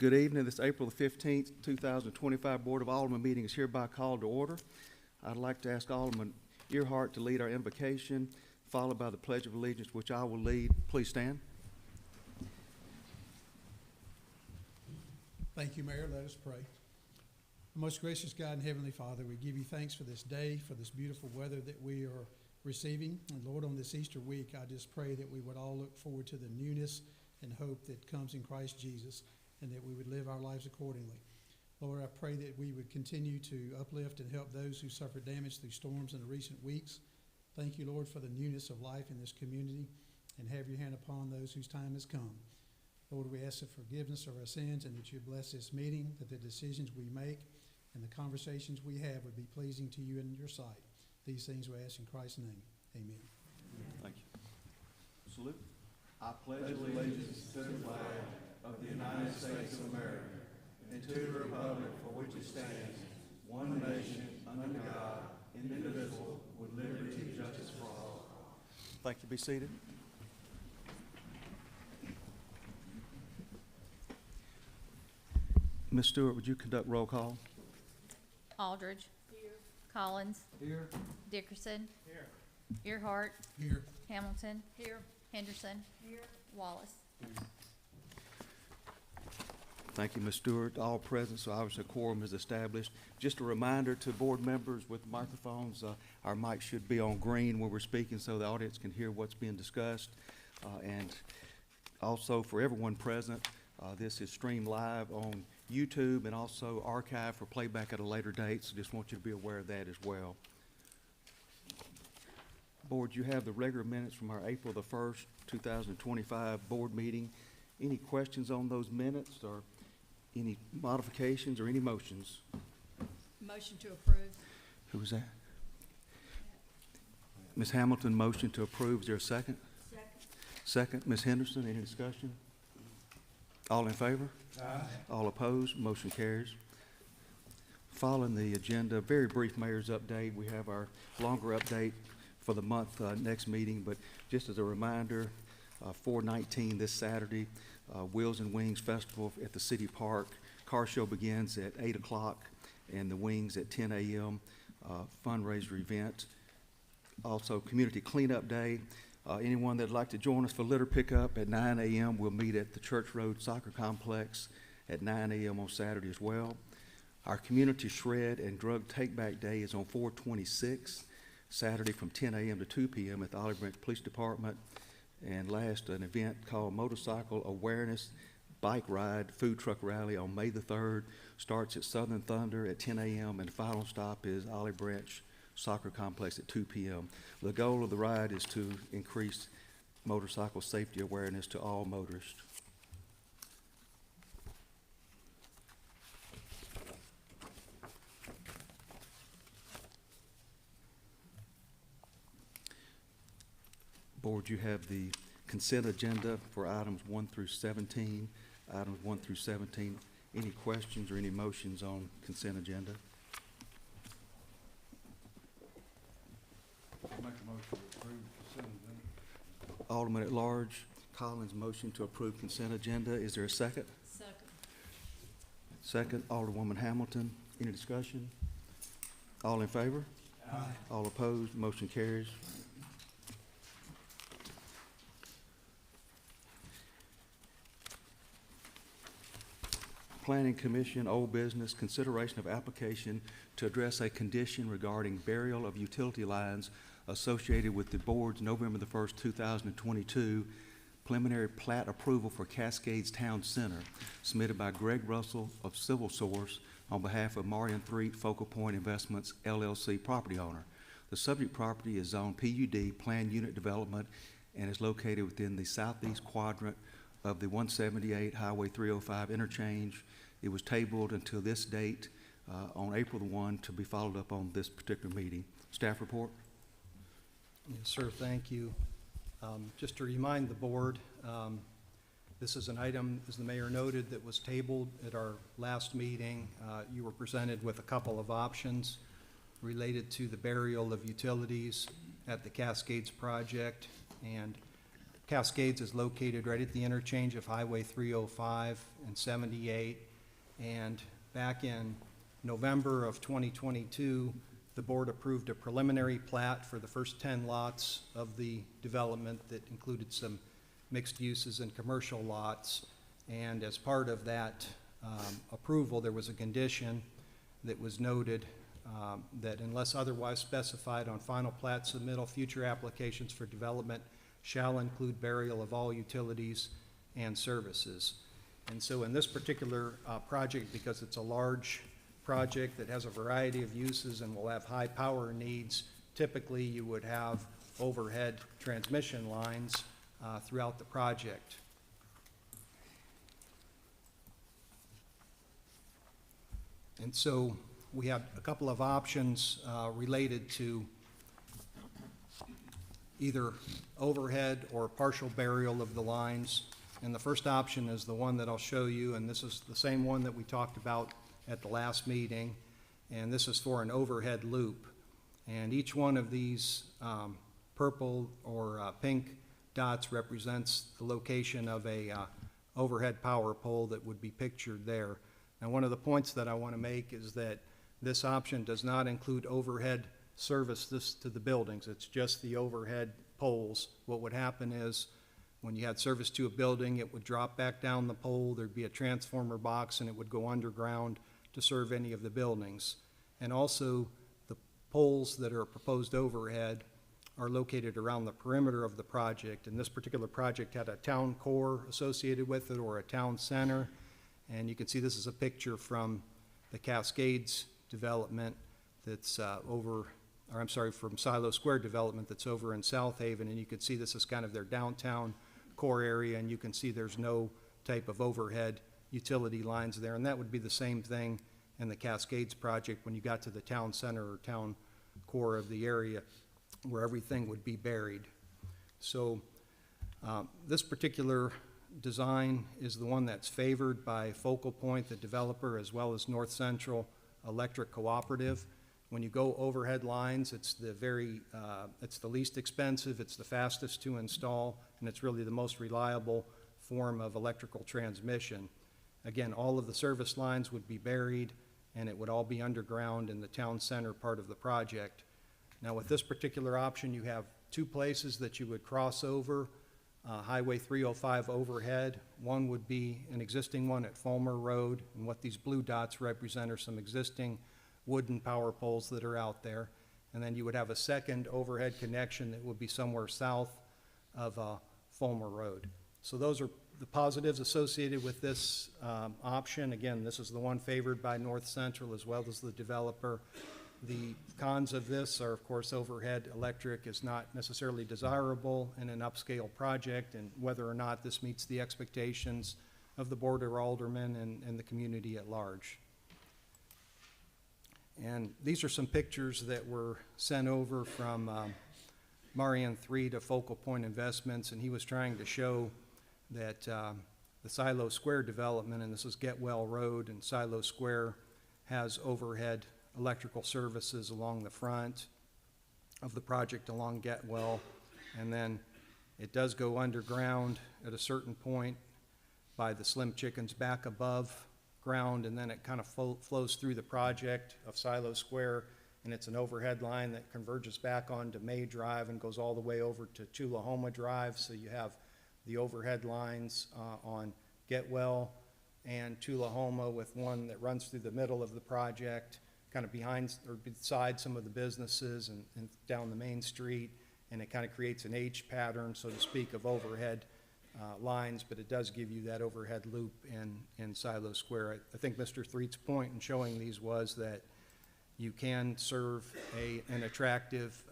Good evening. This April the 15th, 2025 Board of Aldermen meeting is hereby called to order. I'd like to ask Alderman Earhart to lead our invocation, followed by the Pledge of Allegiance, which I will lead. Please stand. Thank you, Mayor. Let us pray. Most gracious God and Heavenly Father, we give you thanks for this day, for this beautiful weather that we are receiving. And Lord, on this Easter week, I just pray that we would all look forward to the newness and hope that comes in Christ Jesus, and that we would live our lives accordingly. Lord, I pray that we would continue to uplift and help those who suffered damage through storms in the recent weeks. Thank you, Lord, for the newness of life in this community, and have your hand upon those whose time has come. Lord, we ask for forgiveness of our sins, and that you bless this meeting, that the decisions we make and the conversations we have would be pleasing to you and in your sight. These things we ask in Christ's name. Amen. Thank you. Salute. I pledge allegiance to the flag of the United States of America and to the republic for which it stands, one nation, under God, indivisible, with liberty and justice for all. Thank you. Be seated. Ms. Stewart, would you conduct roll call? Aldridge. Here. Collins. Here. Dickerson. Here. Earhart. Here. Hamilton. Here. Henderson. Here. Wallace. Thank you, Ms. Stewart. All present, so obviously a quorum is established. Just a reminder to board members with microphones, our mic should be on green when we're speaking so the audience can hear what's being discussed. And also for everyone present, this is streamed live on YouTube and also archived for playback at a later date, so just want you to be aware of that as well. Board, you have the regular minutes from our April the 1st, 2025 board meeting. Any questions on those minutes or any modifications or any motions? Motion to approve. Who was that? Ms. Hamilton, motion to approve. Is there a second? Second. Second. Ms. Henderson, any discussion? All in favor? Aye. All opposed? Motion carries. Following the agenda, very brief mayor's update. We have our longer update for the month next meeting, but just as a reminder, 4/19 this Saturday, Wheels and Wings Festival at the City Park. Car show begins at 8 o'clock and the Wings at 10 a.m. Fundraiser event. Also, Community Cleanup Day. Anyone that'd like to join us for litter pickup at 9 a.m. We'll meet at the Church Road Soccer Complex at 9 a.m. on Saturday as well. Our Community Shred and Drug Take-Back Day is on 4/26, Saturday from 10 a.m. to 2 p.m. at the Olive Branch Police Department. And last, an event called Motorcycle Awareness Bike Ride Food Truck Rally on May the 3rd. Starts at Southern Thunder at 10 a.m. and the final stop is Olive Branch Soccer Complex at 2 p.m. The goal of the ride is to increase motorcycle safety awareness to all motorists. Board, you have the consent agenda for items 1 through 17. Items 1 through 17. Any questions or any motions on consent agenda? Make a motion to approve the consent agenda. Alderman at Large, Collins, motion to approve consent agenda. Is there a second? Second. Second, Alderwoman Hamilton. Any discussion? All in favor? Aye. All opposed? Motion carries. Planning Commission, old business, consideration of application to address a condition regarding burial of utility lines associated with the board's November the 1st, 2022 preliminary plat approval for Cascades Town Center, submitted by Greg Russell of Civil Source on behalf of Marion Threet Focal Point Investments, LLC property owner. The subject property is zoned PUD, Planned Unit Development, and is located within the southeast quadrant of the 178 Highway 305 interchange. It was tabled until this date on April the 1 to be followed up on this particular meeting. Staff report. Yes, sir. Thank you. Just to remind the board, this is an item, as the mayor noted, that was tabled at our last meeting. You were presented with a couple of options related to the burial of utilities at the Cascades project, and Cascades is located right at the interchange of Highway 305 and 78. And back in November of 2022, the board approved a preliminary plat for the first 10 lots of the development that included some mixed uses and commercial lots. And as part of that approval, there was a condition that was noted that unless otherwise specified on final plat submittal, future applications for development shall include burial of all utilities and services. And so in this particular project, because it's a large project that has a variety of uses and will have high power needs, typically you would have overhead transmission lines throughout the project. And so we have a couple of options related to either overhead or partial burial of the lines. And the first option is the one that I'll show you, and this is the same one that we talked about at the last meeting, and this is for an overhead loop. And each one of these purple or pink dots represents the location of a overhead power pole that would be pictured there. Now, one of the points that I want to make is that this option does not include overhead service to the buildings. It's just the overhead poles. What would happen is when you had service to a building, it would drop back down the pole, there'd be a transformer box, and it would go underground to serve any of the buildings. And also, the poles that are proposed overhead are located around the perimeter of the project. And this particular project had a town core associated with it, or a town center. And you can see this is a picture from the Cascades development that's from Silo Square development that's over in South Haven. And you can see this is kind of their downtown core area, and you can see there's no type of overhead utility lines there. And that would be the same thing in the Cascades project when you got to the town center or town core of the area, where everything would be buried. So this particular design is the one that's favored by Focal Point, the developer, as well as North Central Electric Cooperative. When you go overhead lines, it's the least expensive, it's the fastest to install, and it's really the most reliable form of electrical transmission. Again, all of the service lines would be buried, and it would all be underground in the town center part of the project. Now, with this particular option, you have two places that you would cross over Highway 305 overhead. One would be an existing one at Fulmer Road, and what these blue dots represent are some existing wooden power poles that are out there. And then you would have a second overhead connection that would be somewhere south of Fulmer Road. So those are the positives associated with this option. Again, this is the one favored by North Central as well as the developer. The cons of this are, of course, overhead electric is not necessarily desirable in an upscale project, and whether or not this meets the expectations of the Board of Aldermen and the community at large. And these are some pictures that were sent over from Marion 3 to Focal Point Investments, and he was trying to show that the Silo Square development, and this is Getwell Road, and Silo Square has overhead electrical services along the front of the project along Getwell, and then it does go underground at a certain point by the Slim Chickens back above ground, and then it kind of flows through the project of Silo Square, and it's an overhead line that converges back onto May Drive and goes all the way over to Tullahoma Drive. So you have the overhead lines on Getwell and Tullahoma, with one that runs through the middle of the project, kind of behind or beside some of the businesses and down the main street, and it kind of creates an H pattern, so to speak, of overhead lines, but it does give you that overhead loop in Silo Square. I think Mr. Threet's point in showing these was that you can serve an attractive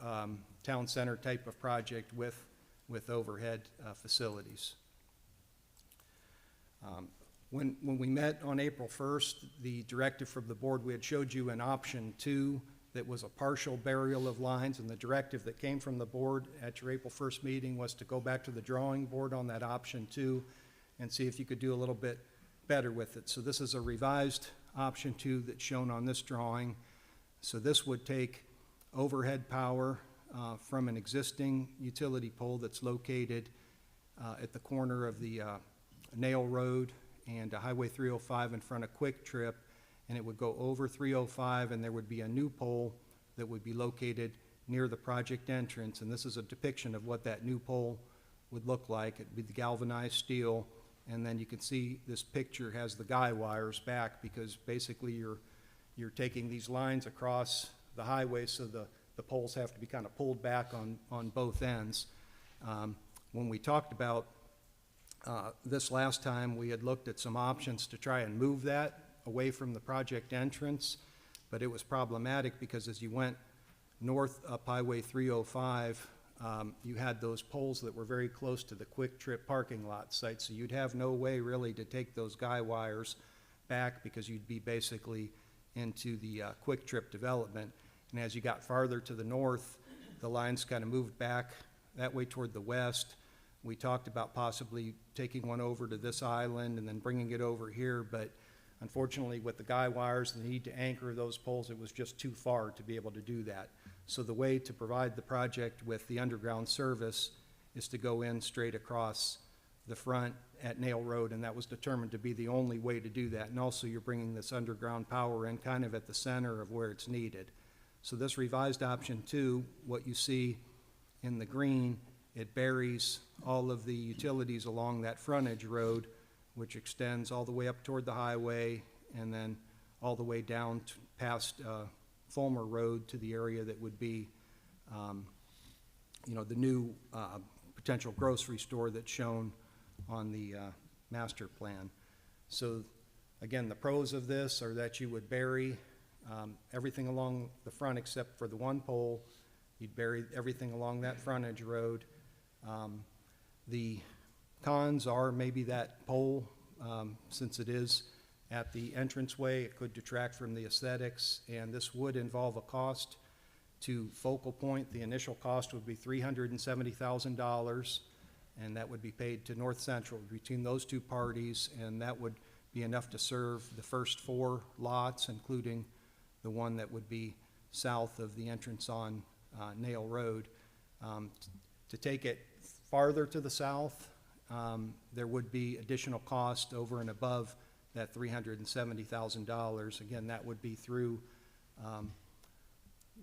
town center type of project with overhead facilities. When we met on April 1st, the directive from the board, we had showed you an option 2 that was a partial burial of lines, and the directive that came from the board at your April 1st meeting was to go back to the drawing board on that option 2 and see if you could do a little bit better with it. So this is a revised option 2 that's shown on this drawing. So this would take overhead power from an existing utility pole that's located at the corner of the Nail Road and Highway 305 in front of Quick Trip, and it would go over 305, and there would be a new pole that would be located near the project entrance. And this is a depiction of what that new pole would look like. It'd be the galvanized steel, and then you can see this picture has the guy wires back, because basically you're taking these lines across the highway, so the poles have to be kind of pulled back on both ends. When we talked about this last time, we had looked at some options to try and move that away from the project entrance, but it was problematic because as you went north up Highway 305, you had those poles that were very close to the Quick Trip parking lot site, so you'd have no way really to take those guy wires back, because you'd be basically into the Quick Trip development. And as you got farther to the north, the lines kind of moved back that way toward the west. We talked about possibly taking one over to this island and then bringing it over here, but unfortunately with the guy wires and the need to anchor those poles, it was just too far to be able to do that. So the way to provide the project with the underground service is to go in straight across the front at Nail Road, and that was determined to be the only way to do that. And also you're bringing this underground power in kind of at the center of where it's needed. So this revised option 2, what you see in the green, it buries all of the utilities along that frontage road, which extends all the way up toward the highway and then all the way down past Fulmer Road to the area that would be, the new potential grocery store that's shown on the master plan. So again, the pros of this are that you would bury everything along the front except for the one pole. You'd bury everything along that frontage road. The cons are maybe that pole, since it is at the entranceway, it could detract from the aesthetics, and this would involve a cost to Focal Point. The initial cost would be $370,000, and that would be paid to North Central between those two parties, and that would be enough to serve the first 4 lots, including the one that would be south of the entrance on Nail Road. To take it farther to the south, there would be additional cost over and above that $370,000. Again, that would be through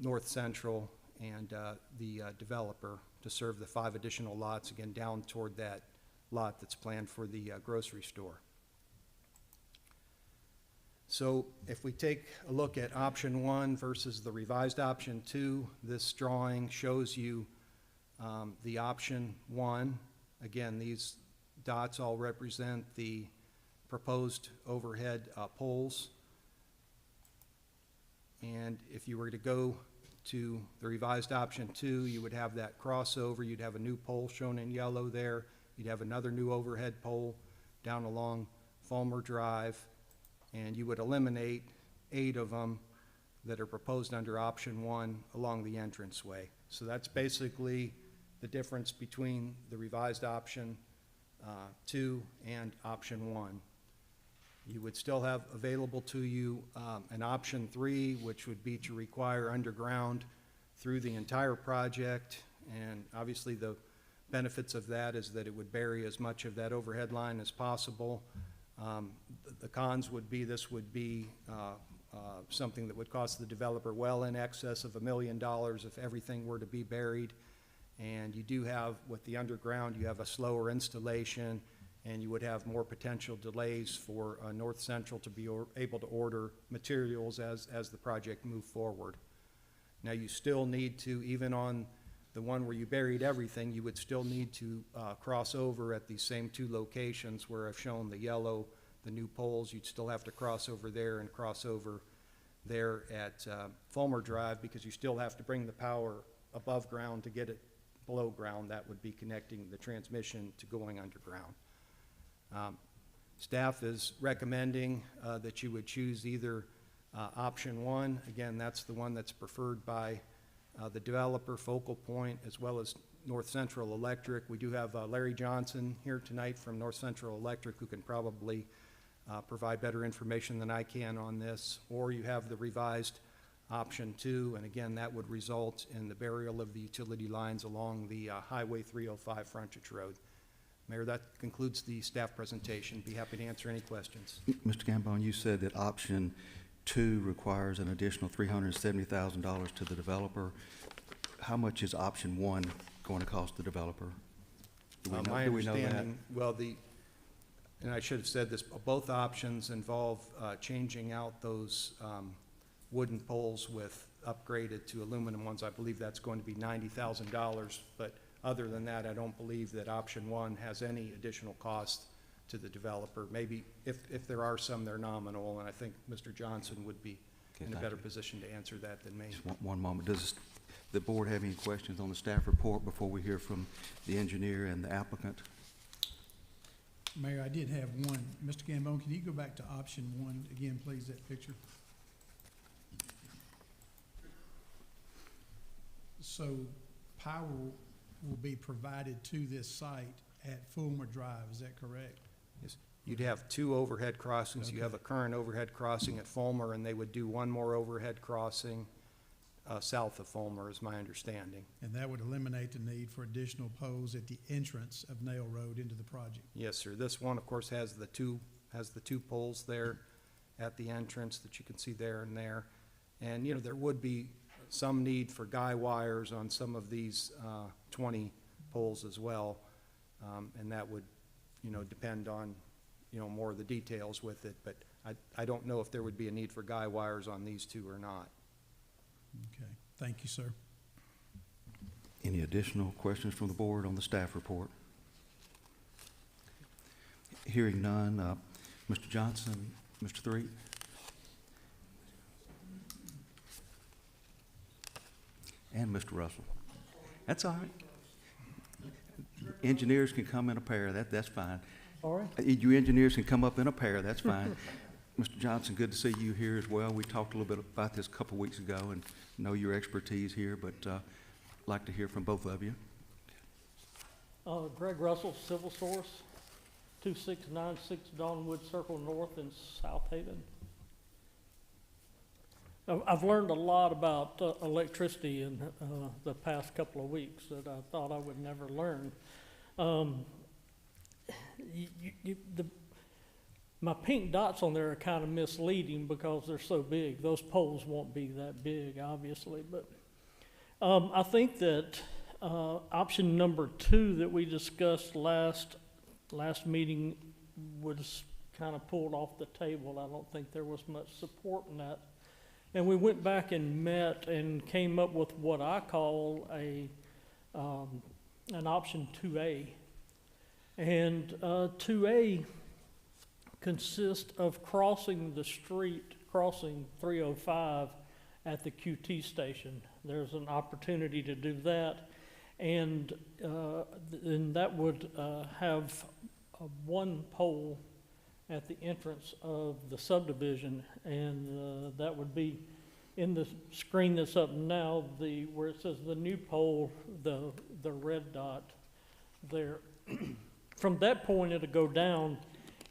North Central and the developer to serve the 5 additional lots, again, down toward that lot that's planned for the grocery store. So if we take a look at option 1 versus the revised option 2, this drawing shows you the option 1. Again, these dots all represent the proposed overhead poles. And if you were to go to the revised option 2, you would have that crossover. You'd have a new pole shown in yellow there. You'd have another new overhead pole down along Fulmer Drive, and you would eliminate 8 of them that are proposed under option 1 along the entranceway. So that's basically the difference between the revised option 2 and option 1. You would still have available to you an option 3, which would be to require underground through the entire project, and obviously the benefits of that is that it would bury as much of that overhead line as possible. The cons would be this would be something that would cost the developer well in excess of $1 million if everything were to be buried. And you do have, with the underground, you have a slower installation, and you would have more potential delays for North Central to be able to order materials as the project moved forward. Now, you still need to, even on the one where you buried everything, you would still need to cross over at these same 2 locations where I've shown the yellow, the new poles. You'd still have to cross over there and cross over there at Fulmer Drive, because you still have to bring the power above ground to get it below ground. That would be connecting the transmission to going underground. Staff is recommending that you would choose either option 1. Again, that's the one that's preferred by the developer, Focal Point, as well as North Central Electric. We do have Larry Johnson here tonight from North Central Electric, who can probably provide better information than I can on this. Or you have the revised option 2, and again, that would result in the burial of the utility lines along the Highway 305 frontage road. Mayor, that concludes the staff presentation. Be happy to answer any questions. Mr. Gambone, you said that option 2 requires an additional $370,000 to the developer. How much is option 1 going to cost the developer? Do we know, My do we know that? understanding, well, and I should have said this, both options involve changing out those wooden poles with upgraded to aluminum ones. I believe that's going to be $90,000, but other than that, I don't believe that option 1 has any additional cost to the developer. Maybe if there are some, they're nominal, and I think Mr. Johnson would be Okay, in a thank better you. position to answer that than me. Just one moment. Does the board have any questions on the staff report before we hear from the engineer and the applicant? Mayor, I did have one. Mr. Gambone, can you go back to option 1 again, please, that picture? So power will be provided to this site at Fulmer Drive, is that correct? Yes. You'd have 2 overhead crossings. You have a current overhead crossing at Fulmer, and they would do 1 more overhead crossing south of Fulmer, is my understanding. And that would eliminate the need for additional poles at the entrance of Nail Road into the project. Yes, sir. This one, of course, has the two poles there at the entrance that you can see there and there. And, you know, there would be some need for guy wires on some of these 20 poles as well. And that would, you know, depend on, you know, more of the details with it. But I don't know if there would be a need for guy wires on these 2 or not. Okay, thank you, sir. Any additional questions from the board on the staff report? Hearing none, Mr. Johnson, Mr. Threet? And Mr. Russell. That's all right. Engineers can come in a pair, that's fine. All right. You engineers can come up in a pair, that's fine. Mr. Johnson, good to see you here as well. We talked a little bit about this a couple weeks ago and know your expertise here, but like to hear from both of you. Greg Russell, Civil Source, 2696 Dawnwood Circle North in South Haven. I've learned a lot about electricity in the past couple of weeks that I thought I would never learn. My pink dots on there are kind of misleading because they're so big. Those poles won't be that big, obviously, but I think that option number 2 that we discussed last meeting was kind of pulled off the table. I don't think there was much support in that. And we went back and met and came up with what I call an option 2A. And 2A consists of crossing the street, crossing 305 at the QT station. There's an opportunity to do that. And that would have 1 pole at the entrance of the subdivision, and that would be in the screen that's up now, where it says the new pole, the red dot there. From that point, it'll go down,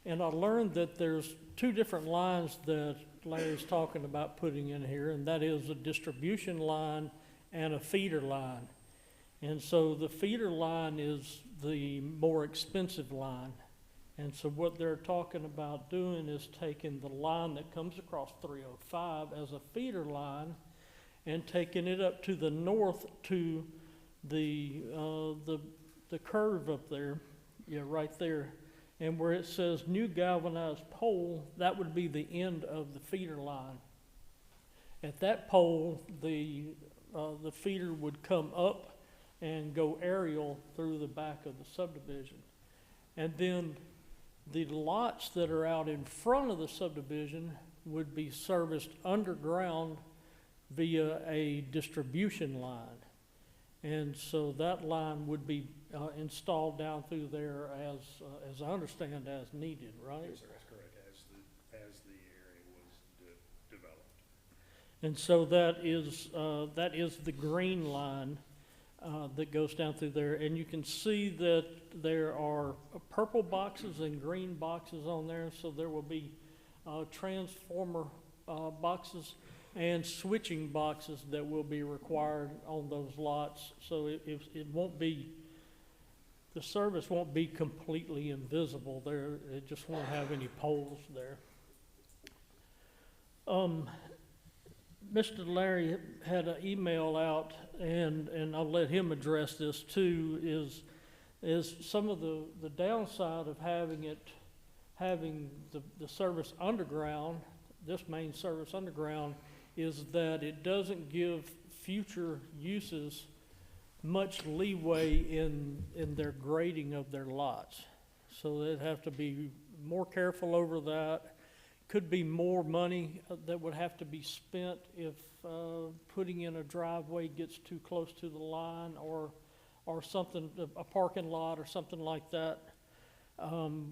and I learned that there's 2 different lines that Larry's talking about putting in here, and that is a distribution line and a feeder line. And so the feeder line is the more expensive line. And so what they're talking about doing is taking the line that comes across 305 as a feeder line and taking it up to the north to the curve up there, yeah, right there. And where it says new galvanized pole, that would be the end of the feeder line. At that pole, the feeder would come up and go aerial through the back of the subdivision. And then the lots that are out in front of the subdivision would be serviced underground via a distribution line. And so that line would be installed down through there as I understand, as needed, right? Yes, sir, that's correct, as the area was developed. And so that is the green line that goes down through there, and you can see that there are purple boxes and green boxes on there, so there will be transformer boxes and switching boxes that will be required on those lots. So it won't be the service won't be completely invisible there. It just won't have any poles there. Mr. Larry had an email out, and I'll let him address this too, is some of the downside of having the service underground, this main service underground, is that it doesn't give future uses much leeway in their grading of their lots. So they'd have to be more careful over that. Could be more money that would have to be spent if putting in a driveway gets too close to the line, or something, a parking lot or something like that.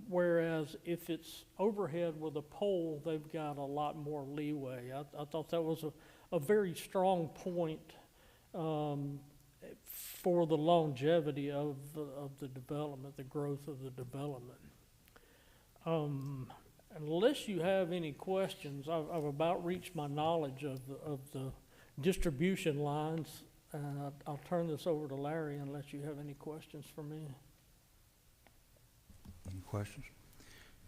Whereas if it's overhead with a pole, they've got a lot more leeway. I thought that was a very strong point for the longevity of the development, the growth of the development. Unless you have any questions, I've about reached my knowledge of the distribution lines. I'll turn this over to Larry unless you have any questions for me. Any questions?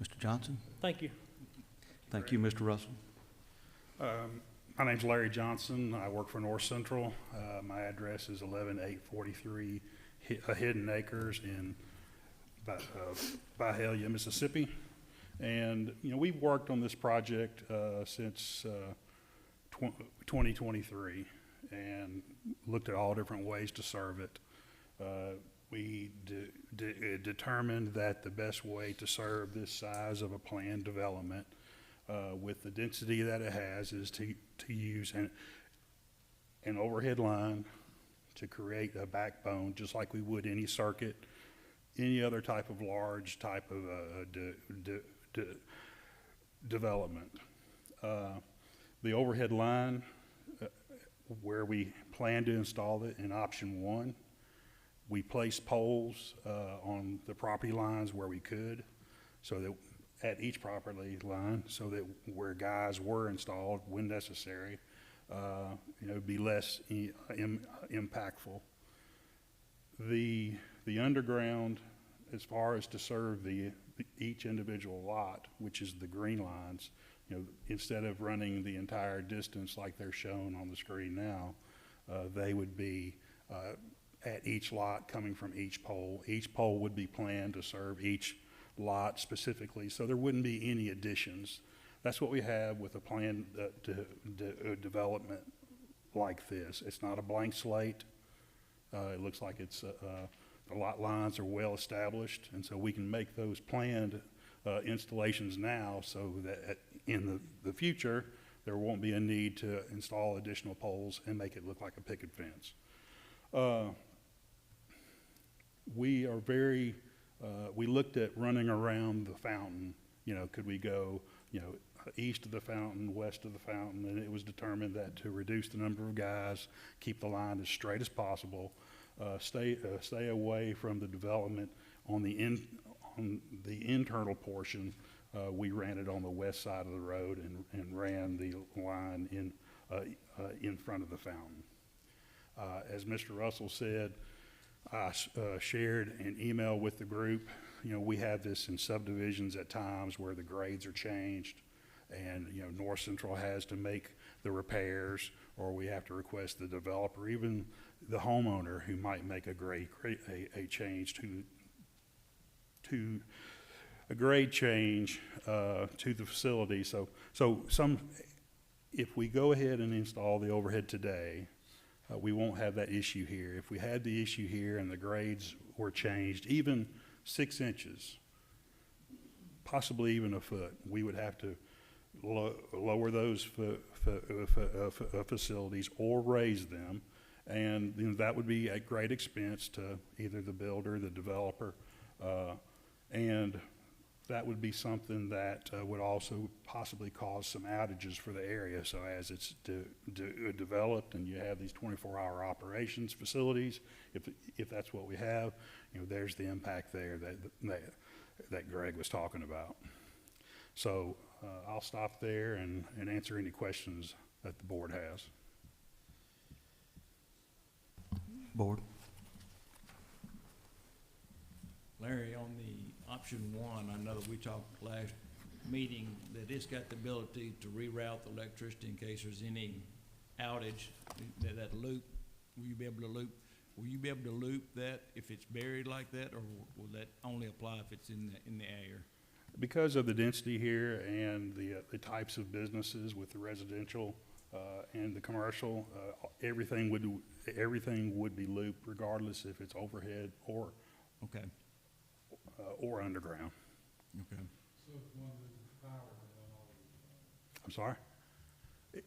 Mr. Johnson? Thank you. Thank you, Mr. Russell. My name's Larry Johnson. I work for North Central. My address is 11843 Hidden Acres in Byhalia, Mississippi. And, you know, we've worked on this project since 2023 and looked at all different ways to serve it. We determined that the best way to serve this size of a planned development with the density that it has is to use an overhead line to create a backbone, just like we would any circuit, any other type of large type of development. The overhead line, where we plan to install it in option 1, we placed poles on the property lines where we could, so that at each property line, so that where guys were installed when necessary, you know, be less impactful. The underground, as far as to serve each individual lot, which is the green lines, you know, instead of running the entire distance like they're shown on the screen now, they would be at each lot coming from each pole. Each pole would be planned to serve each lot specifically, so there wouldn't be any additions. That's what we have with a planned development like this. It's not a blank slate. It looks like it's the lot lines are well established, and so we can make those planned installations now, so that in the future there won't be a need to install additional poles and make it look like a picket fence. We are very, we looked at running around the fountain. You know, could we go, you know, east of the fountain, west of the fountain, and it was determined that to reduce the number of guys, keep the line as straight as possible, stay away from the development on the internal portion. We ran it on the west side of the road and ran the line in front of the fountain. As Mr. Russell said, I shared an email with the group. You know, we have this in subdivisions at times where the grades are changed, and, you know, North Central has to make the repairs, or we have to request the developer, even the homeowner who might make a change to a grade change to the facility. So if we go ahead and install the overhead today, we won't have that issue here. If we had the issue here and the grades were changed, even 6 inches, possibly even a foot, we would have to lower those facilities or raise them, and, you know, that would be at great expense to either the builder, the developer, and that would be something that would also possibly cause some outages for the area. So as it's developed and you have these 24-hour operations facilities, if that's what we have, you know, there's the impact there that Greg was talking about. So I'll stop there and answer any questions that the board has. Board? option one, I know that we talked last meeting that it's got the ability to reroute the electricity in case there's any outage, that loop, will you be able to loop that if it's buried like that, or will that only apply if it's in the air? Because of the density here and the types of businesses with the residential and the commercial, everything would be looped regardless if it's overhead or Okay, underground. okay. I'm sorry?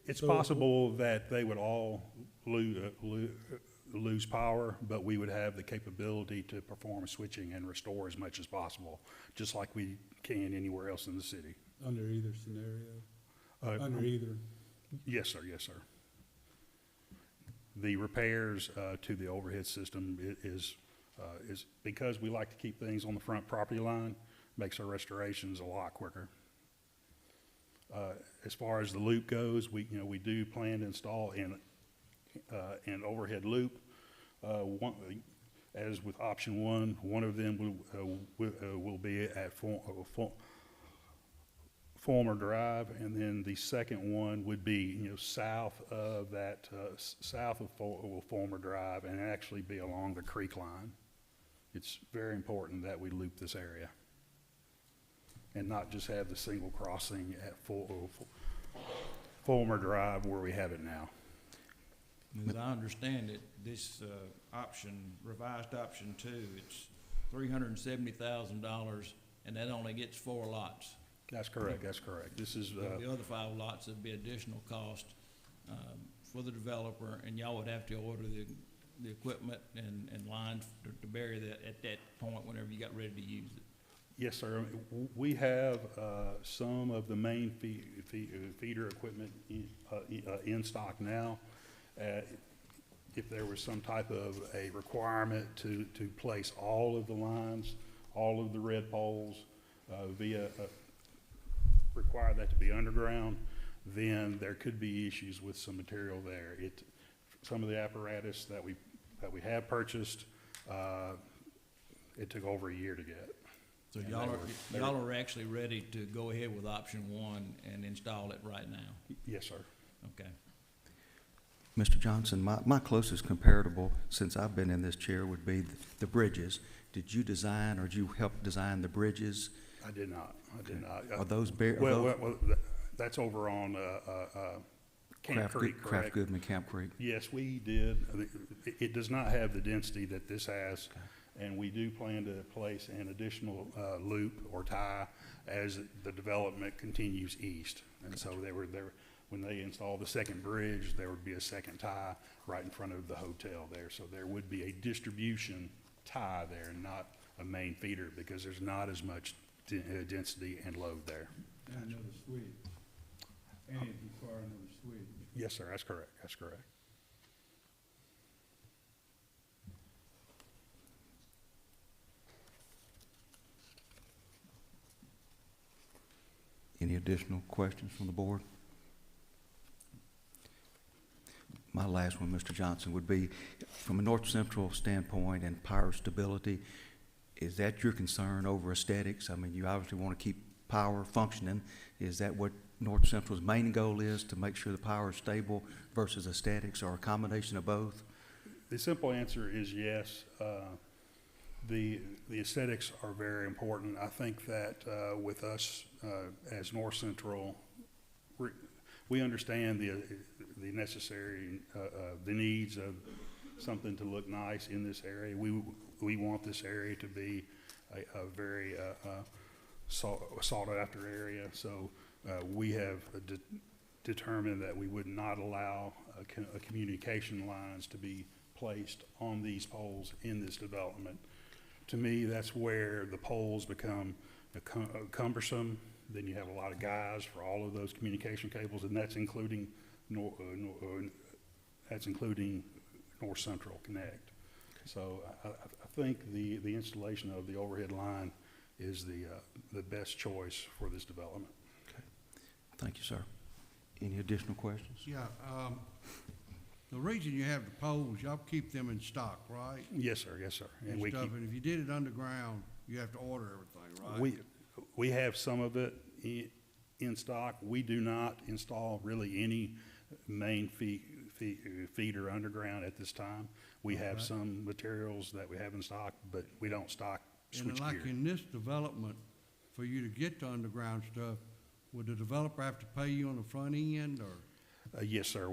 It's possible that they would all lose power, but we would have the capability to perform switching and restore as much as possible, just like we can anywhere else in the city. Under either scenario? Under either? Yes, sir, yes, sir. The repairs to the overhead system is because we like to keep things on the front property line, makes our restorations a lot quicker. As far as the loop goes, we do plan to install an overhead loop. As with option one of them will be at Fulmer Drive, and then the second one would be south of that south of Fulmer Drive, and actually be along the creek line. It's very important that we loop this area and not just have the single crossing at Fulmer Drive where we have it now. As I understand it, this revised option two, it's $370,000, and that only gets 4 lots. That's correct, that's correct. This is, The other 5 lots would be additional cost for the developer, and y'all would have to order the equipment and lines to bury that at that point whenever you got ready to use it. yes, sir. We have some of the main feeder equipment in stock now. If there was some type of a requirement to place all of the lines, all of the red poles require that to be underground, then there could be issues with some material there. Some of the apparatus that we have purchased, it took over a year to get. So And y'all are actually ready to go ahead with option one and install it right now? Yes, sir. Okay. Mr. Johnson, my closest comparable since I've been in this chair would be the bridges. Did you design or did you help design the bridges? I did not. Are those Well, that's over on Camp Creek, correct? Kraft Goodman Camp Creek? Yes, we did. It does not have the density that this has, and we do plan to place an additional loop or tie as the development continues east. And so when they install the second bridge, there would be a second tie right in front of the hotel there. So there would be a distribution tie there, not a main feeder, because there's not as much density and load there. And another suite. And it'd require another suite. Yes, sir, that's correct, that's correct. Any additional questions from the board? My last one, Mr. Johnson, would be from a North Central standpoint and power stability, is that your concern over aesthetics? I mean, you obviously want to keep power functioning. Is that what North Central's main goal is, to make sure the power is stable versus aesthetics, or a combination of both? The simple answer is yes. The aesthetics are very important. I think that with us as North Central, we understand the necessary, the needs of something to look nice in this area. We want this area to be a very sought after area. So we have determined that we would not allow communication lines to be placed on these poles in this development. To me, that's where the poles become cumbersome. Then you have a lot of guys for all of those communication cables, and that's including North Central Connect. So I think the installation of the overhead line is the best choice for this development. Okay. Thank you, sir. Any additional questions? Yeah, the reason you have the poles, y'all keep them in stock, right? Yes, sir. Yes, sir. And we stuff, keep, and if you did it underground, You have to order everything, right? We have some of it in stock. We do not install really any main feeder underground at this time. We have Okay. some materials that we have in stock, but we don't stock And switchgear. like in this development, for you to get to underground stuff, would the developer have to pay you on the front end, or? Yes, sir.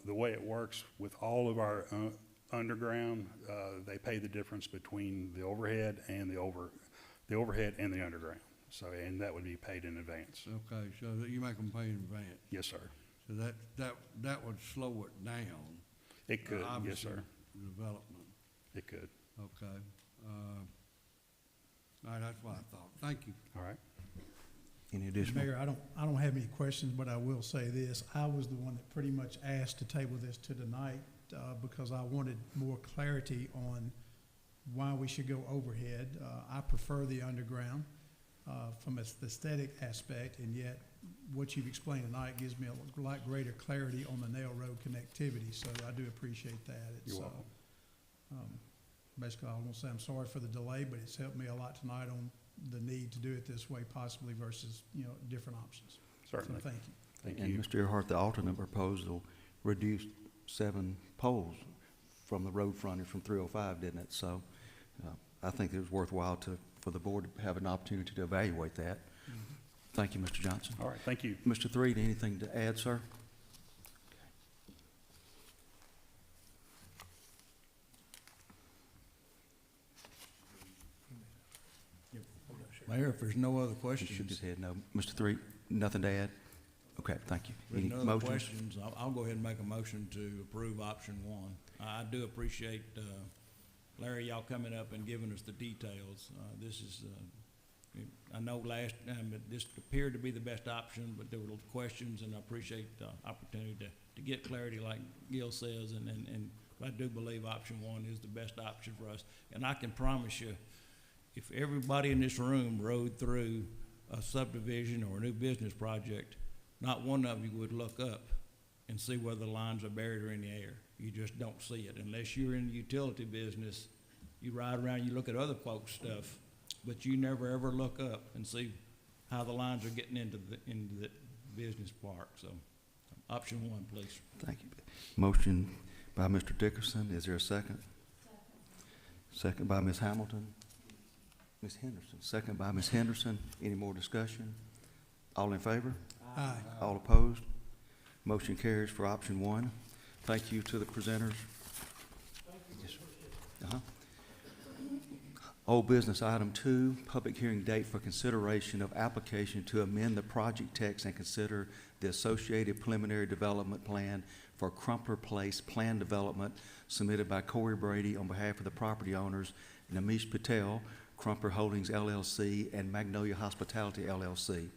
The way it works with all of our underground, they pay the difference between the overhead and the underground. So, and that would be paid in advance. Okay, so that you make them pay in advance. Yes, sir. So that would slow it down. It could, yes, Obviously, sir. Development, It could. okay. All right, that's what I thought. Thank you. All right. Any additional? Mayor, I don't have any questions, but I will say this. I was the one that pretty much asked to table this to tonight because I wanted more clarity on why we should go overhead. I prefer the underground from an aesthetic aspect, and yet what you've explained tonight gives me a lot greater clarity on the Nail Road connectivity, so I do appreciate that. You're welcome. Basically, I won't say I'm sorry for the delay, but it's helped me a lot tonight on the need to do it this way possibly versus, different options. Certainly. So thank you. Thank And you. Mr. Earhart, the alternate proposal reduced 7 poles from the road frontage from 305, didn't it? So I think it was worthwhile for the board to have an opportunity to evaluate that. Thank you, Mr. Johnson. All right, thank you. Mr. Threed, anything to add, sir? Mayor, if there's no other He shook questions, his head no. Mr. Threed, nothing to add? Okay, thank you. there's Any no other motions? questions, I'll go ahead and make a motion to approve option one. I do appreciate, Larry, y'all coming up and giving us the details. This is, I know last time that this appeared to be the best option, but there were questions, and I appreciate the opportunity to get clarity like Gil says, and I do believe option one is the best option for us. And I can promise you, if everybody in this room rode through a subdivision or a new business project, not one of you would look up and see whether the lines are buried or in the air. You just don't see it unless you're in the utility business. You ride around, you look at other folks' stuff, but you never ever look up and see how the lines are getting into the business park. So, option one, please. Thank you. Motion by Mr. Dickerson. Is there a second? Second by Ms. Hamilton. Ms. Henderson. Second by Ms. Henderson. Any more discussion? All in favor? Aye. All opposed? Motion carries for option one. Thank you to the presenters. Yes, sir. Old business item 2, public hearing date for consideration of application to amend the project text and consider the associated preliminary development plan for Crumpler Place plan development submitted by Corey Brady on behalf of the property owners, Namish Patel, Crumpler Holdings LLC, and Magnolia Hospitality LLC.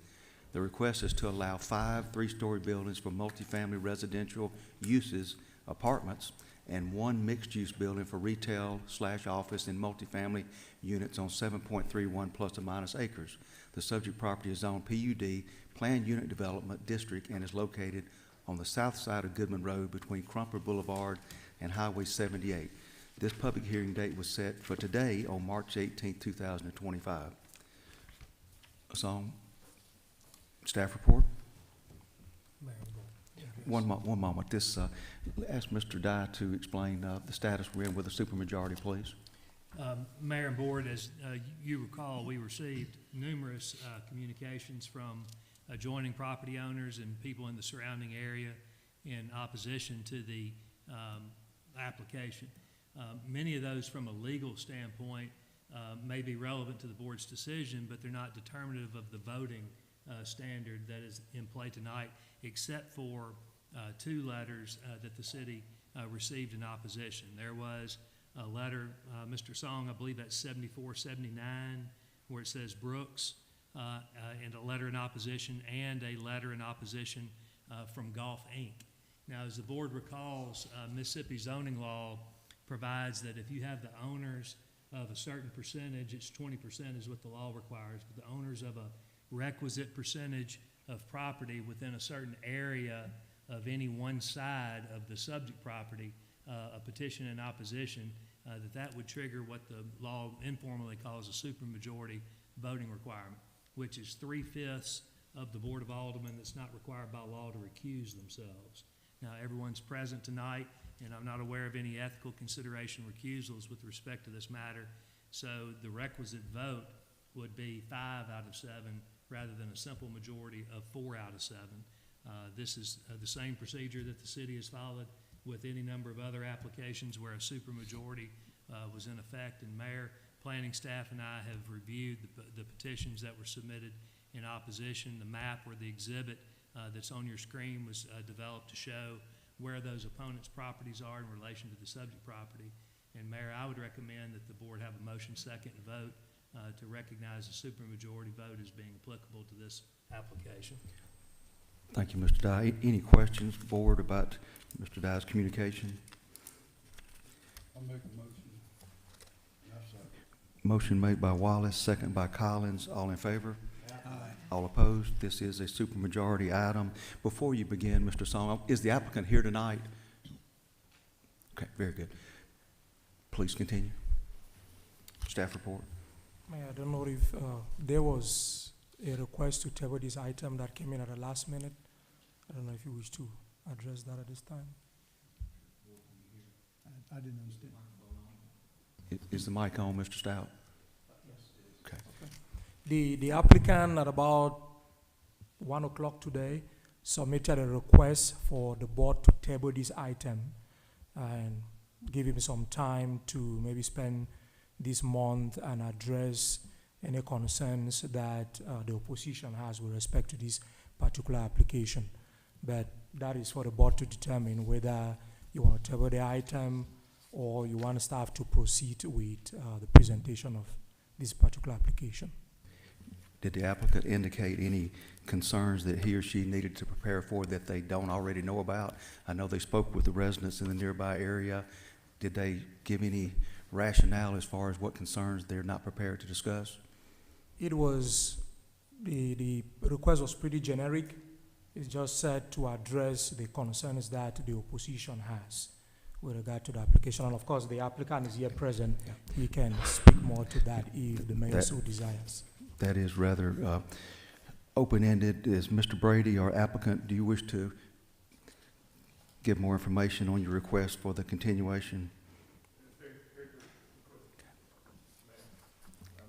The request is to allow 5 3-story buildings for multifamily residential uses, apartments, and 1 mixed-use building for retail/office and multifamily units on 7.31 plus or minus acres. The subject property is on PUD, Planned Unit Development District, and is located on the south side of Goodman Road between Crumpler Boulevard and Highway 78. This public hearing date was set for today on March 18, 2025. So, staff report? One moment. This, ask Mr. Dye to explain the status we're in with the supermajority, please. Mayor and Board, as you recall, we received numerous communications from adjoining property owners and people in the surrounding area in opposition to the application. Many of those from a legal standpoint may be relevant to the board's decision, but they're not determinative of the voting standard that is in play tonight, except for 2 letters that the city received in opposition. There was a letter, Mr. Song, I believe that's 7479, where it says Brooks, and a letter in opposition, and a letter in opposition from Golf Inc. Now, as the board recalls, Mississippi zoning law provides that if you have the owners of a certain percentage, it's 20% is what the law requires, but the owners of a requisite percentage of property within a certain area of any one side of the subject property, a petition in opposition that would trigger what the law informally calls a supermajority voting requirement, which is 3/5 of the Board of Aldermen that's not required by law to recuse themselves. Now, everyone's present tonight, and I'm not aware of any ethical consideration recusals with respect to this matter, so the requisite vote would be 5 out of 7 rather than a simple majority of 4 out of 7. This is the same procedure that the city has followed with any number of other applications where a supermajority was in effect. And Mayor, planning staff, and I have reviewed the petitions that were submitted in opposition. The map or the exhibit that's on your screen was developed to show where those opponents' properties are in relation to the subject property. And Mayor, I would recommend that the board have a motion second and vote to recognize the supermajority vote as being applicable to this application. Thank you, Mr. Dye. Any questions, board, about Mr. Dye's communication? I'll make a motion. Yes, sir. Motion made by Wallace, second by Collins. All in favor? Aye. All opposed? This is a supermajority item. Before you begin, Mr. Song, is the applicant here tonight? Okay, very good. Please continue. Staff report. I don't know if there was a request to table this item that came in at the last minute. I don't know if you wish to address that at this time. I didn't understand. Is the mic on, Mr. Stout? Okay. The applicant at about 1 o'clock today submitted a request for the board to table this item and give him some time to maybe spend this month and address any concerns that the opposition has with respect to this particular application. But that is for the board to determine whether you want to table the item or you want staff to proceed with the presentation of this particular application. Did the applicant indicate any concerns that he or she needed to prepare for that they don't already know about? I know they spoke with the residents in the nearby area. Did they give any rationale as far as what concerns they're not prepared to discuss? It was, the request was pretty generic. It's just said to address the concerns that the opposition has with regard to the application. And of course, the applicant is here present. Yeah. He can speak more to that if the mayor so desires. That is rather open-ended. Is Mr. Brady, our applicant, do you wish to give more information on your request for the continuation?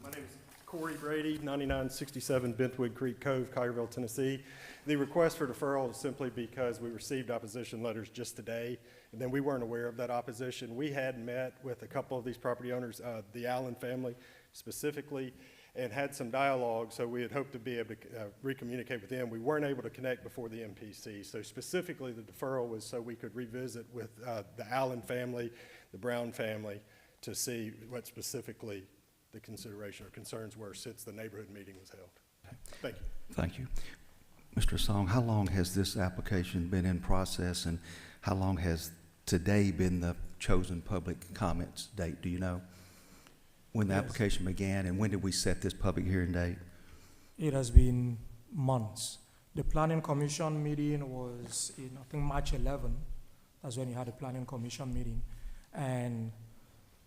My name is Corey Brady, 9967 Bentwood Creek Cove, Collierville, Tennessee. The request for deferral is simply because we received opposition letters just today, and then we weren't aware of that opposition. We had met with a couple of these property owners, the Allen family specifically, and had some dialogue, so we had hoped to be able to recommunicate with them. We weren't able to connect before the MPC, so specifically the deferral was so we could revisit with the Allen family, the Brown family, to see what specifically the consideration or concerns were since the neighborhood meeting was held. Thank you. Thank you. Mr. Song, how long has this application been in process, and how long has today been the chosen public comments date? Do you know when the application began, and when did we set this public hearing date? It has been months. The planning commission meeting was in, I think, March 11. That's when you had a planning commission meeting. And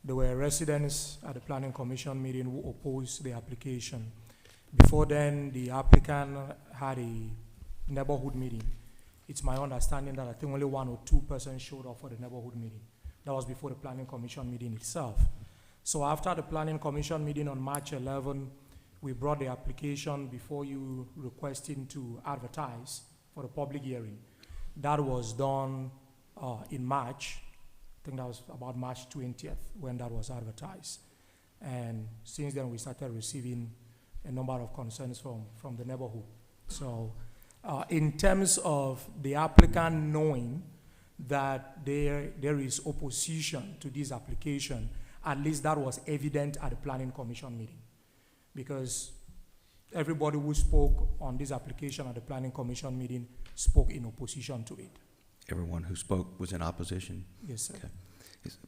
there were residents at the planning commission meeting who opposed the application. Before then, the applicant had a neighborhood meeting. It's my understanding that I think only 1 or 2 persons showed up for the neighborhood meeting. That was before the planning commission meeting itself. So after the planning commission meeting on March 11, we brought the application before you requesting to advertise for the public hearing. That was done in March. I think that was about March 20th when that was advertised. And since then, we started receiving a number of concerns from the neighborhood. So in terms of the applicant knowing that there is opposition to this application, at least that was evident at the planning commission meeting, because everybody who spoke on this application at the planning commission meeting spoke in opposition to it. Everyone who spoke was in opposition? Yes, sir. Okay.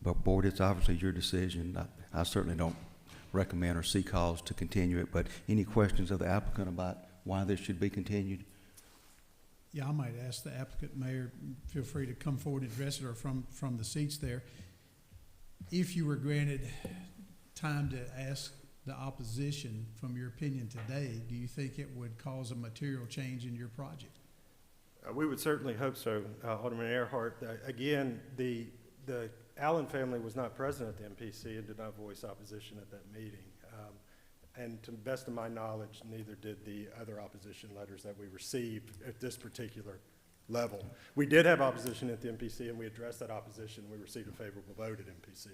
But board, it's obviously your decision. I certainly don't recommend or see cause to continue it, but any questions of the applicant about why this should be continued? Yeah, I might ask the applicant, Mayor, feel free to come forward and address it, or from the seats there. if you were granted time to ask the opposition from your opinion today, do you think it would cause a material change in your project? We would certainly hope so, Alderman Earhart. Again, the Allen family was not present at the MPC and did not voice opposition at that meeting. And to the best of my knowledge, neither did the other opposition letters that we received at this particular level. We did have opposition at the MPC, and we addressed that opposition. We received a favorable vote at MPC.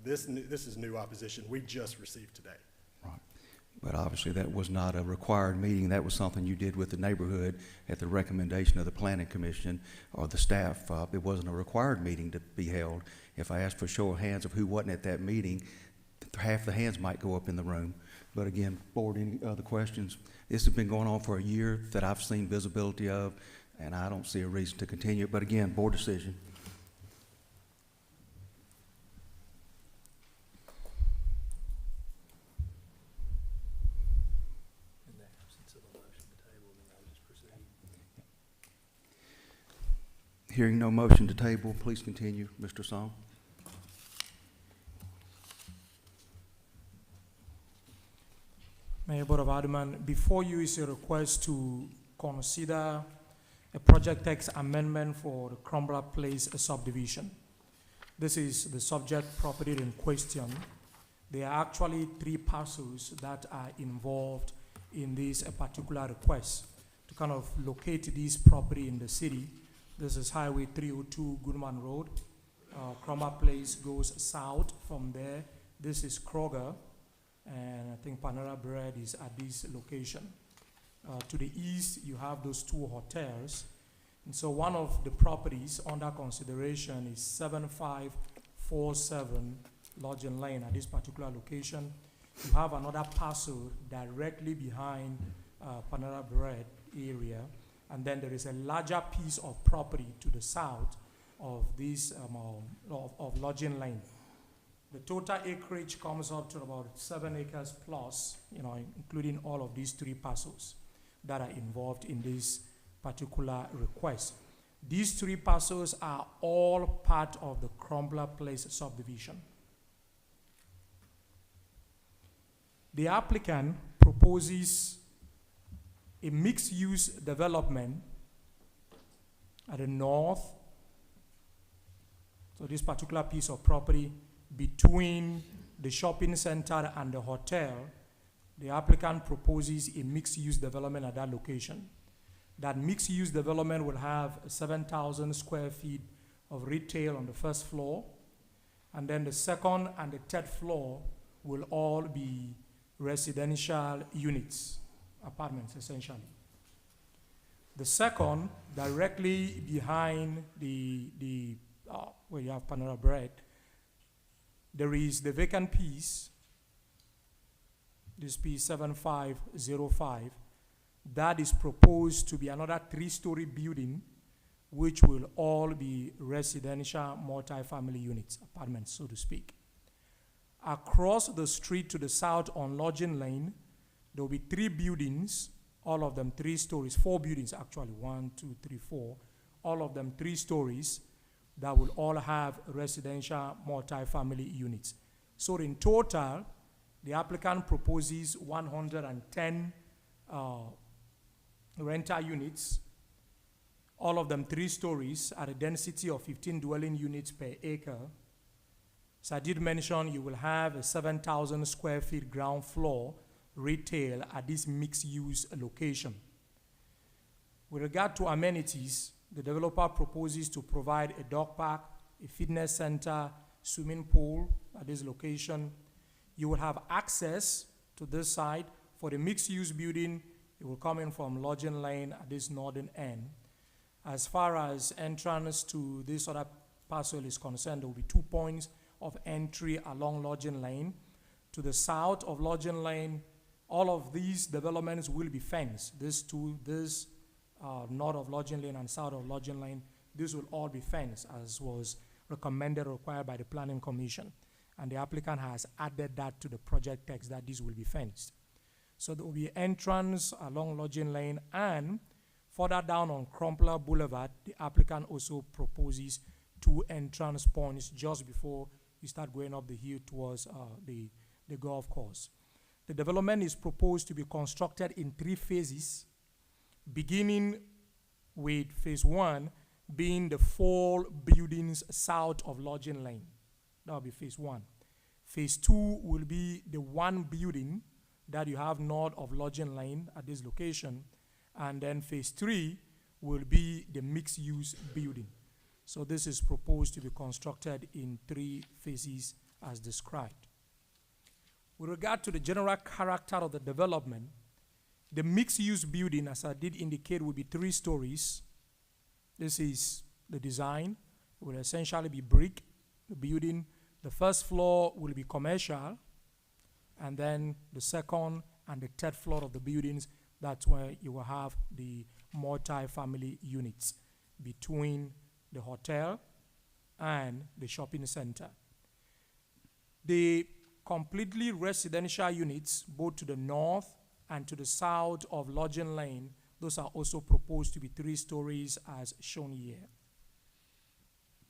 This is new opposition we just received today. Right. But obviously that was not a required meeting. That was something you did with the neighborhood at the recommendation of the planning commission or the staff. It wasn't a required meeting to be held. If I asked for a show of hands of who wasn't at that meeting, half the hands might go up in the room. But again, board, any other questions? This has been going on for a year that I've seen visibility of, and I don't see a reason to continue it. But again, board decision. Hearing no motion to table, please continue, Mr. Song. Mayor, Board of Aldermen, before you is a request to consider a project text amendment for the Crumbler Place subdivision. This is the subject property in question. There are actually 3 parcels that are involved in this particular request to kind of locate this property in the city. This is Highway 302 Goodman Road. Crumbler Place goes south from there. This is Kroger, and I think Panera Bread is at this location. To the east, you have those 2 hotels. And so one of the properties under consideration is 7547 Lodging Lane at this particular location. You have another parcel directly behind Panera Bread area. And then there is a larger piece of property to the south of this, of Lodging Lane. The total acreage comes up to about 7 acres plus, including all of these 3 parcels that are involved in this particular request. These 3 parcels are all part of the Crumbler Place subdivision. The applicant proposes a mixed-use development at the north, so this particular piece of property between the shopping center and the hotel. The applicant proposes a mixed-use development at that location. That mixed-use development will have 7,000 square feet of retail on the first floor, and then the second and the third floor will all be residential units, apartments essentially. The second, directly behind where you have Panera Bread, there is the vacant piece, this piece 7505, that is proposed to be another 3-story building, which will all be residential multi-family units, apartments, so to speak. Across the street to the south on Lodging Lane, there will be 3 buildings, all of them 3 stories, 4 buildings actually, 1, 2, 3, 4, all of them 3 stories, that will all have residential multi-family units. So in total, the applicant proposes 110 rental units, all of them 3 stories at a density of 15 dwelling units per acre. So I did mention you will have a 7,000 square feet ground floor retail at this mixed-use location. With regard to amenities, the developer proposes to provide a dog park, a fitness center, swimming pool at this location. You will have access to this site. For the mixed-use building, it will come in from Lodging Lane at this northern end. As far as entrance to this other parcel is concerned, there will be 2 points of entry along Lodging Lane. To the south of Lodging Lane, all of these developments will be fenced. North of Lodging Lane and south of Lodging Lane, these will all be fenced, as was recommended or required by the Planning Commission. And the applicant has added that to the project text, that these will be fenced. So there will be entrance along Lodging Lane, and further down on Crumbler Boulevard, the applicant also proposes 2 entrance points just before you start going up the hill towards the golf course. The development is proposed to be constructed in 3 phases, beginning with phase 1 being the 4 buildings south of Lodging Lane. That will be phase 1. Phase 2 will be the 1 building that you have north of Lodging Lane at this location. And then phase 3 will be the mixed-use building. So this is proposed to be constructed in 3 phases as described. With regard to the general character of the development, the mixed-use building, as I did indicate, will be 3 stories. This is the design. It will essentially be brick, the building. The first floor will be commercial, and then the second and the third floor of the buildings, that's where you will have the multi-family units between the hotel and the shopping center. The completely residential units, both to the north and to the south of Lodging Lane, those are also proposed to be 3 stories as shown here.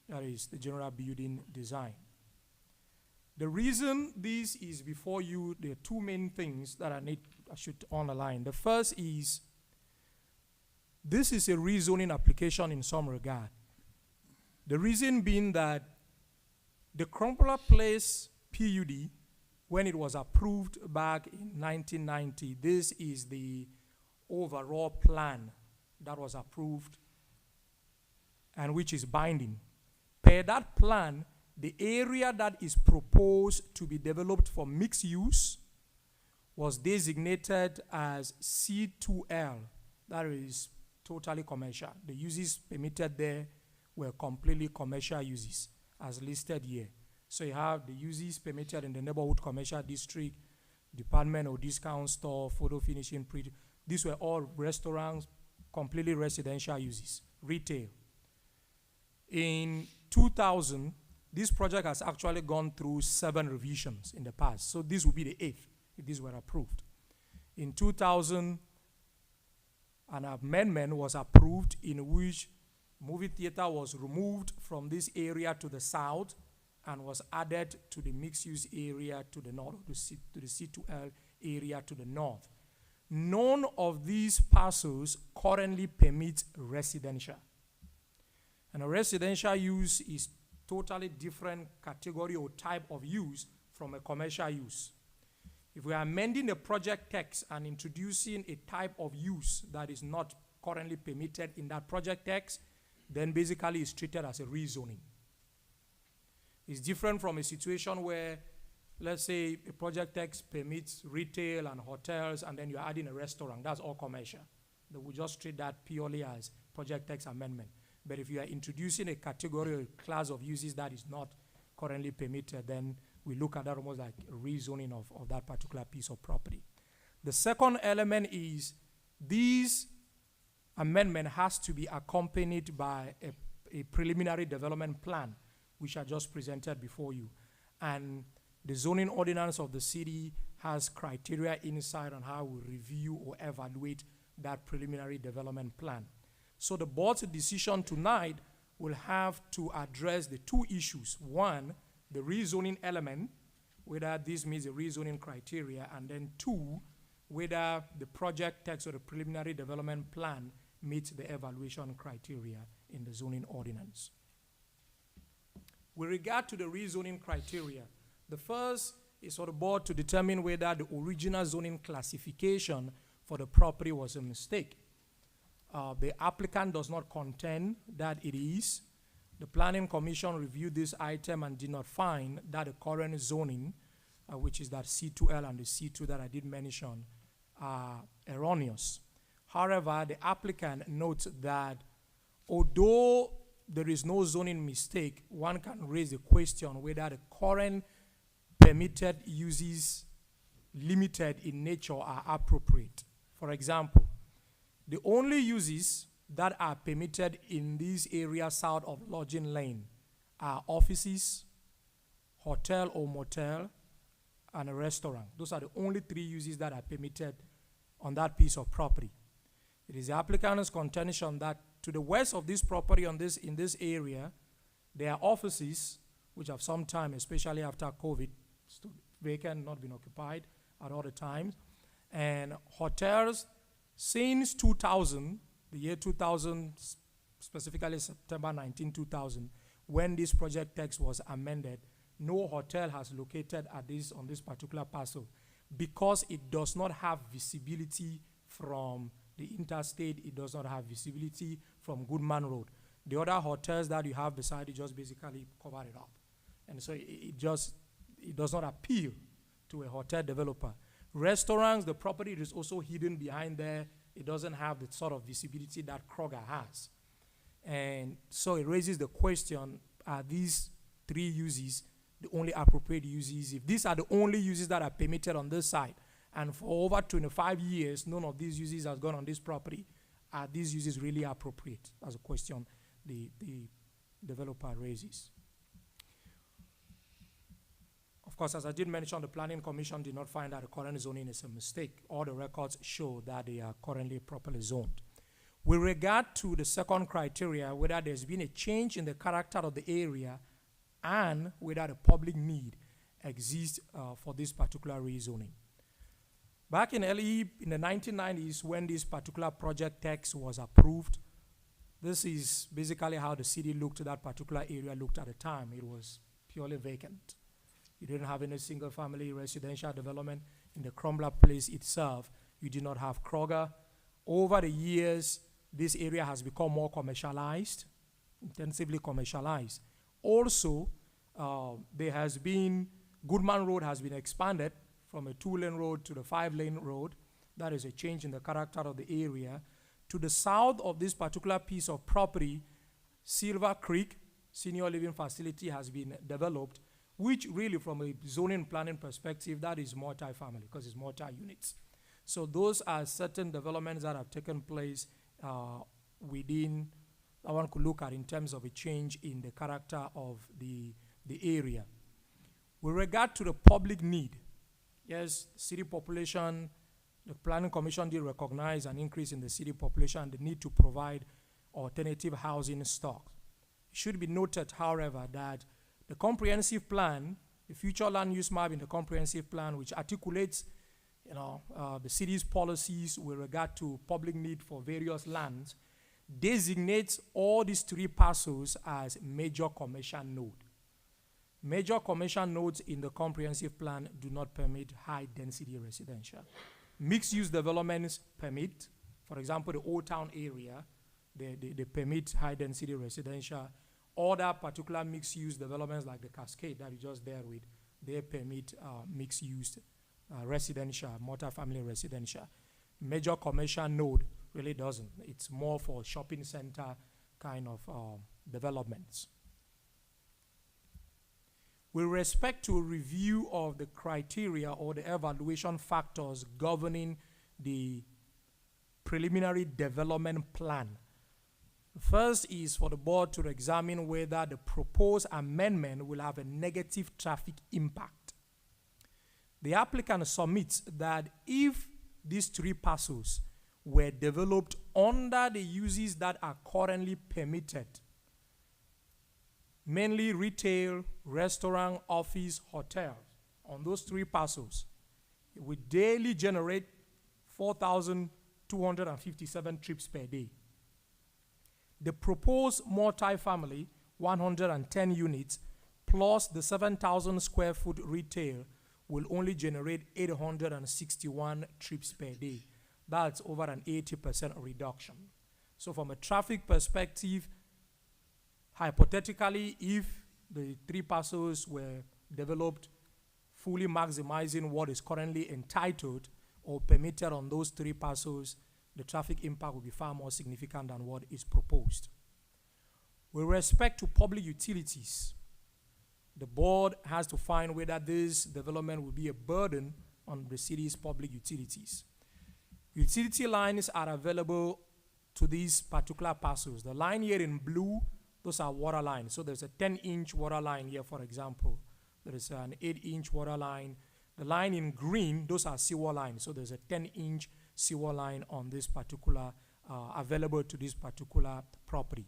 That is the general building design. The reason this is before you, there are 2 main things that I should underline. The first is, this is a rezoning application in some regard. The reason being that the Crumpler Place PUD, when it was approved back in 1990, this is the overall plan that was approved and which is binding. Per that plan, the area that is proposed to be developed for mixed use was designated as C2L. That is totally commercial. The uses permitted there were completely commercial uses as listed here. So you have the uses permitted in the neighborhood commercial district, department or discount store, photo finishing, these were all restaurants, completely residential uses, retail. In 2000, this project has actually gone through 7 revisions in the past. So this will be the 8th if these were approved. In 2000, an amendment was approved in which movie theater was removed from this area to the south and was added to the mixed-use area to the north, to the C2L area to the north. None of these parcels currently permit residential. And a residential use is totally different category or type of use from a commercial use. If we are amending the project text and introducing a type of use that is not currently permitted in that project text, then basically it's treated as a rezoning. It's different from a situation where, let's say, a project text permits retail and hotels, and then you're adding a restaurant. That's all commercial. They will just treat that purely as project text amendment. But if you are introducing a category or class of uses that is not currently permitted, then we look at that almost like a rezoning of that particular piece of property. The second element is this amendment has to be accompanied by a preliminary development plan, which I just presented before you. And the zoning ordinance of the city has criteria inside on how we review or evaluate that preliminary development plan. So the board's decision tonight will have to address the 2 issues. 1, the rezoning element, whether this meets the rezoning criteria, and then 2, whether the project text or the preliminary development plan meets the evaluation criteria in the zoning ordinance. With regard to the rezoning criteria, the first is for the board to determine whether the original zoning classification for the property was a mistake. The applicant does not contend that it is. The Planning Commission reviewed this item and did not find that the current zoning, which is that C2L and the C2 that I did mention, are erroneous. However, the applicant notes that although there is no zoning mistake, one can raise the question whether the current permitted uses limited in nature are appropriate. For example, the only uses that are permitted in this area south of Lodging Lane are offices, hotel or motel, and a restaurant. Those are the only 3 uses that are permitted on that piece of property. It is the applicant's contention that to the west of this property in this area, there are offices, which have some time, especially after COVID, stood vacant, not been occupied at all the times. And hotels, since 2000, the year 2000, specifically September 19, 2000, when this project text was amended, no hotel has located on this particular parcel because it does not have visibility from the interstate, it does not have visibility from Goodman Road. The other hotels that you have beside it just basically cover it up. And so it does not appeal to a hotel developer. Restaurants, the property is also hidden behind there. It doesn't have the sort of visibility that Kroger has. And so it raises the question, are these three uses the only appropriate uses? If these are the only uses that are permitted on this site, and for over 25 years, none of these uses has gone on this property, are these uses really appropriate? That's a question the developer raises. Of course, as I did mention, the Planning Commission did not find that the current zoning is a mistake. All the records show that they are currently properly zoned. With regard to the second criteria, whether there's been a change in the character of the area and whether a public need exists for this particular rezoning. Back in the 1990s, when this particular project text was approved, this is basically how the city looked at that particular area looked at the time. It was purely vacant. You didn't have any single-family residential development in the Crumbler Place itself. You did not have Kroger. Over the years, this area has become more commercialized, intensively commercialized. Also, there has been, Goodman Road has been expanded from a 2-lane road to the 5-lane road. That is a change in the character of the area. To the south of this particular piece of property, Silver Creek Senior Living Facility has been developed, which really from a zoning planning perspective, that is multi-family because it's multi-units. So those are certain developments that have taken place within, one could look at in terms of a change in the character of the area. With regard to the public need, yes, city population, the Planning Commission did recognize an increase in the city population and the need to provide alternative housing stock. It should be noted, however, that the comprehensive plan, the future land use map in the comprehensive plan, which articulates the city's policies with regard to public need for various lands, designates all these three parcels as major commercial node. Major commercial nodes in the comprehensive plan do not permit high-density residential. Mixed-use developments permit. For example, the Old Town area, they permit high-density residential. Other particular mixed-use developments like the Cascade that you just there with, they permit mixed-use residential, multifamily residential. Major commercial node really doesn't. It's more for shopping center kind of developments. With respect to a review of the criteria or the evaluation factors governing the preliminary development plan, first is for the board to examine whether the proposed amendment will have a negative traffic impact. The applicant submits that if these three parcels were developed under the uses that are currently permitted, mainly retail, restaurant, office, hotel, on those three parcels, it would daily generate 4,257 trips per day. The proposed multifamily, 110 units, plus the 7,000 square foot retail will only generate 861 trips per day. That's over an 80% reduction. So from a traffic perspective, hypothetically, if the three parcels were developed fully maximizing what is currently entitled or permitted on those three parcels, the traffic impact will be far more significant than what is proposed. With respect to public utilities, the board has to find whether this development will be a burden on the city's public utilities. Utility lines are available to these particular parcels. The line here in blue, those are water lines. So there's a 10-inch water line here, for example. There is an 8-inch water line. The line in green, those are sewer lines. So there's a 10-inch sewer line on this particular, available to this particular property.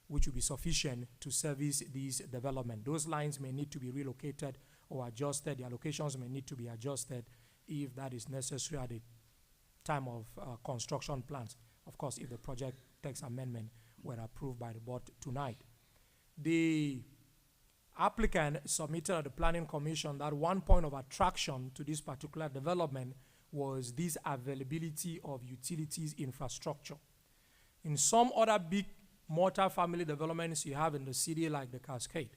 which will be sufficient to service these development. Those lines may need to be relocated or adjusted. Their locations may need to be adjusted if that is necessary at the time of construction plans. Of course, if the project text amendment were approved by the board tonight. The applicant submitted at the Planning Commission that one point of attraction to this particular development was this availability of utilities infrastructure. In some other big multi-family developments you have in the city, like the Cascade,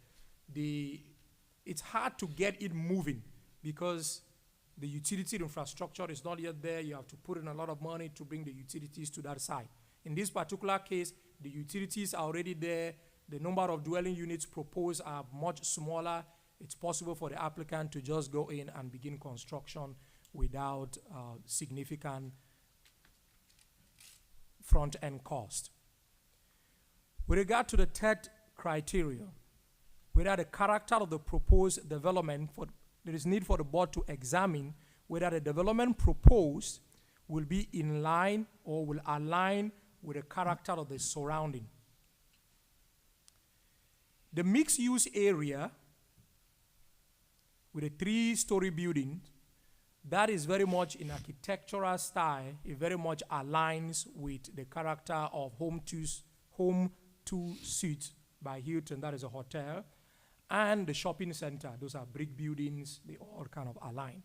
it's hard to get it moving because the utility infrastructure is not yet there. You have to put in a lot of money to bring the utilities to that site. In this particular case, the utilities are already there. The number of dwelling units proposed are much smaller. It's possible for the applicant to just go in and begin construction without significant front-end cost. With regard to the third criteria, whether the character of the proposed development, there is need for the board to examine whether the development proposed will be in line or will align with the character of the surrounding. The mixed-use area with a 3-story building, that is very much in architectural style. It very much aligns with the character of Home 2 Suites by Hilton, that is a hotel, and the shopping center. Those are brick buildings. They all kind of align.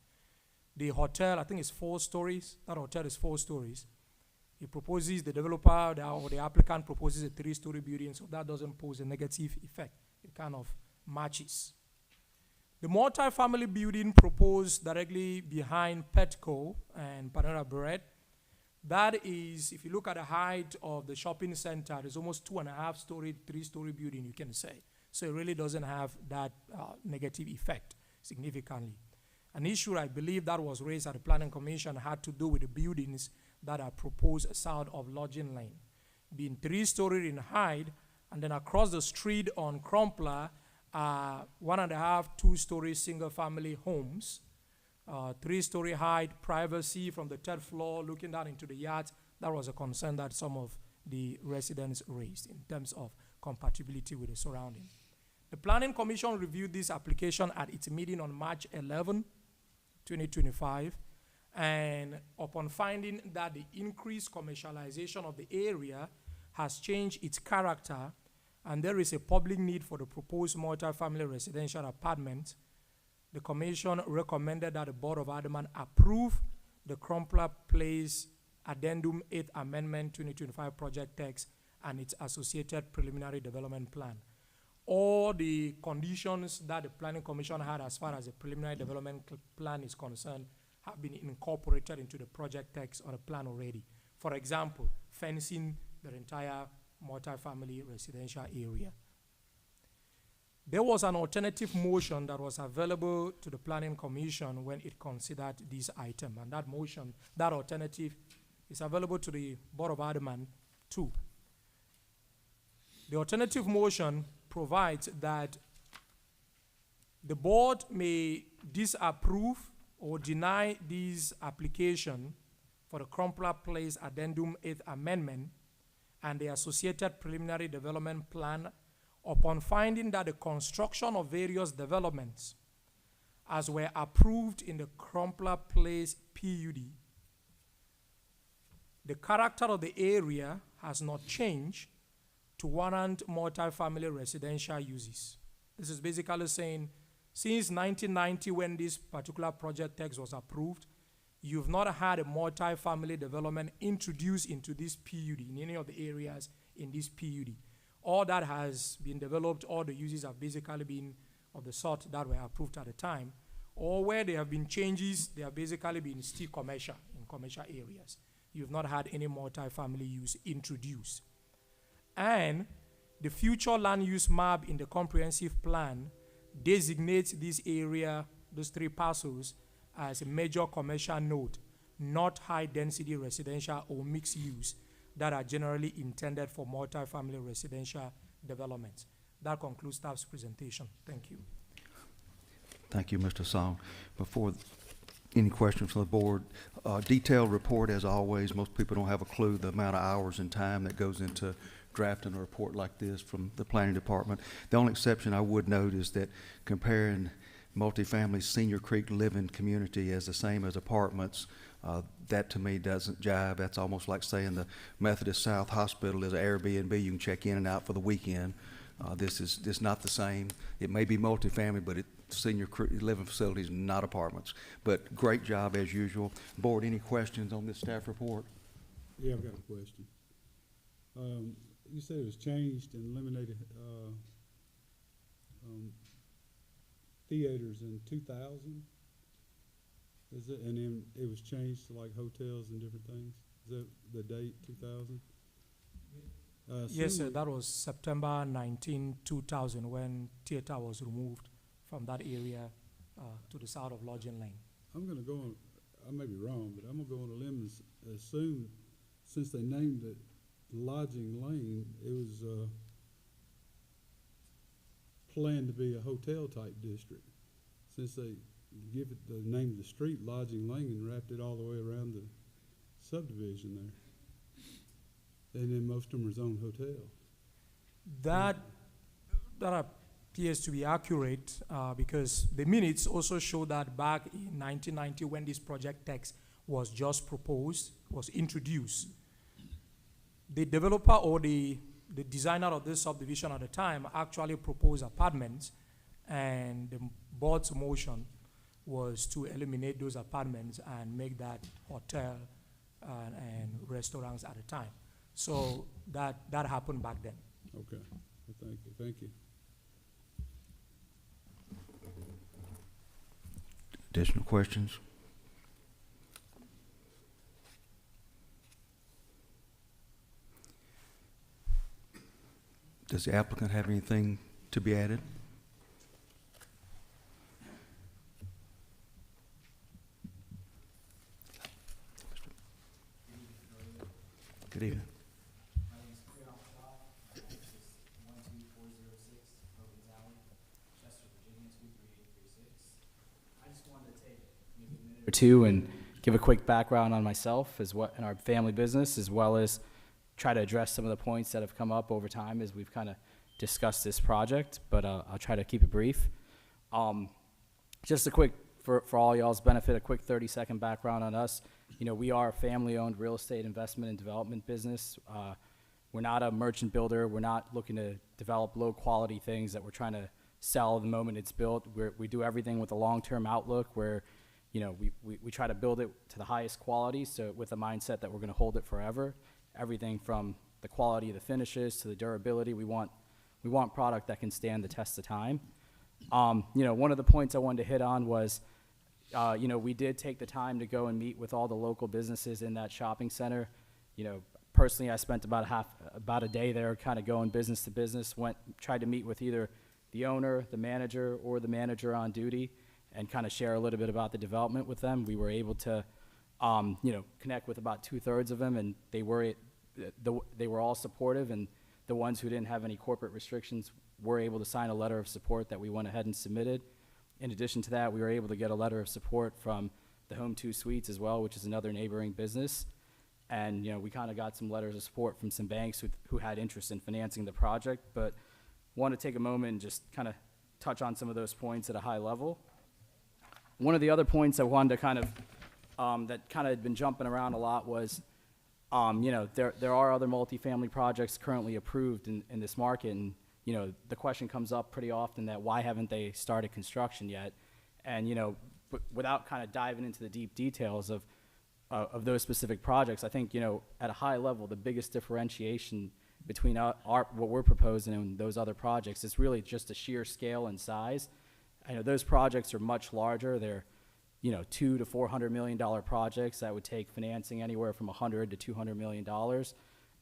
The hotel, I think, is 4 stories. That hotel is 4 stories. He proposes, the developer or the applicant proposes a 3-story building, so that doesn't pose a negative effect. It kind of matches. The multi-family building proposed directly behind Petco and Panera Bread, that is, if you look at the height of the shopping center, it's almost 2.5-story, 3-story building, you can say. So it really doesn't have that negative effect significantly. An issue I believe that was raised at the Planning Commission had to do with the buildings that are proposed south of Lodging Lane, being 3-story in height, and then across the street on Crumpler, 1.5, 2-story single-family homes, 3-story height, privacy from the 3rd floor, looking down into the yard. That was a concern that some of the residents raised in terms of compatibility with the surrounding. The Planning Commission reviewed this application at its meeting on March 11, 2025, and upon finding that the increased commercialization of the area has changed its character and there is a public need for the proposed multi-family residential apartment, the Commission recommended that the Board of Aldermen approve the Crumpler Place Addendum 8th Amendment 2025 project text and its associated preliminary development plan. All the conditions that the Planning Commission had as far as the preliminary development plan is concerned have been incorporated into the project text or the plan already. For example, fencing the entire multi-family residential area. There was an alternative motion that was available to the Planning Commission when it considered this item, and that motion, that alternative, is available to the Board of Aldermen too. The alternative motion provides that the board may disapprove or deny this application for the Crumpler Place Addendum 8th Amendment and the associated preliminary development plan upon finding that the construction of various developments as were approved in the Crumpler Place PUD, the character of the area has not changed to warrant multi-family residential uses. This is basically saying, since 1990 when this particular project text was approved, you've not had a multi-family development introduced into this PUD, in any of the areas in this PUD. All that has been developed, all the uses have basically been of the sort that were approved at the time, or where there have been changes, they have basically been still commercial, in commercial areas. You've not had any multi-family use introduced. And the future land use map in the comprehensive plan designates this area, those 3 parcels, as a major commercial node, not high-density residential or mixed use that are generally intended for multi-family residential developments. That concludes staff's presentation. Thank you. Thank you, Mr. Song. Before any questions from the board, detailed report as always. Most people don't have a clue the amount of hours and time that goes into drafting a report like this from the planning department. The only exception I would note is that comparing multifamily Senior Creek living community as the same as apartments, that to me doesn't jive. That's almost like saying the Methodist South Hospital is an Airbnb. You can check in and out for the weekend. This is not the same. It may be multifamily, but senior living facilities, not apartments. But great job as usual. Board, any questions on this staff report? Yeah, I've got a question. You said it was changed and eliminated, theaters in 2000? Is it, and then it was changed to like hotels and different things? Is that the date, 2000? Yes, sir, that was September 19, 2000, when theater was removed from that area to the south of Lodging Lane. I'm gonna go on, I may be wrong, but I'm gonna go on a limb and assume, since they named it Lodging Lane, it was planned to be a hotel type district. Since they give it the name of the street, Lodging Lane, and wrapped it all the way around the subdivision there. And then most of them are zoned hotel. That appears to be accurate because the minutes also show that back in 1990, when this project text was just proposed, was introduced, the developer or the designer of this subdivision at the time actually proposed apartments, and the board's motion was to eliminate those apartments and make that hotel and restaurants at the time. So that happened back then. Okay, well, thank you. Additional questions? Does the applicant have anything to be added? Good evening. My name is Brach. My address is 12406 Logan's Alley, Chester, Virginia 23836. I just wanted to take maybe a minute or two and give a quick background on myself as what and our family business, as well as try to address some of the points that have come up over time as we've kind of discussed this project. But I'll try to keep it brief. Just a quick, for all y'all's benefit, a quick 30-second background on us. You know, we are a family-owned real estate investment and development business. We're not a merchant builder. We're not looking to develop low-quality things that we're trying to sell the moment it's built. We do everything with a long-term outlook where, you know, we try to build it to the highest quality, so with a mindset that we're going to hold it forever. Everything from the quality of the finishes to the durability. We want product that can stand the test of time. You know, one of the points I wanted to hit on was, you know, we did take the time to go and meet with all the local businesses in that shopping center. You know, personally, I spent about a day there kind of going business to business, tried to meet with either the owner, the manager, or the manager on duty and kind of share a little bit about the development with them. We were able to, you know, connect with about 2/3 of them, and they were all supportive, and the ones who didn't have any corporate restrictions were able to sign a letter of support that we went ahead and submitted. In addition to that, we were able to get a letter of support from the Home 2 Suites as well, which is another neighboring business. And, you know, we kind of got some letters of support from some banks who had interest in financing the project, but want to take a moment and just kind of touch on some of those points at a high level. One of the other points I wanted to kind of, that kind of had been jumping around a lot was, you know, there are other multifamily projects currently approved in this market, and you know, the question comes up pretty often that why haven't they started construction yet? And, you know, without kind of diving into the deep details of those specific projects, I think, you know, at a high level, the biggest differentiation between what we're proposing and those other projects is really just the sheer scale and size. I know those projects are much larger. They're, you know, $200 to $400 million projects that would take financing anywhere from $100 to $200 million.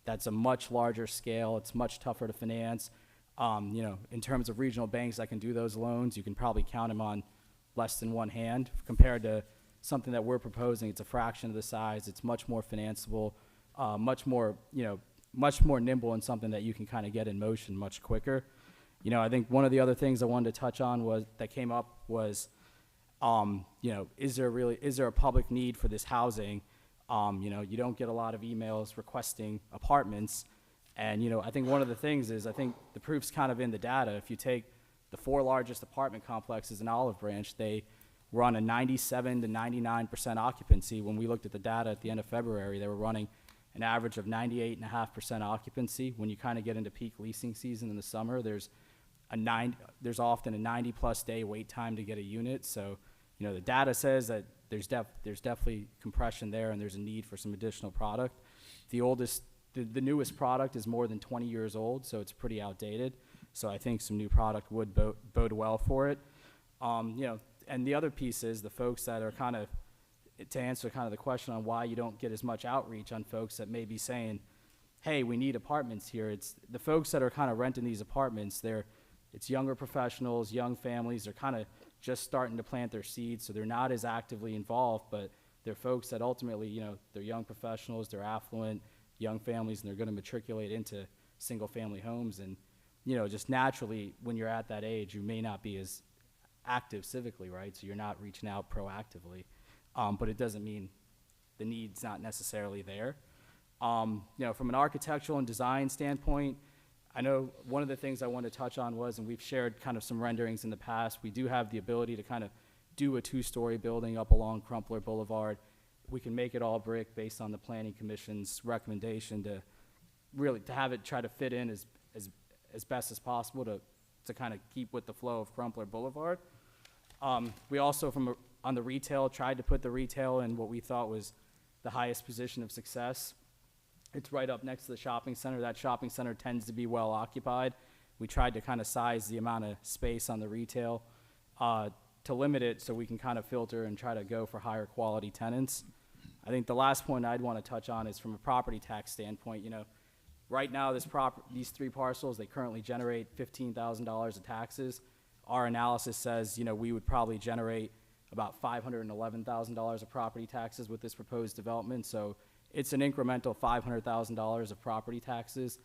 That's a much larger scale. It's much tougher to finance. You know, in terms of regional banks that can do those loans, you can probably count them on less than one hand compared to something that we're proposing. It's a fraction of the size. It's much more financeable, much more, you know, much more nimble, and something that you can kind of get in motion much quicker. You know, I think one of the other things I wanted to touch on that came up was, you know, is there a public need for this housing? You know, you don't get a lot of emails requesting apartments. And, you know, I think one of the things is, I think the proof's kind of in the data. If you take the 4 largest apartment complexes in Olive Branch, they run a 97 to 99% occupancy. When we looked at the data at the end of February, they were running an average of 98.5% occupancy. When you kind of get into peak leasing season in the summer, there's often a 90-plus day wait time to get a unit. So, you know, the data says that there's definitely compression there, and there's a need for some additional product. The newest product is more than 20 years old, so it's pretty outdated. So I think some new product would bode well for it. You know, and the other piece is the folks that are kind of, to answer kind of the question on why you don't get as much outreach on folks that may be saying, hey, we need apartments here. It's the folks that are kind of renting these apartments, it's younger professionals, young families. They're kind of just starting to plant their seeds, so they're not as actively involved, but they're folks that ultimately, you know, they're young professionals, they're affluent, young families, and they're going to matriculate into single-family homes. And, you know, just naturally, when you're at that age, you may not be as active civically, right? So you're not reaching out proactively. But it doesn't mean the need's not necessarily there. You know, from an architectural and design standpoint, I know one of the things I wanted to touch on was, and we've shared kind of some renderings in the past, we do have the ability to kind of do a 2-story building up along Crumpler Boulevard. We can make it all brick based on the Planning Commission's recommendation to really, to have it try to fit in as best as possible to kind of keep with the flow of Crumpler Boulevard. We also, on the retail, tried to put the retail in what we thought was the highest position of success. It's right up next to the shopping center. That shopping center tends to be well occupied. We tried to kind of size the amount of space on the retail to limit it so we can kind of filter and try to go for higher quality tenants. I think the last point I'd want to touch on is from a property tax standpoint. You know, right now these 3 parcels, they currently generate $15,000 of taxes. Our analysis says, you know, we would probably generate about $511,000 of property taxes with this proposed development. So it's an incremental $500,000 of property taxes.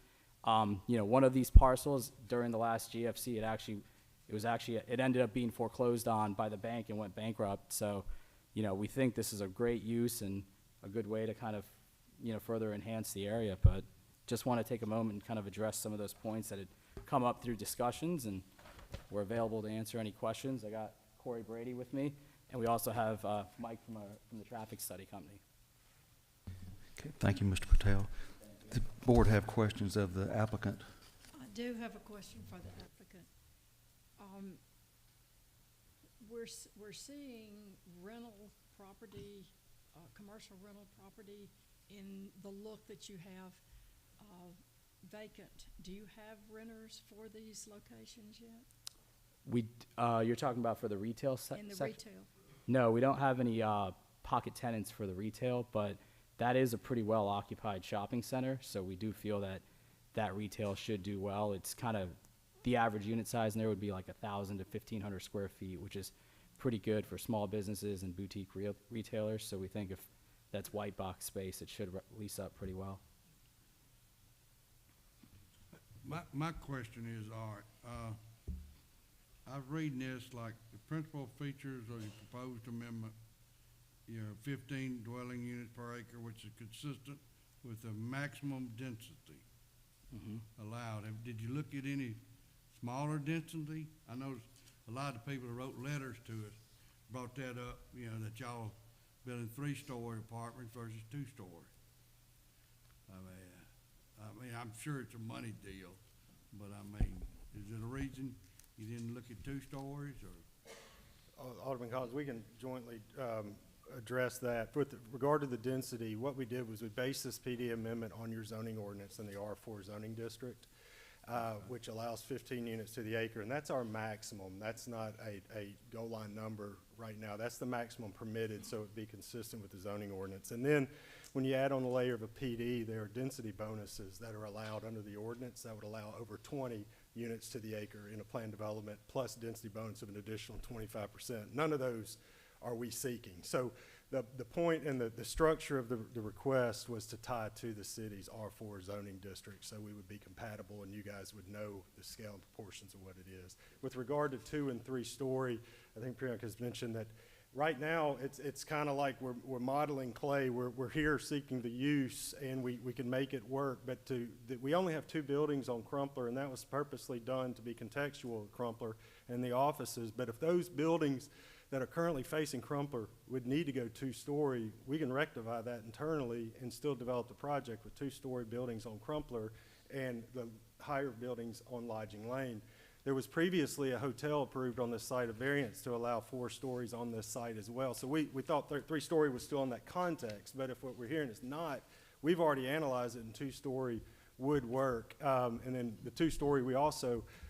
You know, one of these parcels during the last GFC, it ended up being foreclosed on by the bank and went bankrupt. So, you know, we think this is a great use and a good way to kind of, you know, further enhance the area. But just want to take a moment and kind of address some of those points that had come up through discussions, and we're available to answer any questions. I got Corey Brady with me, and we also have Mike from the traffic study company. Okay, thank you, Mr. Patel. The board have questions of the applicant. I do have a question for the applicant. We're seeing rental property, commercial rental property in the look that you have vacant. Do you have renters for these locations yet? You're talking about for the retail In the section? retail? No, we don't have any pocket tenants for the retail, but that is a pretty well occupied shopping center, so we do feel that retail should do well. It's kind of, the average unit size in there would be like 1,000 to 1,500 square feet, which is pretty good for small businesses and boutique retailers. So we think if that's white box space, it should lease up pretty well. My question is, Art, I was reading this, like the principal features of the proposed amendment, you know, 15 dwelling units per acre, which is consistent with the maximum density allowed. Did you look at any smaller density? I noticed a lot of people who wrote letters to us brought that up, you know, that y'all building 3-story apartments versus 2-story. I mean, I'm sure it's a money deal, but I mean, is it a reason you didn't look at 2 stories or? Alderman Collins, we can jointly address that. With regard to the density, what we did was we based this PD amendment on your zoning ordinance in the R4 zoning district, which allows 15 units to the acre, and that's our maximum. That's not a goal line number right now. That's the maximum permitted, so it'd be consistent with the zoning ordinance. And then when you add on the layer of a PD, there are density bonuses that are allowed under the ordinance that would allow over 20 units to the acre in a planned development, plus density bonus of an additional 25%. None of those are we seeking. So the point and the structure of the request was to tie to the city's R4 zoning district, so we would be compatible and you guys would know the scale and proportions of what it is. With regard to 2- and 3-story, I think Priyanka has mentioned that Right now, it's kind of like we're modeling clay. We're here seeking the use, and we can make it work. But we only have 2 buildings on Crumpler, and that was purposely done to be contextual with Crumpler and the offices. But if those buildings that are currently facing Crumpler would need to go 2-story, we can rectify that internally and still develop the project with 2-story buildings on Crumpler and the higher buildings on Lodging Lane. There was previously a hotel approved on this site, a variance to allow 4 stories on this site as well. So we thought 3-story was still in that context, but if what we're hearing is not, we've already analyzed it and 2-story would work. And then the 2-story,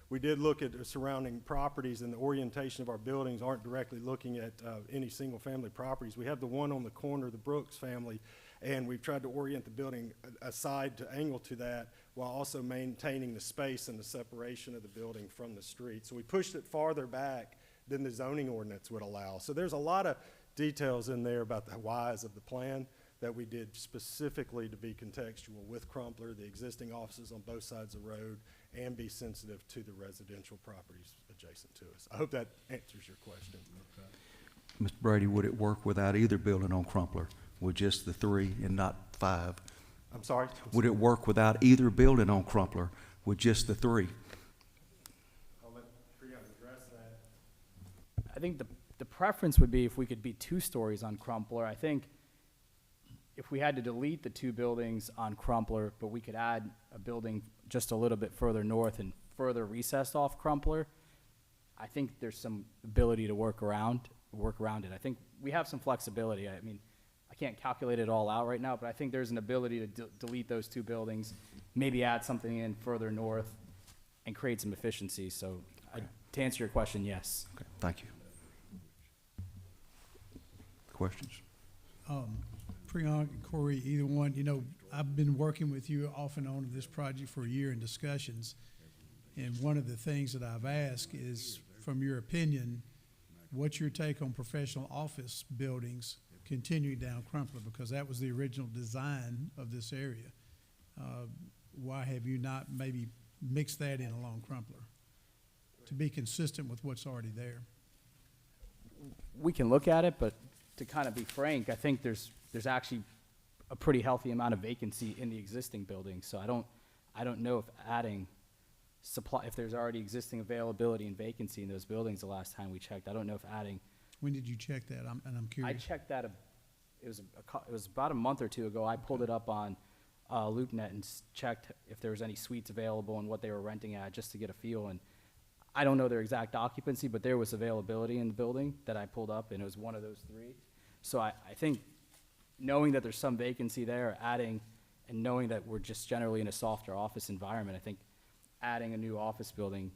we did look at the surrounding properties, and the orientation of our buildings aren't directly looking at any single family properties. We have the one on the corner, the Brooks family, and we've tried to orient the building aside to angle to that while also maintaining the space and the separation of the building from the street. So we pushed it farther back than the zoning ordinance would allow. So there's a lot of details in there about the whys of the plan that we did specifically to be contextual with Crumpler, the existing offices on both sides of the road, and be sensitive to the residential properties adjacent to us. I hope that answers your question. Okay. Mr. Brady, would it work without either building on Crumpler, with just the 3 and not 5? I'm sorry? Would it work without either building on Crumpler, with just the 3? I'll let Priya address that. I think the preference would be if we could be 2 stories on Crumpler. I think if we had to delete the 2 buildings on Crumpler, but we could add a building just a little bit further north and further recessed off Crumpler, I think there's some ability to work around it. I think we have some flexibility. I mean, I can't calculate it all out right now, but I think there's an ability to delete those 2 buildings, maybe add something in further north, and create some efficiency. So to answer your question, yes. Okay, thank you. Questions? Priyank and Corey, either one, you know, I've been working with you off and on in this project for a year in discussions. And one of the things that I've asked is, from your opinion, what's your take on professional office buildings continuing down Crumpler? Because that was the original design of this area. Why have you not maybe mixed that in along Crumpler to be consistent with what's already there? We can look at it, but to kind of be frank, I think there's actually a pretty healthy amount of vacancy in the existing building. So I don't know if adding supply, if there's already existing availability and vacancy in those buildings the last time we checked. I don't know if adding. When did you check that? I'm curious. I checked that, it was about a month or 2 ago. I pulled it up on LoopNet and checked if there was any suites available and what they were renting at, just to get a feel. And I don't know their exact occupancy, but there was availability in the building that I pulled up, and it was one of those 3. So I think knowing that there's some vacancy there, adding, and knowing that we're just generally in a softer office environment, I think adding a new office building,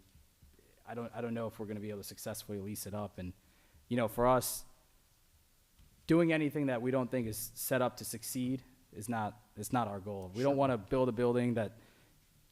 I don't know if we're going to be able to successfully lease it up. And, you know, for us, doing anything that we don't think is set up to succeed is not our goal. We don't want to build a building that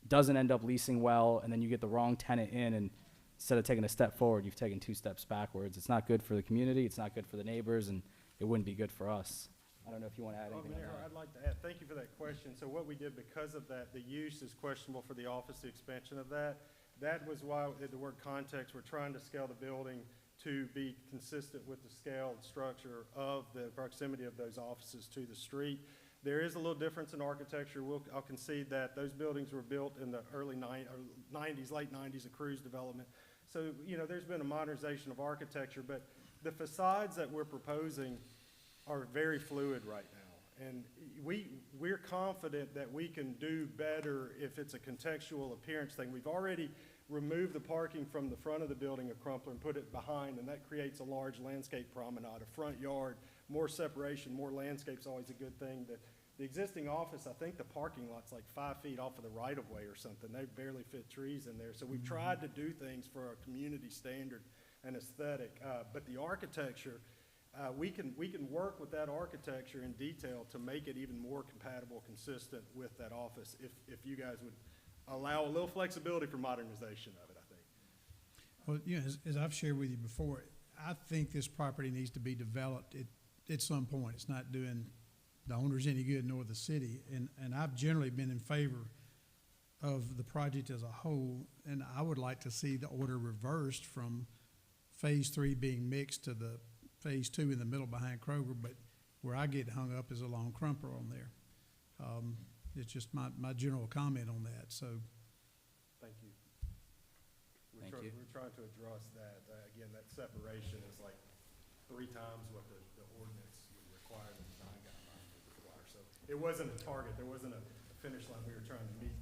doesn't end up leasing well, and then you get the wrong tenant in, and instead of taking a step forward, you've taken 2 steps backwards. It's not good for the community, it's not good for the neighbors, and it wouldn't be good for us. I don't know if you want to add anything. Mayor, I'd like to add, thank you for that question. So what we did because of that, the use is questionable for the office, the expansion of that. That was why the word context, we're trying to scale the building to be consistent with the scale and structure of the proximity of those offices to the street. There is a little difference in architecture. I'll concede that those buildings were built in the early 90s, late 90s, a cruise development. So, you know, there's been a modernization of architecture, but the facades that we're proposing are very fluid right now. And we're confident that we can do better if it's a contextual appearance thing. We've already removed the parking from the front of the building of Crumpler and put it behind, and that creates a large landscape promenade, a front yard, more separation, more landscape's always a good thing. The existing office, I think the parking lot's like 5 feet off of the right-of-way or something. They barely fit trees in there. So we've tried to do things for a community standard and aesthetic. But the architecture, we can work with that architecture in detail to make it even more compatible, consistent with that office if you guys would allow a little flexibility for modernization of it, I think. Well, you know, as I've shared with you before, I think this property needs to be developed at some point. It's not doing the owners any good nor the city. And I've generally been in favor of the project as a whole, and I would like to see the order reversed from phase 3 being mixed to the phase 2 in the middle behind Kroger, but where I get hung up is along Crumper on there. It's just my general comment on that, so. Thank you. Thank you. We're trying to address that. Again, that separation is like 3 times what the ordinance would require, the design guidelines would require. So it wasn't a target, there wasn't a finish line we were trying to meet.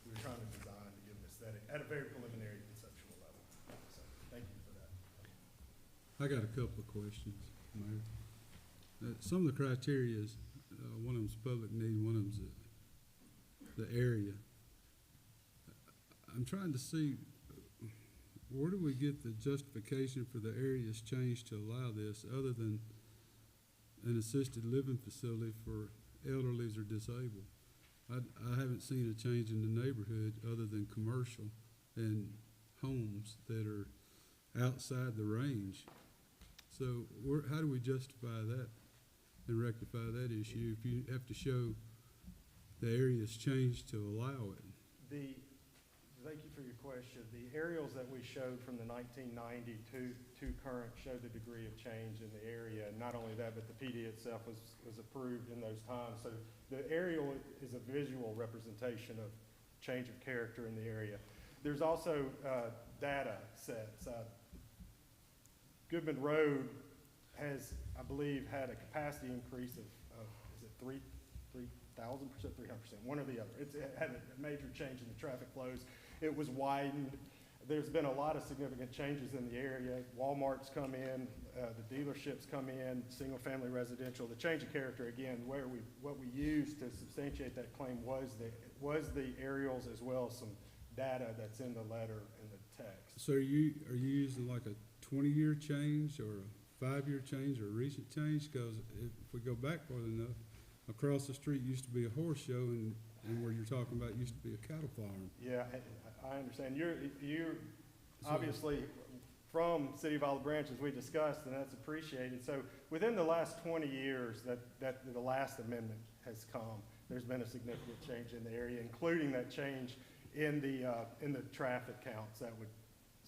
We were trying to design to give an aesthetic at a very preliminary conceptual level. So thank you for that. I got a couple of questions, Mayor. Some of the criteria is, one of them's public need, one of them's the area. I'm trying to see, where do we get the justification for the area's change to allow this, other than an assisted living facility for elderlies or disabled? I haven't seen a change in the neighborhood other than commercial and homes that are outside the range. So how do we justify that and rectify that issue if you have to show the area's changed to allow it? Thank you for your question. The aerials that we showed from the 1990 to current show the degree of change in the area. And not only that, but the PD itself was approved in those times. So the aerial is a visual representation of change of character in the area. There's also data sets. Goodman Road has, I believe, had a capacity increase of is it 3,000%, 300%, one or the other. It had a major change in the traffic flows. It was widened. There's been a lot of significant changes in the area. Walmart's come in, the dealerships come in, single-family residential. The change of character, again, what we used to substantiate that claim was the aerials as well as some data that's in the letter and the text. So are you using like a 20-year change or a 5-year change or a recent change? Because if we go back far enough, across the street used to be a horse show, and where you're talking about used to be a cattle farm. Yeah, I understand. You're obviously from City of Olive Branch, as we discussed, and that's appreciated. So within the last 20 years that the last amendment has come, there's been a significant change in the area, including that change in the traffic counts that would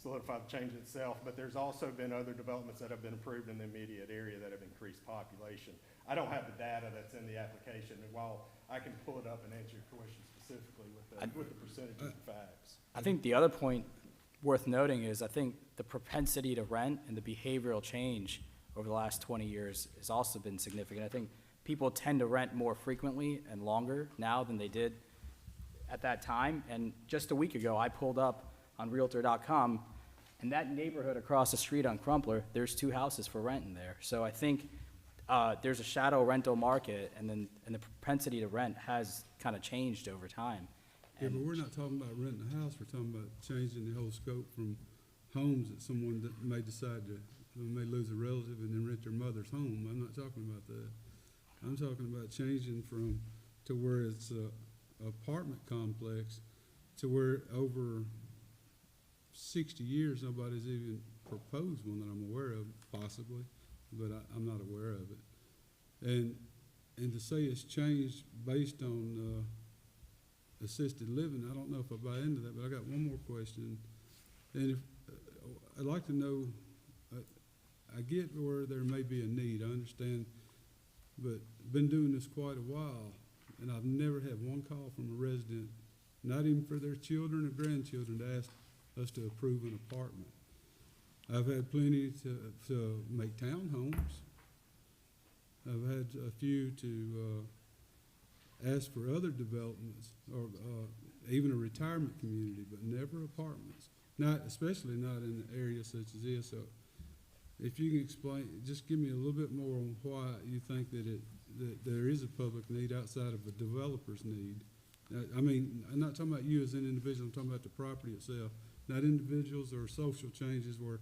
solidify the change itself. But there's also been other developments that have been approved in the immediate area that have increased population. I don't have the data that's in the application, and while I can pull it up and answer your question specifically with the percentages and facts. I think the other point worth noting is I think the propensity to rent and the behavioral change over the last 20 years has also been significant. I think people tend to rent more frequently and longer now than they did at that time. And just a week ago, I pulled up on Realtor.com, and that neighborhood across the street on Crumpler, there's 2 houses for rent in there. So I think there's a shadow rental market, and the propensity to rent has kind of changed over time. Yeah, but we're not talking about renting a house. We're talking about changing the whole scope from homes that someone that may decide to, may lose a relative and then rent their mother's home. I'm not talking about that. I'm talking about changing from to where it's a apartment complex to where over 60 years nobody's even proposed one that I'm aware of, possibly, but I'm not aware of it. And to say it's changed based on assisted living, I don't know if I buy into that, but I got one more question. And if I'd like to know, I get where there may be a need, I understand, but been doing this quite a while, and I've never had one call from a resident, not even for their children or grandchildren, to ask us to approve an apartment. I've had plenty to make townhomes. I've had a few to ask for other developments, or even a retirement community, but never apartments. Especially not in an area such as this. So if you can explain, just give me a little bit more on why you think that there is a public need outside of a developer's need. I mean, I'm not talking about you as an individual, I'm talking about the property itself, not individuals or social changes where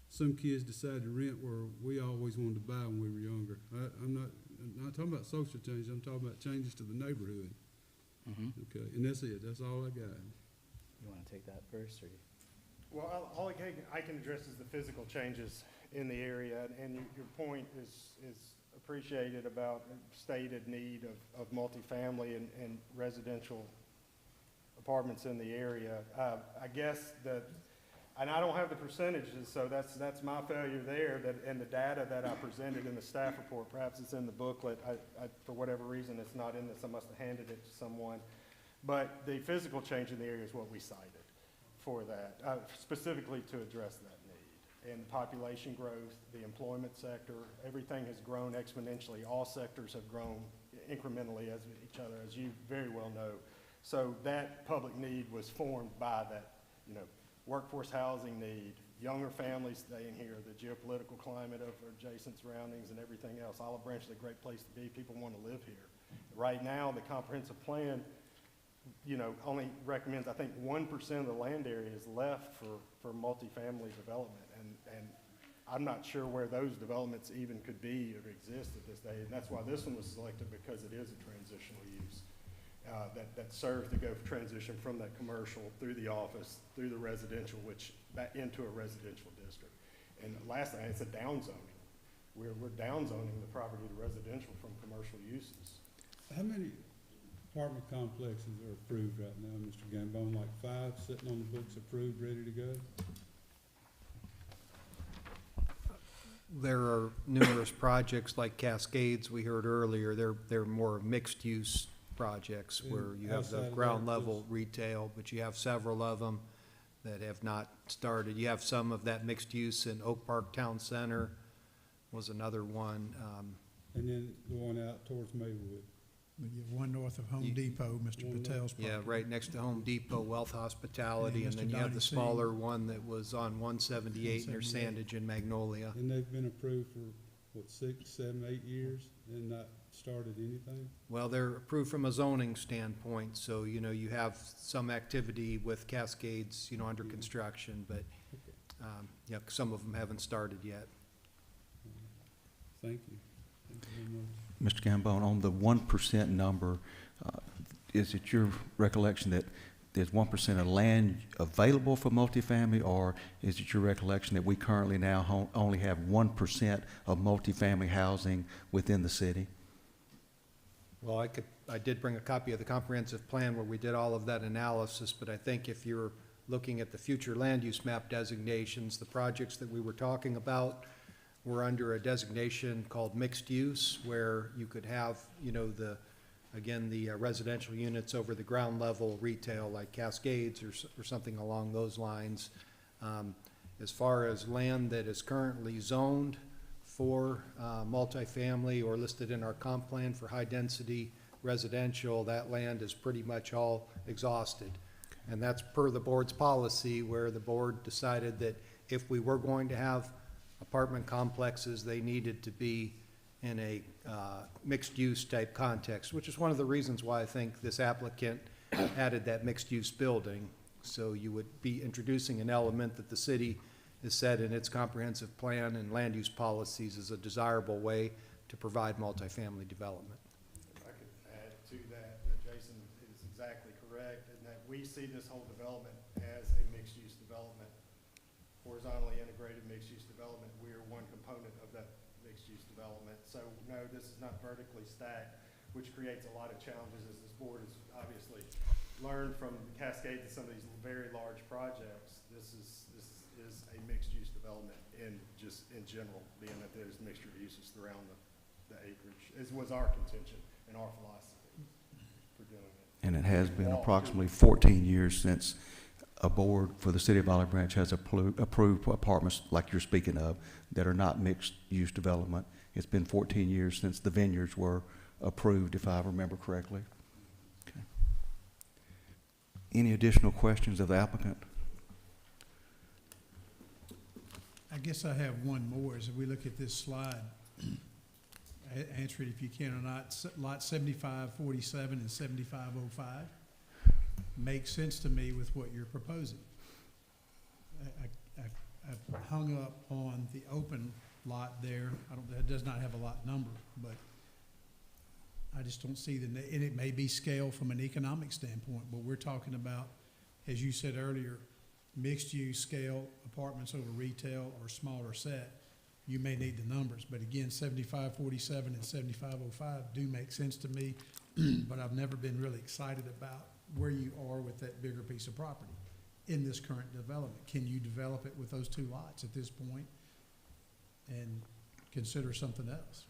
some kids decide to rent where we always wanted to buy when we were younger. I'm not talking about social changes, I'm talking about changes to the neighborhood. Mm-hmm. Okay, and that's it, that's all I got. You want to take that first, or? Well, all I can address is the physical changes in the area, and your point is appreciated about stated need of multifamily and residential apartments in the area. I guess that And I don't have the percentages, so that's my failure there, and the data that I presented in the staff report, perhaps it's in the booklet. For whatever reason, it's not in this. I must have handed it to someone. But the physical change in the area is what we cited for that, specifically to address that need. And population growth, the employment sector, everything has grown exponentially. All sectors have grown incrementally as each other, as you very well know. So that public need was formed by that, workforce housing need, younger families staying here, the geopolitical climate of adjacent surroundings and everything else. Olive Branch is a great place to be. People want to live here. Right now, the comprehensive plan, only recommends, I think, 1% of the land area is left for multifamily development. And I'm not sure where those developments even could be or exist at this day. And that's why this one was selected, because it is a transitional use. That serves to go transition from that commercial through the office, through the residential, which back into a residential district. And last thing, it's a down zoning. We're down zoning the property to residential from commercial uses. How many apartment complexes are approved right now, Mr. Gambone? Like 5 sitting on the books approved, ready to go? There are numerous projects like Cascades we heard earlier. They're more mixed-use projects where you have the ground level retail, but you have several of them that have not started. You have some of that mixed use in Oak Park Town Center was another one. And then the one out towards Maywood. You have one north of Home Depot, Mr. Patel's property. Yeah, right next to Home Depot, Wealth Hospitality, Yeah, and then Mr. you have Donnie the C. smaller one that was on 178 near 178. Sandage and Magnolia. And they've been approved for, what, 6, 7, 8 years and not started anything? Well, they're approved from a zoning standpoint, so, you have some activity with Cascades, under construction, but, some of them haven't started yet. Thank you. Thank you very much. Mr. Gambone, on the 1% number, is it your recollection that there's 1% of land available for multifamily, or is it your recollection that we currently now only have 1% of multifamily housing within the city? Well, I did bring a copy of the comprehensive plan where we did all of that analysis, but I think if you're looking at the future land use map designations, the projects that we were talking about were under a designation called mixed use, where you could have, the residential units over the ground level retail like Cascades or something along those lines. As far as land that is currently zoned for multifamily or listed in our comp plan for high density residential, that land is pretty much all exhausted. And that's per the board's policy, where the board decided that if we were going to have apartment complexes, they needed to be in a mixed-use type context, which is one of the reasons why I think this applicant added that mixed-use building. So you would be introducing an element that the city has said in its comprehensive plan and land use policies is a desirable way to provide multifamily development. If I could add to that, Jason is exactly correct, in that we see this whole development as a mixed-use development, horizontally integrated mixed-use development. We are one component of that mixed-use development. So no, this is not vertically stacked, which creates a lot of challenges, as this board has obviously learned from Cascade and some of these very large projects. This is a mixed-use development in general, being that there's mixture of uses throughout the acreage, as was our contention and our philosophy for doing it. And it has been approximately 14 years since a board for the city of Olive Branch has approved apartments like you're speaking of that are not mixed-use development. It's been 14 years since the vineyards were approved, if I remember correctly. Okay. Any additional questions of the applicant? I guess I have one more. As we look at this slide, answer it if you can or not. Lot 7547 and 7505 makes sense to me with what you're proposing. I've hung up on the open lot there. That does not have a lot number, but I just don't see and it may be scale from an economic standpoint, but we're talking about, as you said earlier, mixed-use scale apartments over retail or smaller set. You may need the numbers, but again, 7547 and 7505 do make sense to me, but I've never been really excited about where you are with that bigger piece of property. in this current development. Can you develop it with those 2 lots at this point and consider something else?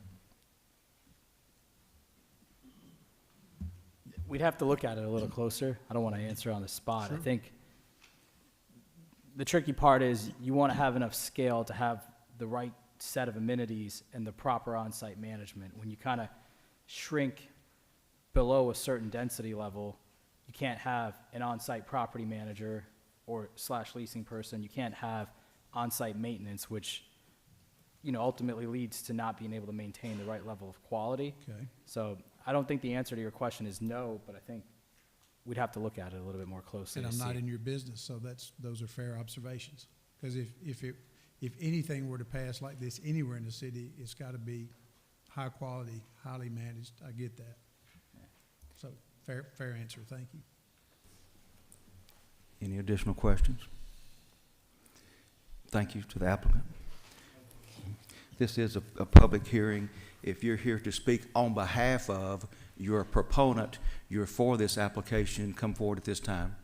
We'd have to look at it a little closer. I don't want to answer on the spot. Sure. I think the tricky part is you want to have enough scale to have the right set of amenities and the proper on-site management. When you kind of shrink below a certain density level, you can't have an on-site property manager or / leasing person. You can't have on-site maintenance, which, you know, ultimately leads to not being able to maintain the right level of quality. Okay. So I don't think the answer to your question is no, but I think we'd have to look at it a little bit more closely. And to I'm not see. in your business, so those are fair observations. Because if anything were to pass like this anywhere in the city, it's got to be high quality, highly managed. I get that. So fair answer. Thank you. Any additional questions? Thank you to the applicant. This is a public hearing. If you're here to speak on behalf of your proponent, you're for this application, come forward at this time.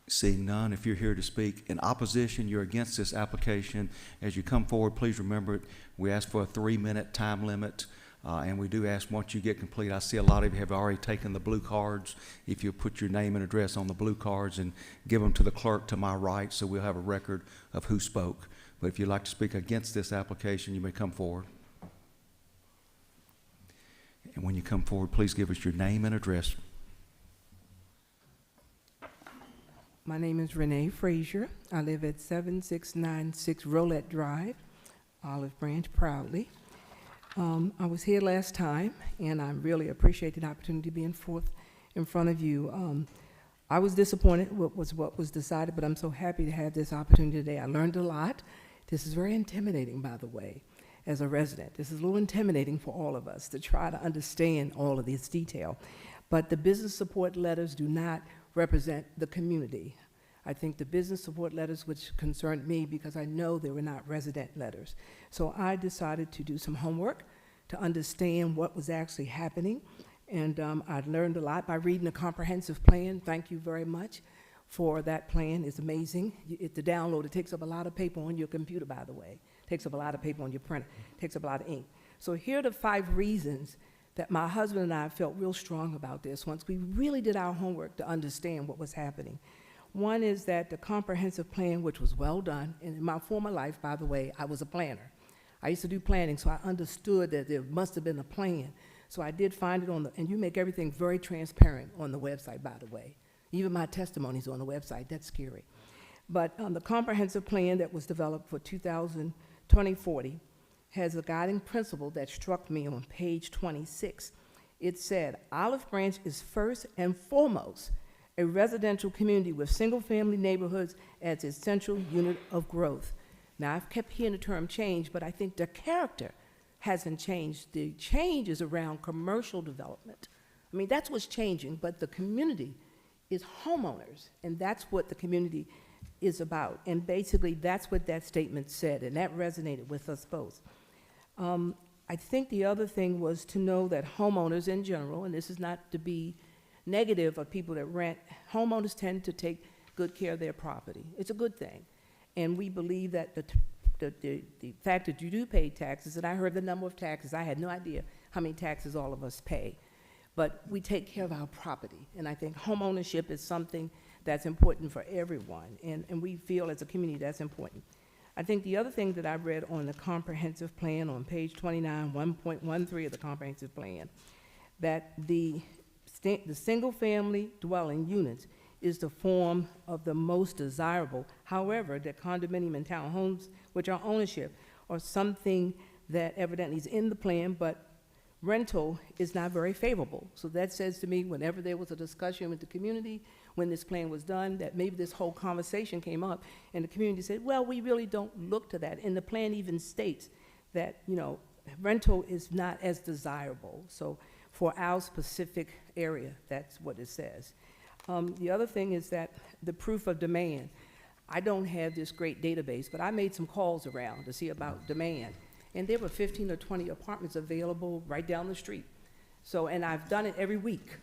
Seeing none, if you're here to speak in opposition, you're against this application, as you come forward, please remember, we ask for a 3-minute time limit, and we do ask once you get complete. I see a lot of you have already taken the blue cards. If you put your name and address on the blue cards and give them to the clerk to my right, so we'll have a record of who spoke. But if you'd like to speak against this application, you may come forward. And when you come forward, please give us your name and address. My name is Renee Frazier. I live at 7696 Rolette Drive, Olive Branch, proudly. I was here last time, and I really appreciate the opportunity to be in front of you. I was disappointed what was decided, but I'm so happy to have this opportunity today. I learned a lot. This is very intimidating, by the way, as a resident. This is a little intimidating for all of us to try to understand all of this detail. But the business support letters do not represent the community. I think the business support letters, which concerned me because I know they were not resident letters. So I decided to do some homework to understand what was actually happening. And I learned a lot by reading the comprehensive plan. Thank you very much for that plan. It's amazing. To download, it takes up a lot of paper on your computer, by the way. It takes up a lot of paper on your printer. It takes up a lot of ink. So here are the 5 reasons that my husband and I felt real strong about this once we really did our homework to understand what was happening. One is that the comprehensive plan, which was well done, and in my former life, by the way, I was a planner. I used to do planning, so I understood that there must have been a plan. So I did find it and you make everything very transparent on the website, by the way. Even my testimony's on the website. That's scary. But the comprehensive plan that was developed for 2040 has a guiding principle that struck me on page 26. It said, Olive Branch is first and foremost a residential community with single-family neighborhoods as its central unit of growth. Now, I've kept hearing the term change, but I think the character hasn't changed. The change is around commercial development. I mean, that's what's changing, but the community is homeowners, and that's what the community is about. And basically, that's what that statement said, and that resonated with us both. I think the other thing was to know that homeowners in general, and this is not to be negative of people that rent, homeowners tend to take good care of their property. It's a good thing. And we believe that the fact that you do pay taxes, and I heard the number of taxes, I had no idea how many taxes all of us pay, but we take care of our property. And I think home ownership is something that's important for everyone, and we feel as a community that's important. I think the other thing that I read on the comprehensive plan on page 29, 1.13 of the comprehensive plan, that the single-family dwelling units is the form of the most desirable. However, the condominium and townhomes, which are ownership, are something that evidently is in the plan, but rental is not very favorable. So that says to me, whenever there was a discussion with the community, when this plan was done, that maybe this whole conversation came up, and the community said, well, we really don't look to that. And the plan even states that, you know, rental is not as desirable. So for our specific area, that's what it says. The other thing is that the proof of demand. I don't have this great database, but I made some calls around to see about demand. And there were 15 or 20 apartments available right down the street. So, and I've done it every week.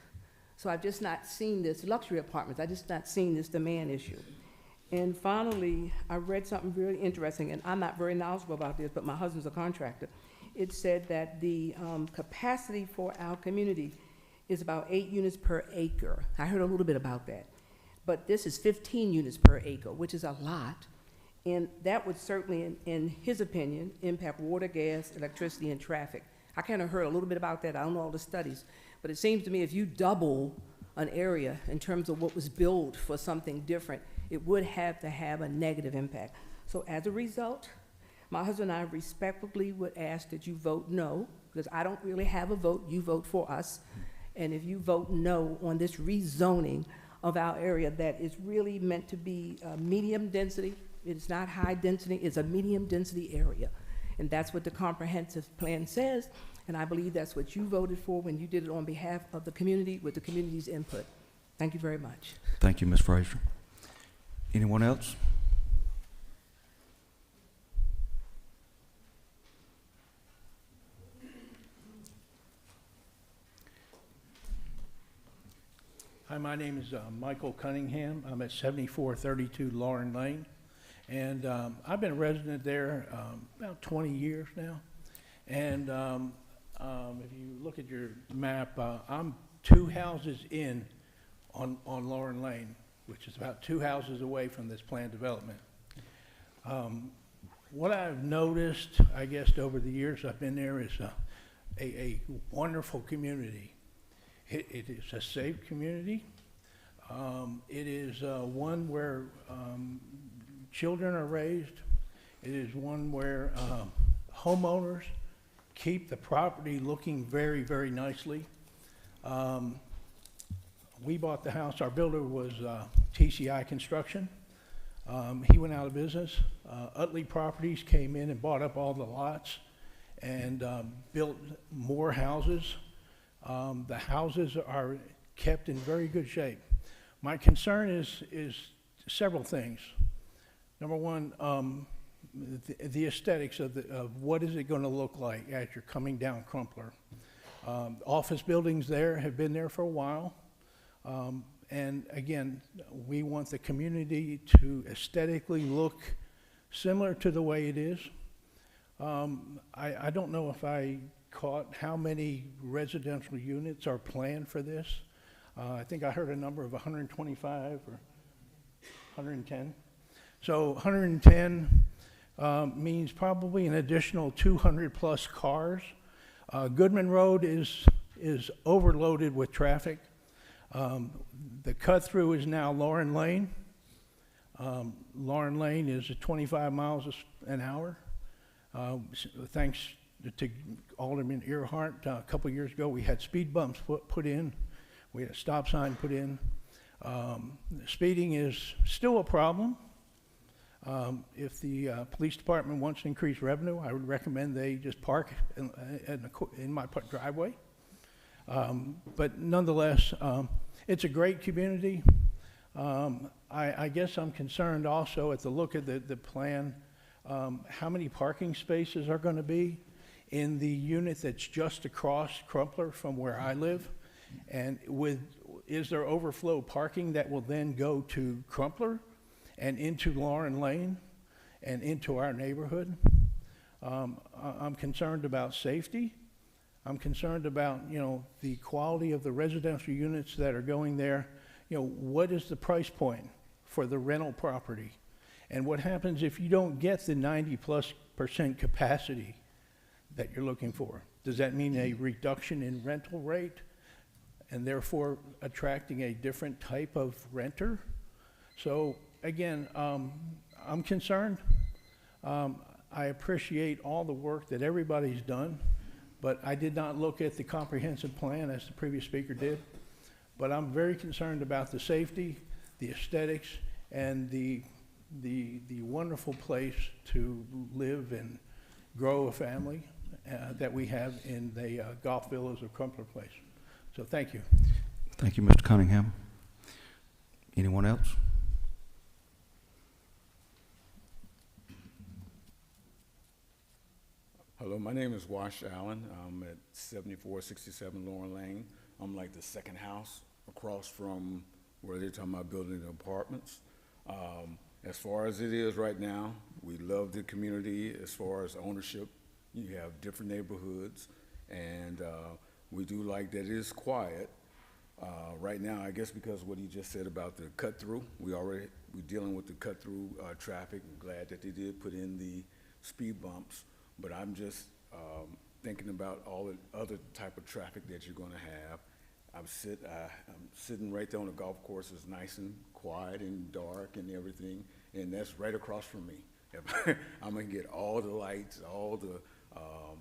So I've just not seen this, luxury apartments, I've just not seen this demand issue. And finally, I read something really interesting, and I'm not very knowledgeable about this, but my husband's a contractor. It said that the capacity for our community is about 8 units per acre. I heard a little bit about that. But this is 15 units per acre, which is a lot. And that would certainly, in his opinion, impact water, gas, electricity, and traffic. I kind of heard a little bit about that. I don't know all the studies. But it seems to me if you double an area in terms of what was built for something different, it would have to have a negative impact. So as a result, my husband and I respectfully would ask that you vote no, because I don't really have a vote. You vote for us. And if you vote no on this rezoning of our area that is really meant to be medium density, it's not high density, it's a medium density area. And that's what the comprehensive plan says, and I believe that's what you voted for when you did it on behalf of the community with the community's input. Thank you very much. Thank you, Ms. Frazier. Anyone else? Hi, my name is Michael Cunningham. I'm at 7432 Lauren Lane. And I've been a resident there about 20 years now. And if you look at your map, I'm 2 houses in on Lauren Lane, which is about 2 houses away from this planned development. What I've noticed, I guess, over the years I've been there is a wonderful community. It is a safe community. It is one where children are raised. It is one where homeowners keep the property looking very, very nicely. We bought the house. Our builder was TCI Construction. He went out of business. Utley Properties came in and bought up all the lots and built more houses. The houses are kept in very good shape. My concern is several things. Number one, the aesthetics of what is it going to look like as you're coming down Crumpler. Office buildings there have been there for a while. And again, we want the community to aesthetically look similar to the way it is. I don't know if I caught how many residential units are planned for this. I think I heard a number of 125 or 110. So 110 means probably an additional 200 plus cars. Goodman Road is overloaded with traffic. The cut through is now Lauren Lane. Lauren Lane is at 25 miles an hour. Thanks to Alderman Earhart, a couple of years ago, we had speed bumps put in. We had a stop sign put in. Speeding is still a problem. If the police department wants to increase revenue, I would recommend they just park in my driveway. But nonetheless, it's a great community. I guess I'm concerned also at the look of the plan, how many parking spaces are going to be in the unit that's just across Crumpler from where I live? And is there overflow parking that will then go to Crumpler and into Lauren Lane and into our neighborhood? I'm concerned about safety. I'm concerned about, the quality of the residential units that are going there. What is the price point for the rental property? And what happens if you don't get the 90+% capacity that you're looking for? Does that mean a reduction in rental rate and therefore attracting a different type of renter? So again, I'm concerned. I appreciate all the work that everybody's done, but I did not look at the comprehensive plan as the previous speaker did. But I'm very concerned about the safety, the aesthetics, and the wonderful place to live and grow a family that we have in the Golf Villas of Crumpler Place. So thank you. Thank you, Mr. Cunningham. Anyone else? Hello, my name is Wash Allen. I'm at 7467 Lauren Lane. I'm like the second house across from where they're talking about building the apartments. As far as it is right now, we love the community as far as ownership. You have different neighborhoods, and we do like that it is quiet. Right now, I guess because what he just said about the cut-through, we're dealing with the cut-through traffic. I'm glad that they did put in the speed bumps, but I'm just thinking about all the other type of traffic that you're gonna have. I'm sitting right there on the golf course. It's nice and quiet and dark and everything, and that's right across from me. I'm gonna get all the lights, all the,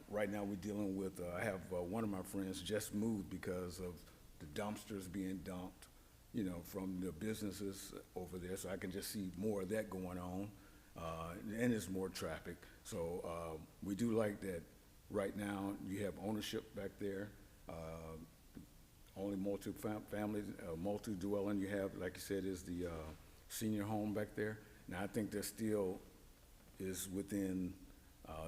right now we're dealing with, I have one of my friends just moved because of the dumpsters being dumped, you know, from the businesses over there, so I can just see more of that going on, and there's more traffic. So we do like that right now you have ownership back there. Only multi-family, multi-dwelling you have, like you said, is the senior home back there. Now, I think that still is within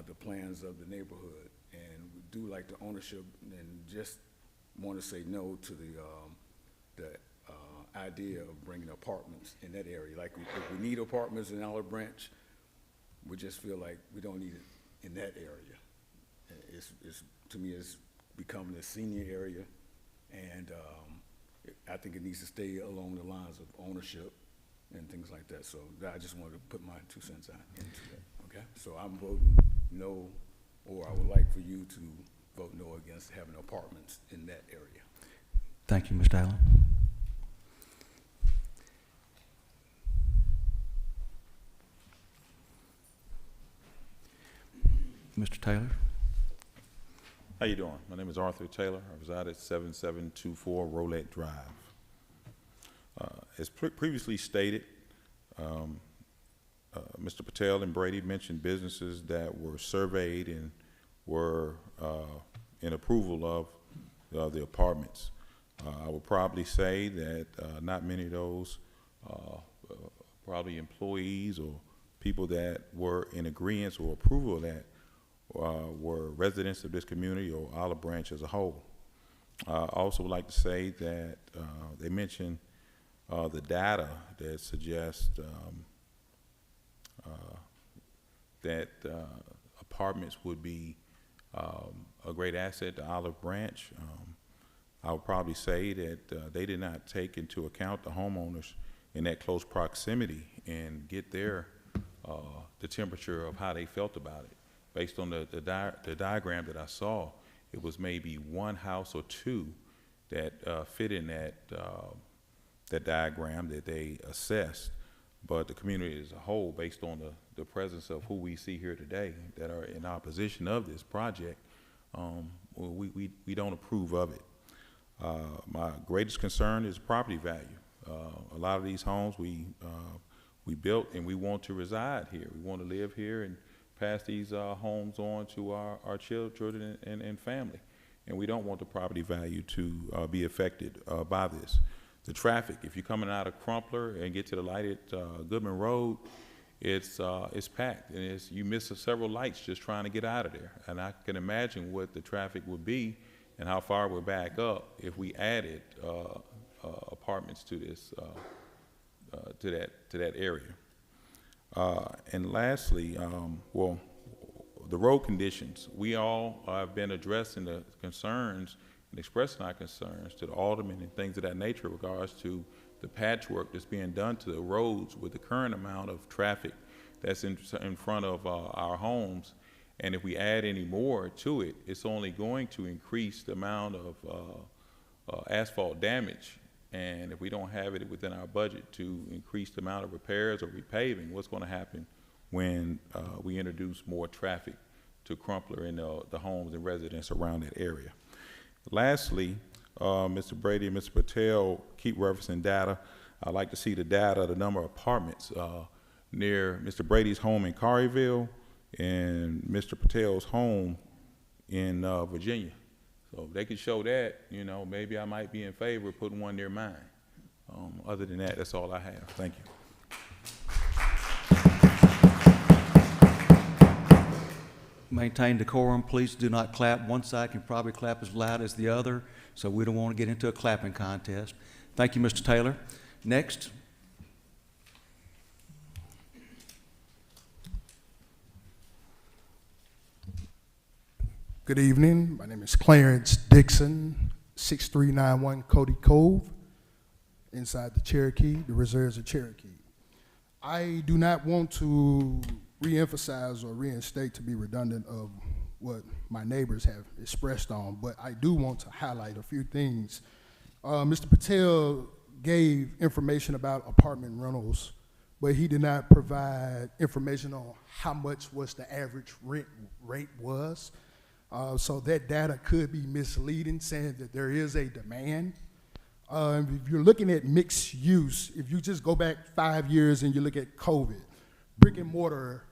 the plans of the neighborhood, and we do like the ownership, and just want to say no to the idea of bringing apartments in that area. Like, if we need apartments in Olive Branch, we just feel like we don't need it in that area. To me, it's becoming a senior area, and I think it needs to stay along the lines of ownership and things like that. So I just wanted to put my 2 cents into that, okay? So I'm voting no, or I would like for you to vote no against having apartments in that area. Thank you, Mr. Allen. Mr. Taylor? How you doing? My name is Arthur Taylor. I reside at 7724 Rolette Drive. As previously stated, Mr. Patel and Brady mentioned businesses that were surveyed and were in approval of the apartments. I would probably say that not many of those probably employees or people that were in agreement or approval of that were residents of this community or Olive Branch as a whole. I also would like to say that they mentioned the data that suggests that apartments would be a great asset to Olive Branch. I would probably say that they did not take into account the homeowners in that close proximity and get their the temperature of how they felt about it. Based on the diagram that I saw, it was maybe one house or two that fit in that diagram that they assessed, but the community as a whole, based on the presence of who we see here today that are in opposition of this project, we don't approve of it. My greatest concern is property value. A lot of these homes we built and we want to reside here. We want to live here and pass these homes on to our children and family. And we don't want the property value to be affected by this. The traffic, if you're coming out of Crumpler and get to the light at Goodman Road, it's packed, and you miss several lights just trying to get out of there. And I can imagine what the traffic would be and how far we're back up if we added apartments to this to that area. And lastly, well, the road conditions. We all have been addressing the concerns and expressing our concerns to the aldermen and things of that nature in regards to the patchwork that's being done to the roads with the current amount of traffic that's in front of our homes. And if we add any more to it, it's only going to increase the amount of asphalt damage. And if we don't have it within our budget to increase the amount of repairs or repaving, what's going to happen when we introduce more traffic to Crumpler and the homes and residents around that area? Lastly, Mr. Brady and Mr. Patel keep referencing data. I'd like to see the data, the number of apartments near Mr. Brady's home in Caryville and Mr. Patel's home in Virginia. So if they could show that, you know, maybe I might be in favor of putting one near mine. Other than that, that's all I have. Thank you. Maintain decorum. Please do not clap. One side can probably clap as loud as the other, so we don't want to get into a clapping contest. Thank you, Mr. Taylor. Next. Good evening. My name is Clarence Dixon, 6391 Cody Cove, inside the Cherokee, the reserves of Cherokee. I do not want to reemphasize or reinstate, to be redundant, of what my neighbors have expressed on, but I do want to highlight a few things. Mr. Patel gave information about apartment rentals, but he did not provide information on how much was the average rent rate was. So that data could be misleading, saying that there is a demand. If you're looking at mixed use, if you just go back 5 years and you look at COVID, brick and mortar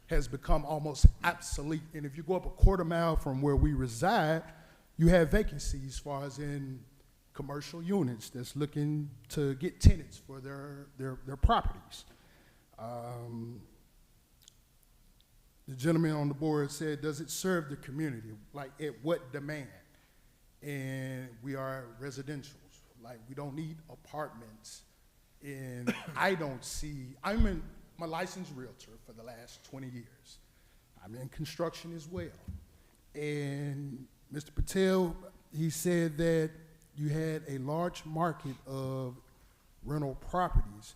has become almost obsolete. And if you go up a quarter mile from where we reside, you have vacancies as far as in commercial units that's looking to get tenants for their properties. The gentleman on the board said, does it serve the community? Like, at what demand? And we are residentials. Like, we don't need apartments. And I'm a licensed realtor for the last 20 years. I'm in construction as well. And Mr. Patel, he said that you had a large market of rental properties,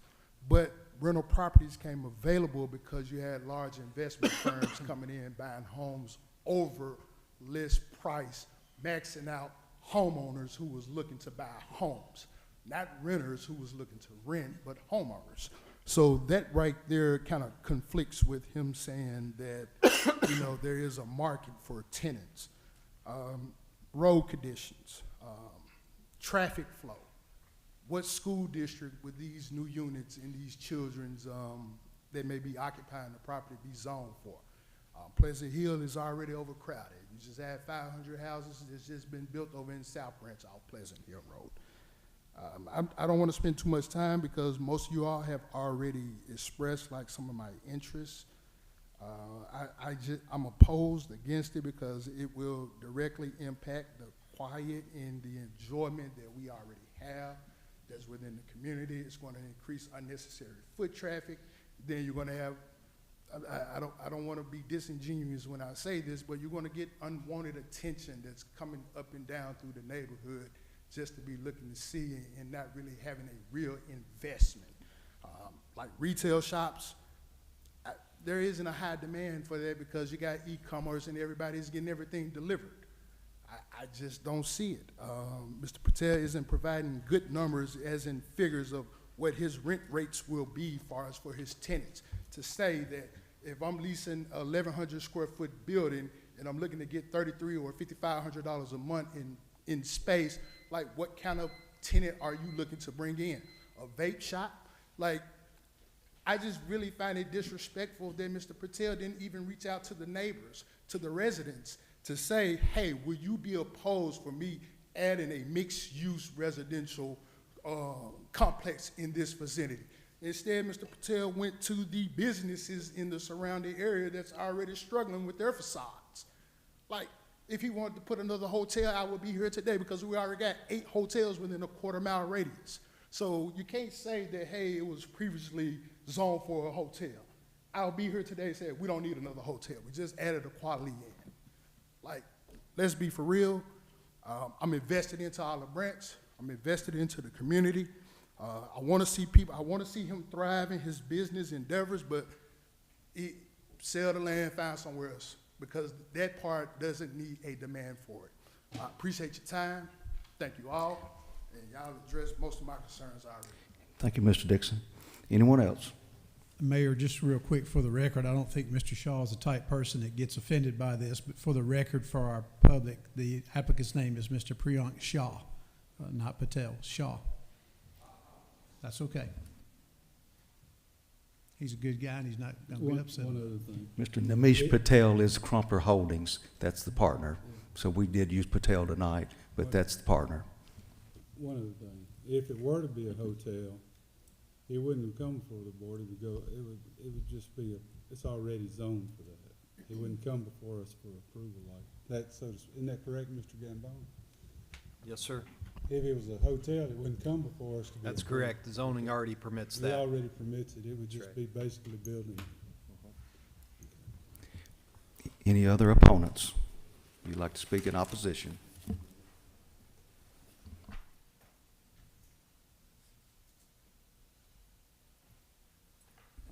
but rental properties came available because you had large investment firms coming in, buying homes over list price, maxing out homeowners who was looking to buy homes, not renters who was looking to rent, but homeowners. So that right there kind of conflicts with him saying that, you know, there is a market for tenants. Road conditions, traffic flow. What school district would these new units and these children's that may be occupying the property be zoned for? Pleasant Hill is already overcrowded. You just had 500 houses that's just been built over in South Branch off Pleasant Hill Road. I don't want to spend too much time because most of you all have already expressed like some of my interests. I'm opposed against it because it will directly impact the quiet and the enjoyment that we already have that's within the community. It's going to increase unnecessary foot traffic. Then you're going to have, I don't want to be disingenuous when I say this, but you're going to get unwanted attention that's coming up and down through the neighborhood just to be looking to see and not really having a real investment. Like retail shops, there isn't a high demand for that because you got e-commerce and everybody's getting everything delivered. I just don't see it. Mr. Patel isn't providing good numbers as in figures of what his rent rates will be far as for his tenants. To say that if I'm leasing a 1,100 square foot building and I'm looking to get $3,300 or $5,500 a month in space, like what kind of tenant are you looking to bring in? A vape shop? Like, I just really find it disrespectful that Mr. Patel didn't even reach out to the neighbors, to the residents, to say, hey, will you be opposed for me adding a mixed-use residential complex in this vicinity? Instead, Mr. Patel went to the businesses in the surrounding area that's already struggling with their facades. Like, if he wanted to put another hotel, I would be here today because we already got 8 hotels within a quarter-mile radius. So you can't say that, hey, it was previously zoned for a hotel. I'll be here today and say, we don't need another hotel. We just added a Quality Inn. Like, let's be for real. I'm invested into Olive Branch. I'm invested into the community. I want to see people, I want to see him thrive in his business endeavors, but sell the land, find somewhere else, because that part doesn't need a demand for it. I appreciate your time. Thank you all. And y'all addressed most of my concerns already. Thank you, Mr. Dixon. Anyone else? Mayor, just real quick for the record, I don't think Mr. Shaw is the type person that gets offended by this, but for the record, for our public, the applicant's name is Mr. Priyank Shah, not Patel, Shaw. That's okay. He's a good guy and he's not going to be upset. One other thing. Mr. Namish Patel is Crumpler Holdings. That's the partner. So we did use Patel tonight, but that's the partner. One other thing. If it were to be a hotel, it wouldn't have come before the board. It would just be it's already zoned for that. It wouldn't come before us for approval like that. So isn't that correct, Mr. Gambone? Yes, sir. if it was a hotel, it wouldn't come before us to be. That's approved. correct. The zoning already permits It that. already permits it. It would That's just right. be basically building. Any other opponents? You'd like to speak in opposition?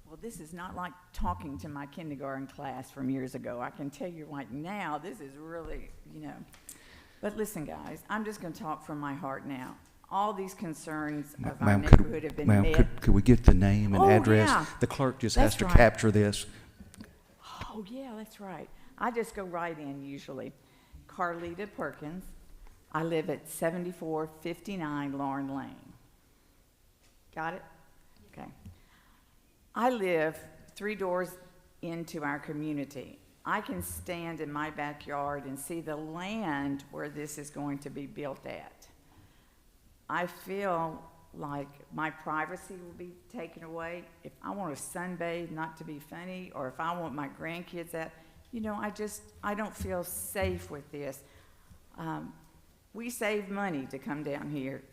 Well, this is not like talking to my kindergarten class from years ago. I can tell you right now, this is really, But listen, guys, I'm just going to talk from my heart now. All these concerns of our Ma'am, neighborhood have been ma'am, met. could we get the name and Oh, address? yeah. The clerk just That's has to right. capture this. Oh, yeah, that's right. I just go right in usually. Carlita Perkins. I live at 7459 Lauren Lane. Got it? Okay. I live 3 doors into our community. I can stand in my backyard and see the land where this is going to be built at. I feel like my privacy will be taken away. If I want to sunbathe, not to be funny, or if I want my grandkids out, I don't feel safe with this. We save money to come down here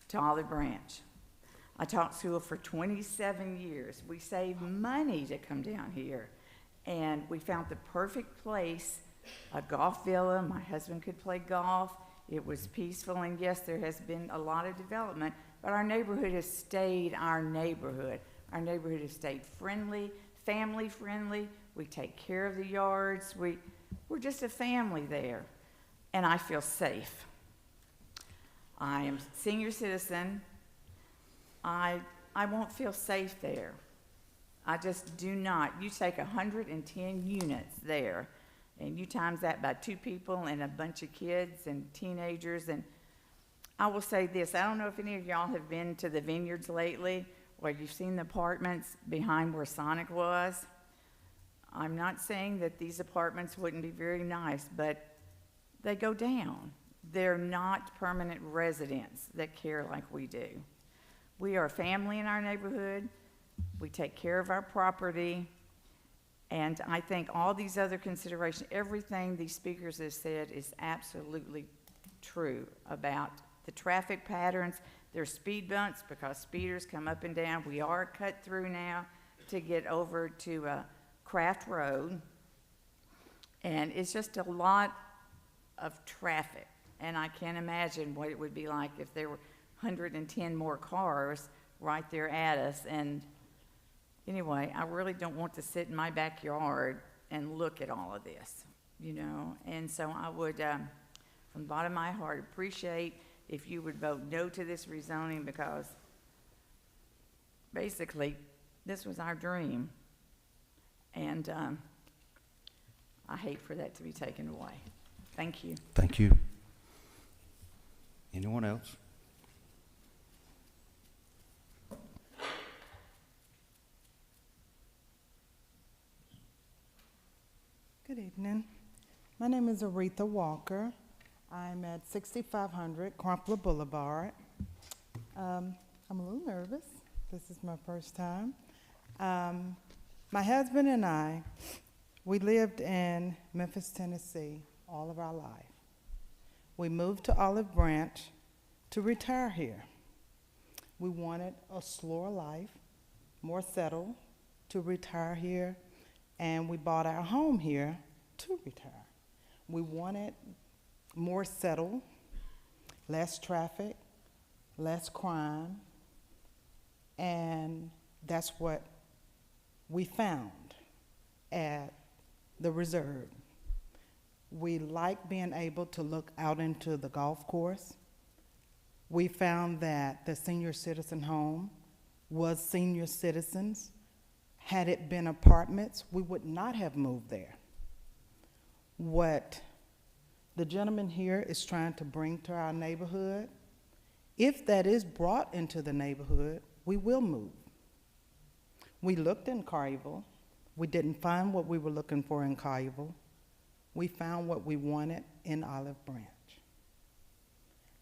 to Olive Branch. I taught school for 27 years. We save money to come down here. And we found the perfect place, a golf villa. My husband could play golf. It was peaceful, and yes, there has been a lot of development, but our neighborhood has stayed our neighborhood. Our neighborhood has stayed friendly, family friendly. We take care of the yards. We're just a family there, and I feel safe. I am a senior citizen. I won't feel safe there. I just do not. You take 110 units there, and you times that by 2 people and a bunch of kids and teenagers. And I will say this, I don't know if any of y'all have been to the Vineyards lately, where you've seen the apartments behind where Sonic was. I'm not saying that these apartments wouldn't be very nice, but they go down. They're not permanent residents that care like we do. We are a family in our neighborhood. We take care of our property. And I think all these other considerations, everything these speakers have said is absolutely true about the traffic patterns. There's speed bumps because speeders come up and down. We are cut through now to get over to Craft Road. And it's just a lot of traffic. And I can't imagine what it would be like if there were 110 more cars right there at us. And anyway, I really don't want to sit in my backyard and look at all of this, And so I would, from the bottom of my heart, appreciate if you would vote no to this rezoning, because basically this was our dream. And I hate for that to be taken away. Thank you. Thank you. Anyone else? Good evening. My name is Aretha Walker. I'm at 6500 Crumpler Boulevard. I'm a little nervous. This is my first time. My husband and I, we lived in Memphis, Tennessee all of our life. We moved to Olive Branch to retire here. We wanted a slower life, more settled, to retire here, and we bought our home here to retire. We wanted more settled, less traffic, less crime, and that's what we found at the Reserve. We like being able to look out into the golf course. We found that the senior citizen home was senior citizens. Had it been apartments, we would not have moved there. What the gentleman here is trying to bring to our neighborhood, if that is brought into the neighborhood, we will move. We looked in Collierville. We didn't find what we were looking for in Collierville. We found what we wanted in Olive Branch.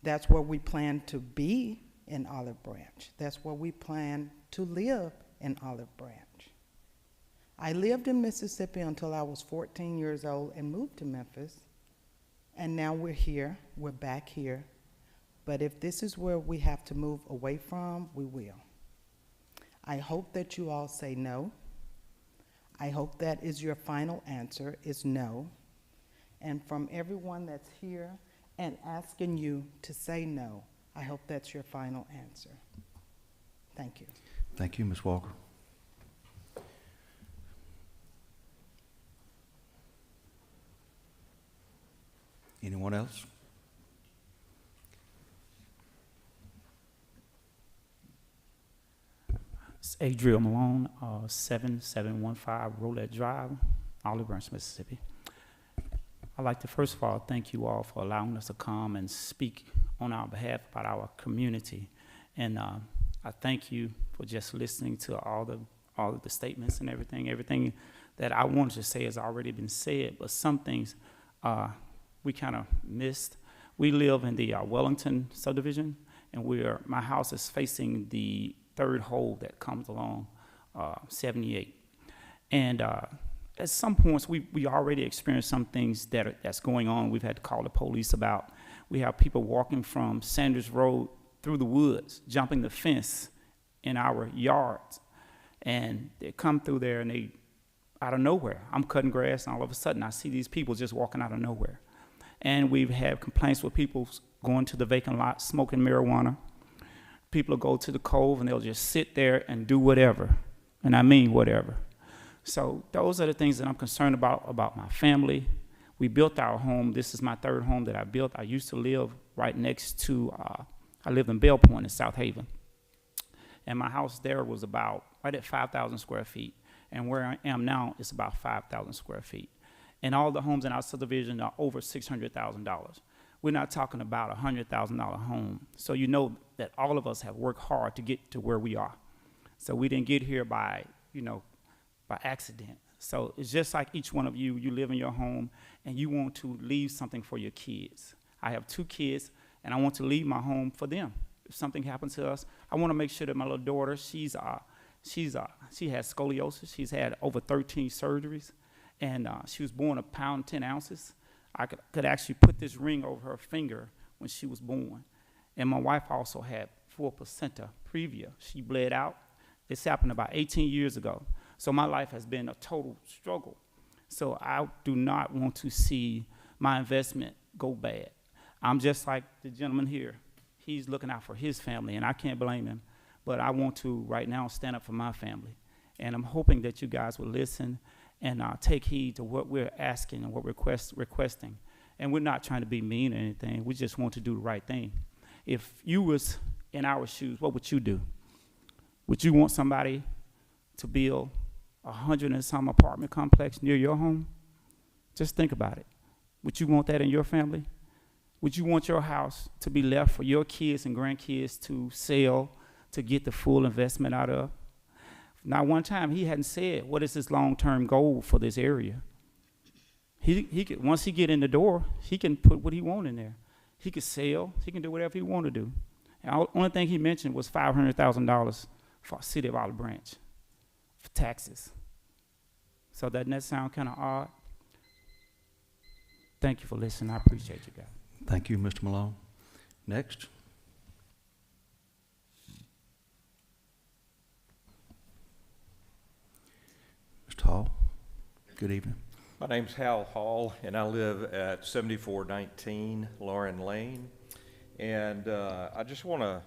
That's where we plan to be in Olive Branch. That's where we plan to live in Olive Branch. I lived in Mississippi until I was 14 years old and moved to Memphis. And now we're here, we're back here. But if this is where we have to move away from, we will. I hope that you all say no. I hope that is your final answer, is no. And from everyone that's here and asking you to say no, I hope that's your final answer. Thank you. Thank you, Ms. Walker. Anyone else? It's Adriel Malone, 7715 Roulette Drive, Olive Branch, Mississippi. I'd like to first of all thank you all for allowing us to come and speak on our behalf about our community. And I thank you for just listening to all of the statements and everything. Everything that I wanted to say has already been said, but some things we kind of missed. We live in the Wellington subdivision, and my house is facing the third hole that comes along 78. And at some points, we already experienced some things that's going on. We've had to call the police about. We have people walking from Sanders Road through the woods, jumping the fence in our yards. And they come through there and they, out of nowhere, I'm cutting grass and all of a sudden I see these people just walking out of nowhere. And we've had complaints with people going to the vacant lot, smoking marijuana. People will go to the cove and they'll just sit there and do whatever. And I mean whatever. So those are the things that I'm concerned about my family. We built our home. This is my third home that I built. I used to live right next to, I lived in Bell Point in South Haven. And my house there was about right at 5,000 square feet. And where I am now is about 5,000 square feet. And all the homes in our subdivision are over $600,000. We're not talking about a $100,000 home. So you know that all of us have worked hard to get to where we are. So we didn't get here by accident. So it's just like each one of you live in your home and you want to leave something for your kids. I have 2 kids and I want to leave my home for them. If something happens to us, I want to make sure that my little daughter, she has scoliosis. She's had over 13 surgeries. And she was born 1 pound 10 ounces. I could actually put this ring over her finger when she was born. And my wife also had 4 placenta previa. She bled out. This happened about 18 years ago. So my life has been a total struggle. So I do not want to see my investment go bad. I'm just like the gentleman here. He's looking out for his family, and I can't blame him. But I want to right now stand up for my family. And I'm hoping that you guys will listen and take heed to what we're asking and what we're requesting. And we're not trying to be mean or anything. We just want to do the right thing. If you was in our shoes, what would you do? Would you want somebody to build 100 and some apartment complex near your home? Just think about it. Would you want that in your family? Would you want your house to be left for your kids and grandkids to sell to get the full investment out of? Not one time he hadn't said, what is his long-term goal for this area? He could, once he get in the door, he can put what he want in there. He could sell, he can do whatever he want to do. And the only thing he mentioned was $500,000 for the city of Olive Branch for taxes. So doesn't that sound kind of odd? Thank you for listening. I appreciate you guys. Thank you, Mr. Malone. Next. Mr. Hall, good evening. My name's Hal Hall, and I live at 7419 Lauren Lane. And I just want to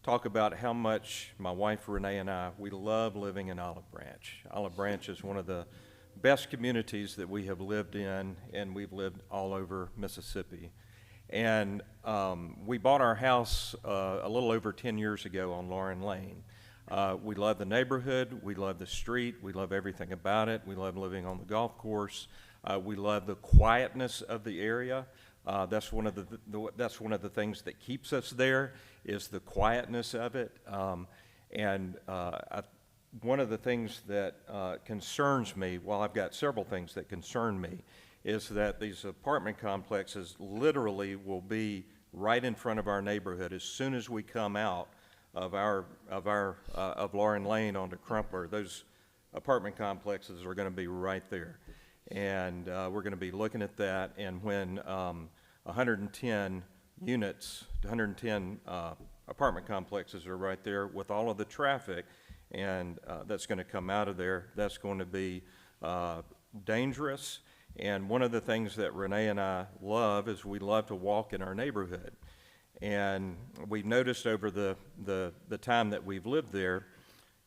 talk about how much my wife Renee and I, we love living in Olive Branch. Olive Branch is one of the best communities that we have lived in, and we've lived all over Mississippi. And we bought our house a little over 10 years ago on Lauren Lane. We love the neighborhood, we love the street, we love everything about it. We love living on the golf course. We love the quietness of the area. That's one of the things that keeps us there, is the quietness of it. One of the things that concerns me, well, I've got several things that concern me, is that these apartment complexes literally will be right in front of our neighborhood as soon as we come out of Lauren Lane onto Crumpler. Those apartment complexes are going to be right there, and we're going to be looking at that. And when 110 units, 110 apartment complexes are right there with all of the traffic, and that's going to come out of there. That's going to be dangerous. And one of the things that Renee and I love is we love to walk in our neighborhood. And we've noticed over the time that we've lived there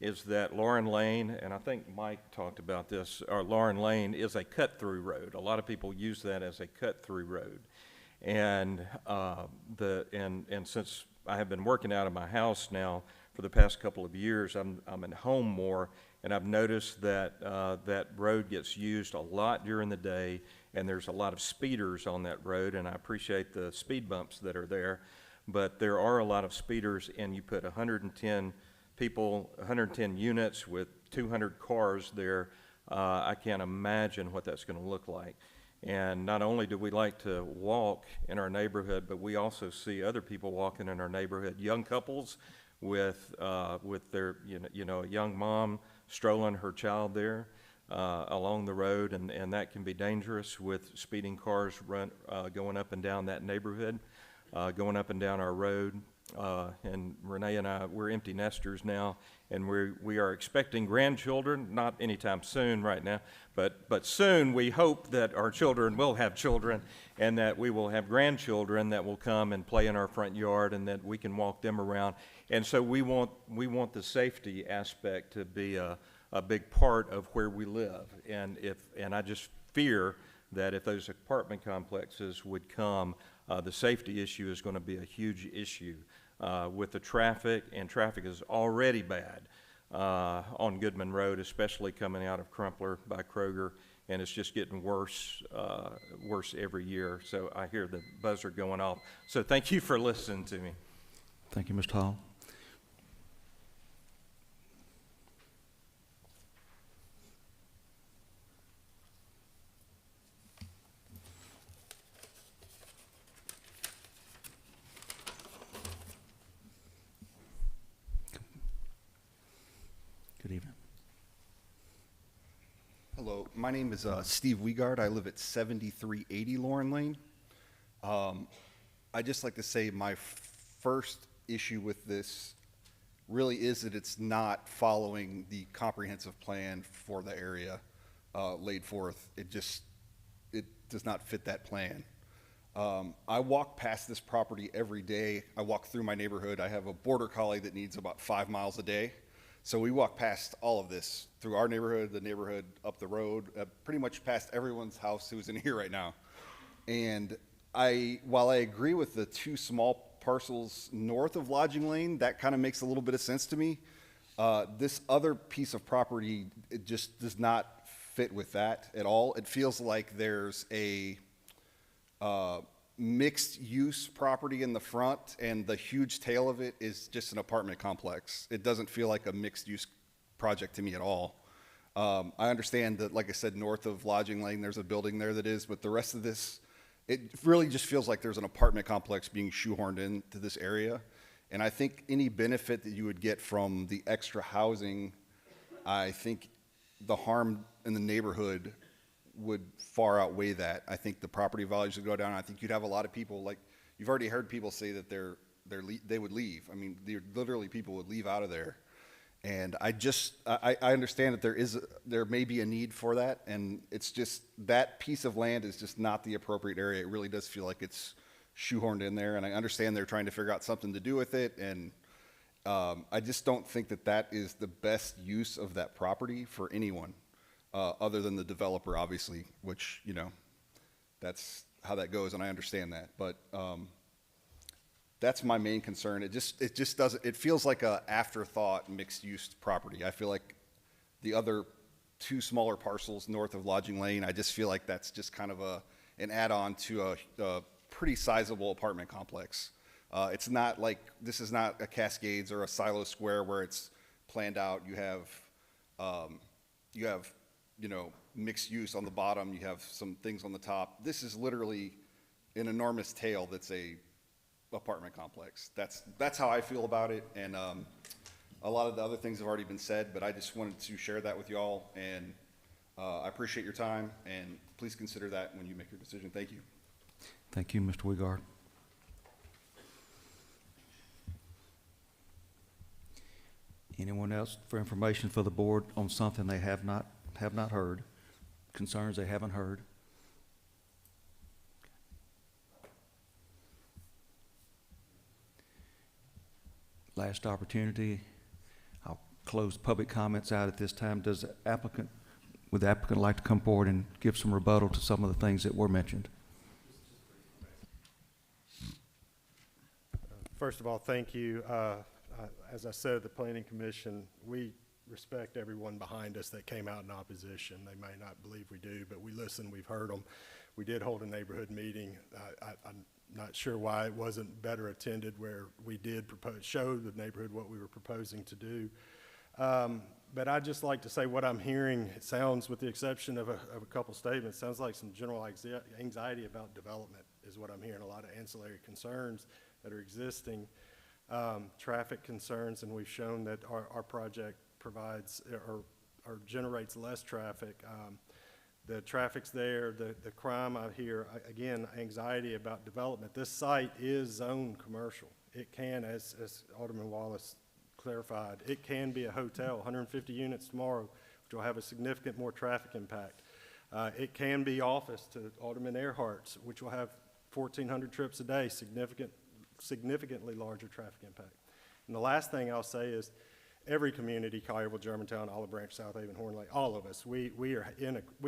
is that Lauren Lane, and I think Mike talked about this, or Lauren Lane is a cut-through road. A lot of people use that as a cut-through road. And since I have been working out of my house now for the past couple of years, I'm at home more, and I've noticed that that road gets used a lot during the day, and there's a lot of speeders on that road, and I appreciate the speed bumps that are there, but there are a lot of speeders, and you put 110 people, 110 units with 200 cars there. I can't imagine what that's going to look like. And not only do we like to walk in our neighborhood, but we also see other people walking in our neighborhood, young couples with their, a young mom strolling her child there along the road, and that can be dangerous with speeding cars going up and down that neighborhood, going up and down our road. And Renee and I, we're empty nesters now, and we are expecting grandchildren, not anytime soon right now, but soon we hope that our children will have children, and that we will have grandchildren that will come and play in our front yard, and that we can walk them around. And so we want the safety aspect to be a big part of where we live. And I just fear that if those apartment complexes would come, the safety issue is going to be a huge issue with the traffic, and traffic is already bad on Goodman Road, especially coming out of Crumpler by Kroger, and it's just getting worse every year. So I hear the buzzer going off. So thank you for listening to me. Thank you, Mr. Hall. Good evening. Hello, my name is Steve Wiegard. I live at 7380 Lauren Lane. I'd just like to say my first issue with this really is that it's not following the comprehensive plan for the area laid forth. It does not fit that plan. I walk past this property every day. I walk through my neighborhood. I have a border collie that needs about 5 miles a day. So we walk past all of this through our neighborhood, the neighborhood up the road, pretty much past everyone's house who's in here right now. And while I agree with the 2 small parcels north of Lodging Lane, that kind of makes a little bit of sense to me. This other piece of property, it just does not fit with that at all. It feels like there's a mixed use property in the front, and the huge tail of it is just an apartment complex. It doesn't feel like a mixed use project to me at all. I understand that, like I said, north of Lodging Lane, there's a building there that is, but the rest of this, it really just feels like there's an apartment complex being shoehorned into this area. And I think any benefit that you would get from the extra housing, I think the harm in the neighborhood would far outweigh that. I think the property values would go down. I think you'd have a lot of people, like you've already heard people say that they would leave. I mean, literally people would leave out of there. And I understand that there may be a need for that, and it's just that piece of land is just not the appropriate area. It really does feel like it's shoehorned in there, and I understand they're trying to figure out something to do with it, and I just don't think that is the best use of that property for anyone. Other than the developer, obviously, which, that's how that goes, and I understand that. But that's my main concern. It just doesn't, it feels like a afterthought mixed-use property. I feel like the other 2 smaller parcels north of Lodging Lane, I just feel like that's just kind of an add-on to a pretty sizable apartment complex. It's not like, this is not a Cascades or a Silo Square where it's planned out. You have mixed use on the bottom, you have some things on the top. This is literally an enormous tail that's a apartment complex. That's how I feel about it, and a lot of the other things have already been said, but I just wanted to share that with y'all, and I appreciate your time, and please consider that when you make your decision. Thank you. Thank you, Mr. Wiegard. Anyone else for information for the board on something they have not heard, concerns they haven't heard? Last opportunity. I'll close public comments out at this time. Would the applicant like to come forward and give some rebuttal to some of the things that were mentioned? First of all, thank you. As I said at the Planning Commission, we respect everyone behind us that came out in opposition. They may not believe we do, but we listen, we've heard them. We did hold a neighborhood meeting. I'm not sure why it wasn't better attended, where we did show the neighborhood what we were proposing to do. But I'd just like to say what I'm hearing, it sounds, with the exception of a couple statements, sounds like some general anxiety about development is what I'm hearing, a lot of ancillary concerns that are existing, traffic concerns, and we've shown that our project provides or generates less traffic. The traffic's there, the crime out here, again, anxiety about development. This site is zoned commercial. It can, as Alderman Wallace clarified, it can be a hotel, 150 units tomorrow, which will have a significant more traffic impact. It can be office to Alderman Earhart's, which will have 1,400 trips a day, significantly larger traffic impact. And the last thing I'll say is, every community, Collierville, Germantown, Olive Branch, South Haven, Horn Lake, all of us, we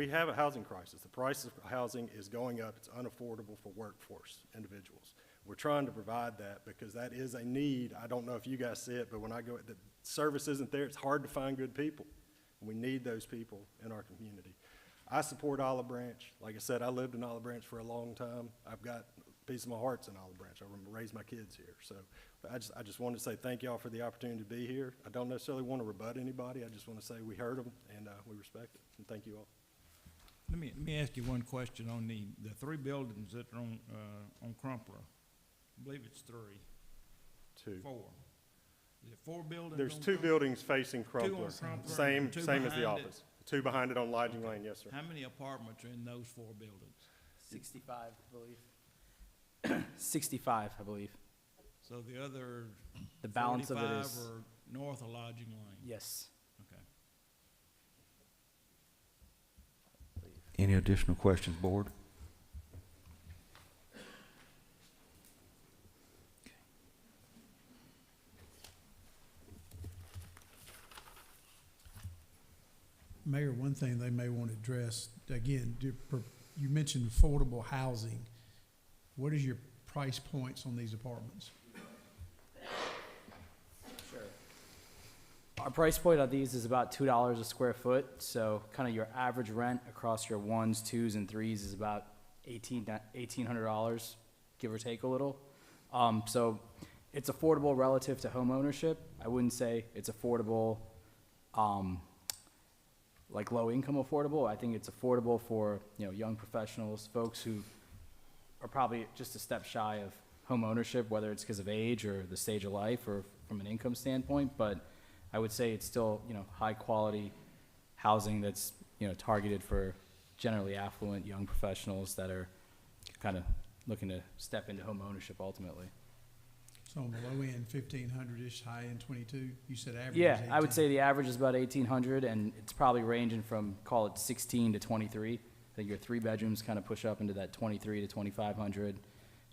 have a housing crisis. The price of housing is going up. It's unaffordable for workforce individuals. We're trying to provide that because that is a need. I don't know if you guys see it, but when I go, the service isn't there. It's hard to find good people. We need those people in our community. I support Olive Branch. Like I said, I lived in Olive Branch for a long time. I've got a piece of my heart's in Olive Branch. I raised my kids here. So I just wanted to say thank y'all for the opportunity to be here. I don't necessarily want to rebut anybody. I just want to say we heard them and we respect it. And thank you all. Let me ask you one question on the three buildings that are on Crumpler. I believe it's three. Two. Four. Is it four buildings? There's on two Crumpler? Buildings facing Crumpler. Two on Crumpler. Same Two as the behind office. Two behind it on Lodging Lane, yes, sir. How many apartments are in those four buildings? 65, I believe. 65, I believe. So the other The balance of it 45 is, are north of Lodging Lane? yes. Okay. Any additional questions, board? Mayor, one thing they may want to address, again, you mentioned affordable housing. What is your price points on these apartments? Sure. Our price point on these is about $2 a square foot, so kind of your average rent across your ones, twos, and threes is about $1,800, give or take a little. So it's affordable relative to home ownership. I wouldn't say it's affordable, like low income affordable. I think it's affordable for, young professionals, folks who are probably just a step shy of home ownership, whether it's because of age or the stage of life or from an income standpoint. But I would say it's still, high quality housing that's, targeted for generally affluent young professionals that are kind of looking to step into home ownership ultimately. So on the low end, 1,500-ish, high end 22. You said average. Yeah, is 18. I would say the average is about 1,800, and it's probably ranging from, call it 16 to 23. I think your 3 bedrooms kind of push up into that 23 to 2,500.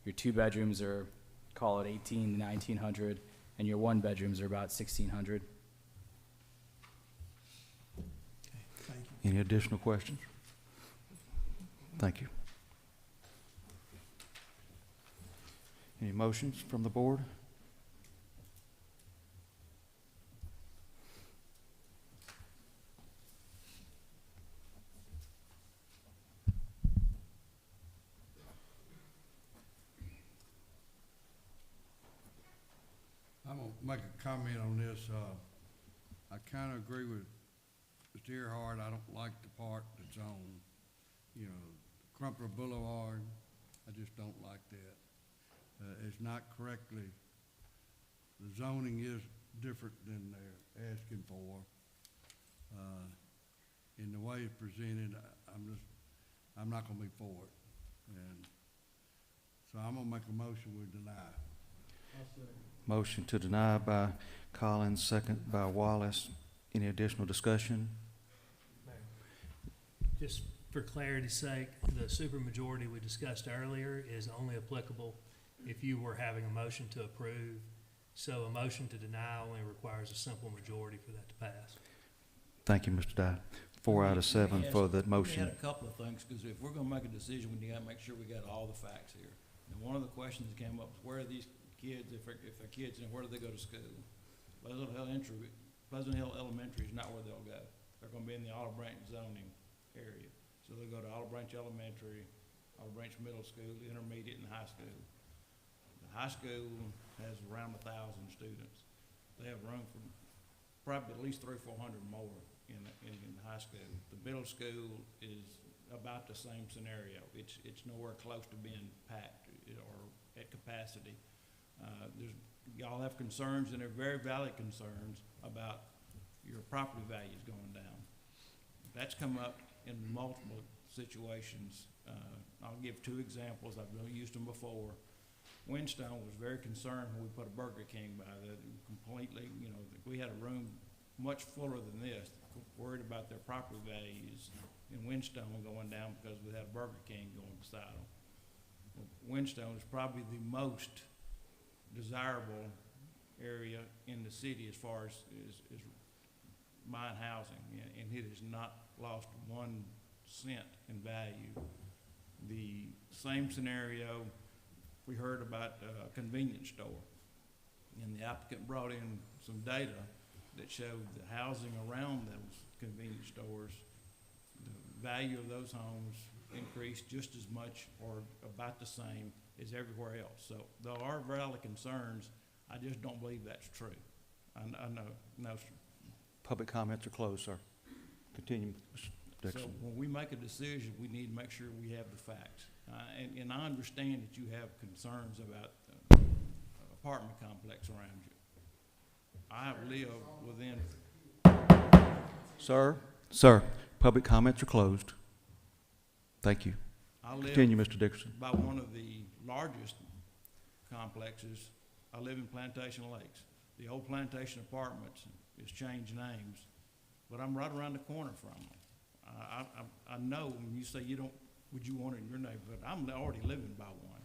Your 2 bedrooms are, call it 18 to 1,900, and your 1 bedrooms are about 1,600. Okay, thank you. Any additional questions? Thank you. Any motions from the board? I'm gonna make a comment on this. I kind of agree with Mr. Earhart. I don't like the part that's on, Crumpler Boulevard. I just don't like that. It's not correctly, the zoning is different than they're asking for. In the way it's presented, I'm not gonna be for it. And so I'm gonna make a motion we deny. Motion to deny by Collins, second by Wallace. Any additional discussion? Just for clarity's sake, the supermajority we discussed earlier is only applicable if you were having a motion to approve. So a motion to deny only requires a simple majority for that to pass. Thank you, Mr. Dye. 4 out of 7 for the motion. We had a couple of things, because if we're gonna make a decision, we gotta make sure we got all the facts here. And one of the questions that came up was, where are these kids, if they're kids, and where do they go to school? Pleasant Hill Elementary is not where they'll go. They're gonna be in the Olive Branch zoning area. So they'll go to Olive Branch Elementary, Olive Branch Middle School, intermediate, and high school. The high school has around 1,000 students. They have room for probably at least 300 or 400 more in the high school. The middle school is about the same scenario. It's nowhere close to being packed or at capacity. Y'all have concerns, and they're very valid concerns about your property values going down. That's come up in multiple situations. I'll give 2 examples. I've used them before. Windstone was very concerned when we put a Burger King by that, completely, we had a room much fuller than this, worried about their property values in Windstone going down because we had a Burger King going beside them. Well, Windstone is probably the most desirable area in the city as far as mine housing, and it has not lost 1 cent in value. The same scenario, we heard about a convenience store, and the applicant brought in some data that showed the housing around those convenience stores, the value of those homes increased just as much or about the same as everywhere else. So there are valid concerns. I just don't believe that's true. I know, no, sir. Public comments are closed, sir. Continue, Mr. Dixon. So when we make a decision, we need to make sure we have the facts. And I understand that you have concerns about apartment complex around you. I live within. Sir, public comments are closed. Thank you. I live Continue, Mr. Dixon. by one of the largest complexes. I live in Plantation Lakes. The old Plantation Apartments has changed names, but I'm right around the corner from them. I know when you say would you want it in your neighborhood? I'm already living by one.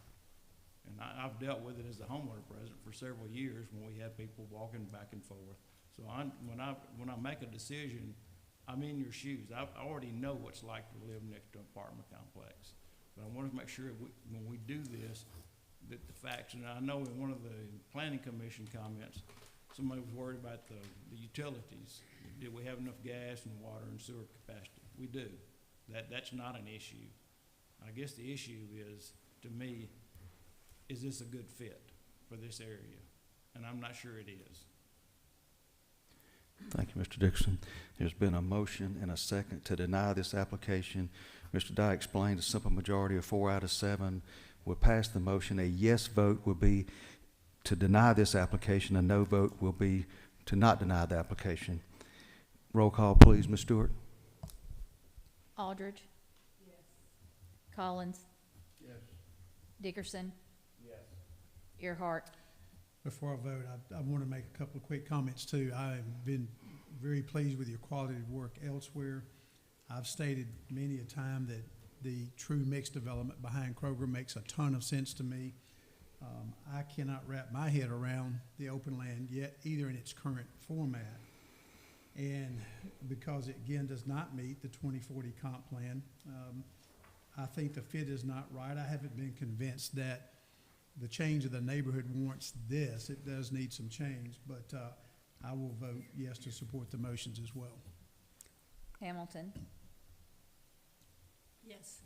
And I've dealt with it as a homeowner president for several years when we had people walking back and forth. So when I make a decision, I'm in your shoes. I already know what it's like to live next to an apartment complex. But I want to make sure when we do this, that the facts, and I know in one of the planning commission comments, somebody was worried about the utilities. Did we have enough gas and water and sewer capacity? We do. That's not an issue. I guess the issue is, to me, is this a good fit for this area? And I'm not sure it is. Thank you, Mr. Dixon. There's been a motion and a second to deny this application. Mr. Dye explained a simple majority of 4 out of 7 would pass the motion. A yes vote will be to deny this application. A no vote will be to not deny the application. Roll call, please, Ms. Stewart. Aldridge. Yes. Collins. Yes. Dickerson. Yes. Earhart. Before I vote, I want to make a couple of quick comments too. I've been very pleased with your quality of work elsewhere. I've stated many a time that the true mixed development behind Kroger makes a ton of sense to me. I cannot wrap my head around the open land yet, either in its current format. And because it, again, does not meet the 2040 comp plan, I think the fit is not right. I haven't been convinced that the change of the neighborhood warrants this. It does need some change, but I will vote yes to support the motions as well. Hamilton. Yes.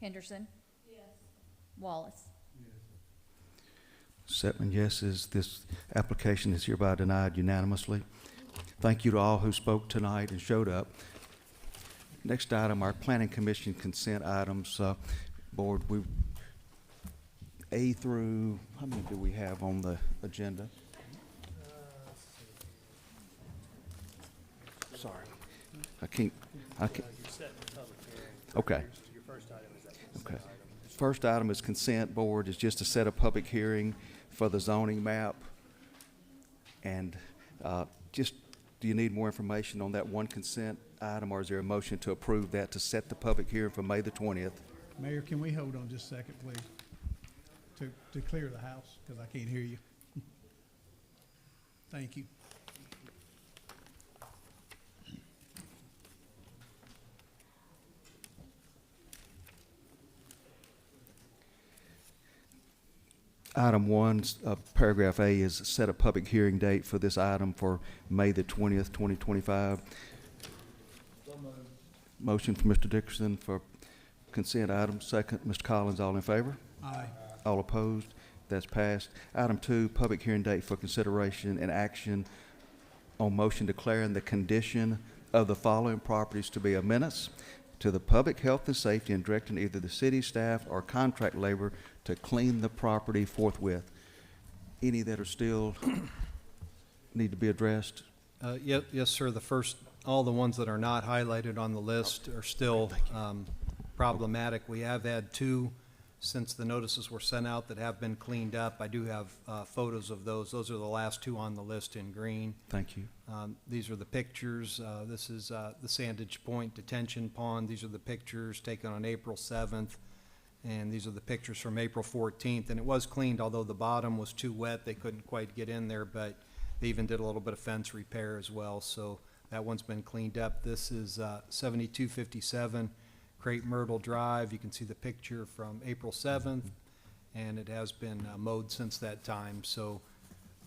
Henderson. Yes. Wallace. 7 yeses. This application is hereby denied unanimously. Thank you to all who spoke tonight and showed up. Next item, our Planning Commission consent items. Board, A through, how many do we have on the agenda? Sorry. I can't. Okay. Okay. First item is consent. Board is just to set a public hearing for the zoning map. And just, do you need more information on that one consent item, or is there a motion to approve that to set the public hearing for May the 20th? Mayor, can we hold on just a second, please, to clear the house, because I can't hear you. Thank you. Item 1, paragraph A, is set a public hearing date for this item for May the 20th, 2025. Motion from Mr. Dickerson for consent item. Second, Mr. Collins. All in favor? Aye. All opposed? That's passed. Item 2, public hearing date for consideration and action on motion declaring the condition of the following properties to be a menace to the public health and safety and directing either the city staff or contract labor to clean the property forthwith. Any that are still need to be addressed? Yes, sir. All the ones that are not highlighted on the list are still problematic. We have had 2 since the notices were sent out that have been cleaned up. I do have photos of those. Those are the last 2 on the list in green. Thank you. These are the pictures. This is the Sandage Point Detention Pond. These are the pictures taken on April 7th. And these are the pictures from April 14th. And it was cleaned, although the bottom was too wet. They couldn't quite get in there, but they even did a little bit of fence repair as well. So that one's been cleaned up. This is 7257 Crepe Myrtle Drive. You can see the picture from April 7th, and it has been mowed since that time. So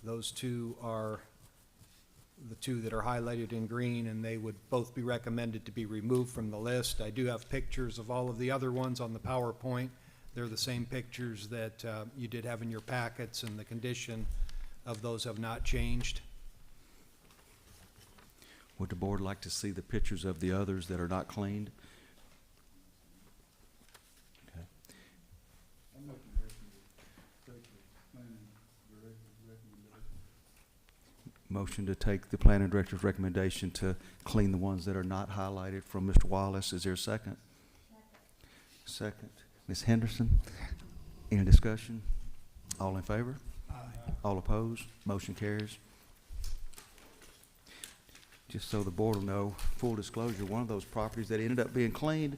those 2 are the 2 that are highlighted in green, and they would both be recommended to be removed from the list. I do have pictures of all of the other ones on the PowerPoint. They're the same pictures that you did have in your packets, and the condition of those have not changed. Would the board like to see the pictures of the others that are not cleaned? Okay. Motion to take the planning director's recommendation to clean the ones that are not highlighted from Mr. Wallace. Is there a second? Second. Ms. Henderson, any discussion? All in favor? Aye. All opposed? Motion carries. Just so the board will know, full disclosure, one of those properties that ended up being cleaned,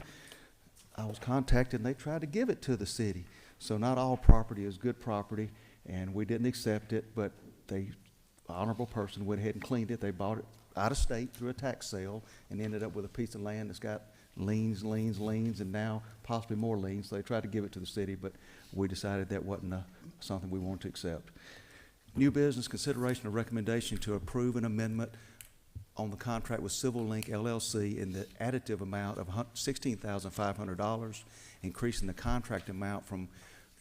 I was contacted and they tried to give it to the city. So not all property is good property, and we didn't accept it, but an honorable person went ahead and cleaned it. They bought it out of state through a tax sale and ended up with a piece of land that's got liens, and now possibly more liens. So they tried to give it to the city, but we decided that wasn't something we wanted to accept. New business, consideration of recommendation to approve an amendment on the contract with Civil Link LLC in the additive amount of $16,500, increasing the contract amount from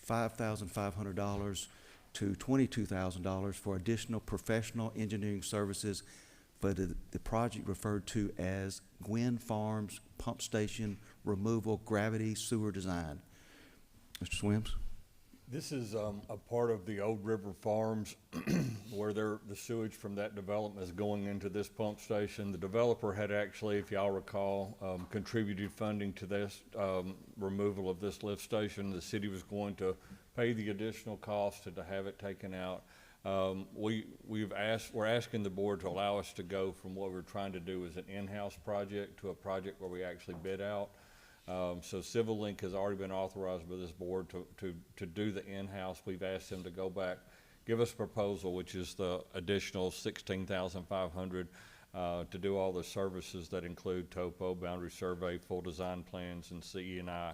$5,500 to $22,000 for additional professional engineering services for the project referred to as Gwynn Farms Pump Station Removal Gravity Sewer Design. Mr. Swims? This is a part of the Old River Farms where the sewage from that development is going into this pump station. The developer had actually, if y'all recall, contributed funding to this removal of this lift station. The city was going to pay the additional cost to have it taken out. We're asking the board to allow us to go from what we're trying to do as an in-house project to a project where we actually bid out. So Civil Link has already been authorized by this board to do the in-house. We've asked them to go back, give us a proposal, which is the additional $16,500 to do all the services that include topo, boundary survey, full design plans, and CE&I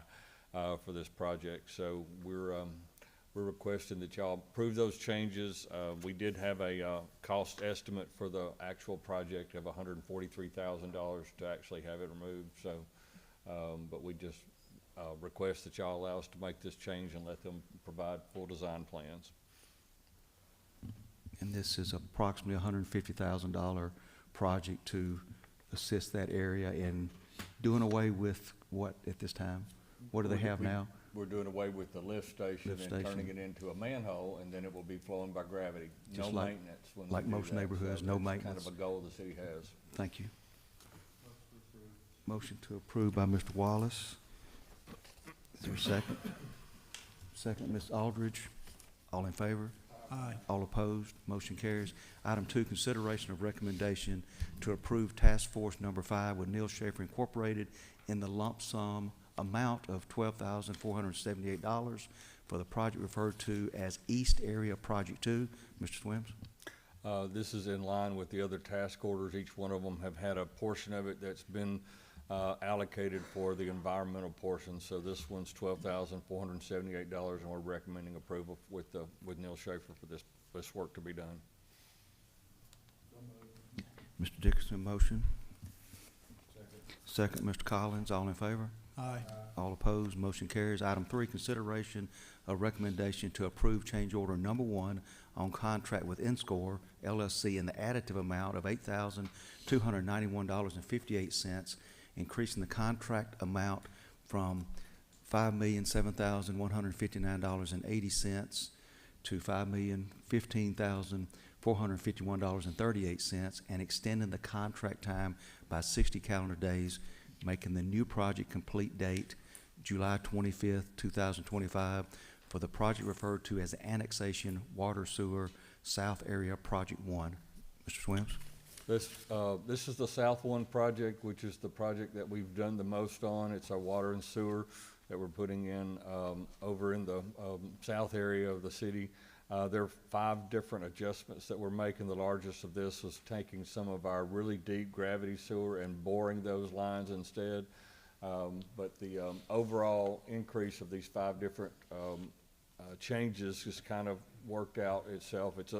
for this project. So we're requesting that y'all approve those changes. We did have a cost estimate for the actual project of $143,000 to actually have it removed. So. But we just request that y'all allow us to make this change and let them provide full design plans. And this is approximately $150,000 project to assist that area in doing away with what at this time? What do they have now? We're doing away with the lift station and turning it into a manhole, and then it will be flowing by gravity. Just no like, maintenance. When like we do most that. neighborhoods, So no that's maintenance. kind of a goal the city has. Thank you. Motion to approve by Mr. Wallace. Is there a second? Second, Ms. Aldridge. All in favor? Aye. All opposed, motion carries. Item 2, consideration of recommendation to approve Task Force Number 5 with Neil Schaefer Incorporated in the lump sum amount of $12,478 for the project referred to as East Area Project 2. Mr. Swims? This is in line with the other task orders. Each one of them have had a portion of it that's been allocated for the environmental portion. So this one's $12,478, and we're recommending approval with Neil Schaefer for this work to be done. Mr. Dickerson, motion. Second, Mr. Collins, all in favor? Aye. All opposed, motion carries. Item 3, consideration of recommendation to approve change order number 1 on contract with Enscore LLC in the additive amount of $8,291.58, increasing the contract amount from $5,007,159.80 to $5,015,451.38, and extending the contract time by 60 calendar days, making the new project complete date July 25th, 2025, for the project referred to as Annexation Water Sewer South Area Project 1. Mr. Swims? This is the South One project, which is the project that we've done the most on. It's our water and sewer that we're putting in over in the south area of the city. There are 5 different adjustments that we're making. The largest of this was taking some of our really deep gravity sewer and boring those lines instead. But the overall increase of these 5 different changes just kind of worked out itself. It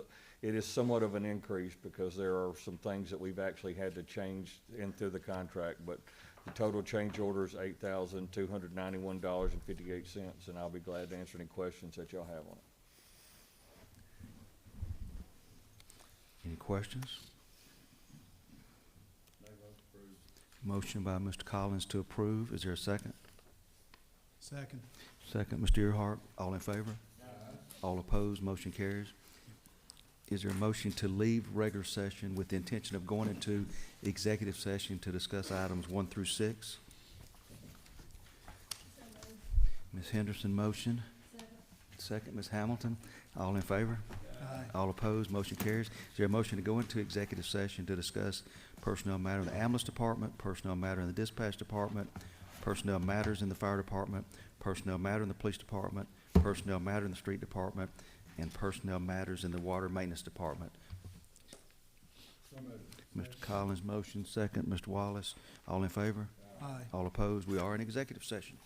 is somewhat of an increase because there are some things that we've actually had to change in through the contract, but the total change order is $8,291.58, and I'll be glad to answer any questions that y'all have on it. Any questions? Motion by Mr. Collins to approve. Is there a second? Second. Second, Mr. Earhart. All in favor? All opposed, motion carries. Is there a motion to leave regular session with the intention of going into executive session to discuss items 1 through 6? Ms. Henderson, motion. Second, Ms. Hamilton. All in favor? Aye. All opposed, motion carries. Is there a motion to go into executive session to discuss personnel matter in the ambulance department, personnel matter in the dispatch department, personnel matters in the fire department, personnel matter in the police department, personnel matter in the street department, and personnel matters in the water maintenance department? Mr. Collins, motion. Second, Mr. Wallace. All in favor? Aye. All opposed? We are in executive session.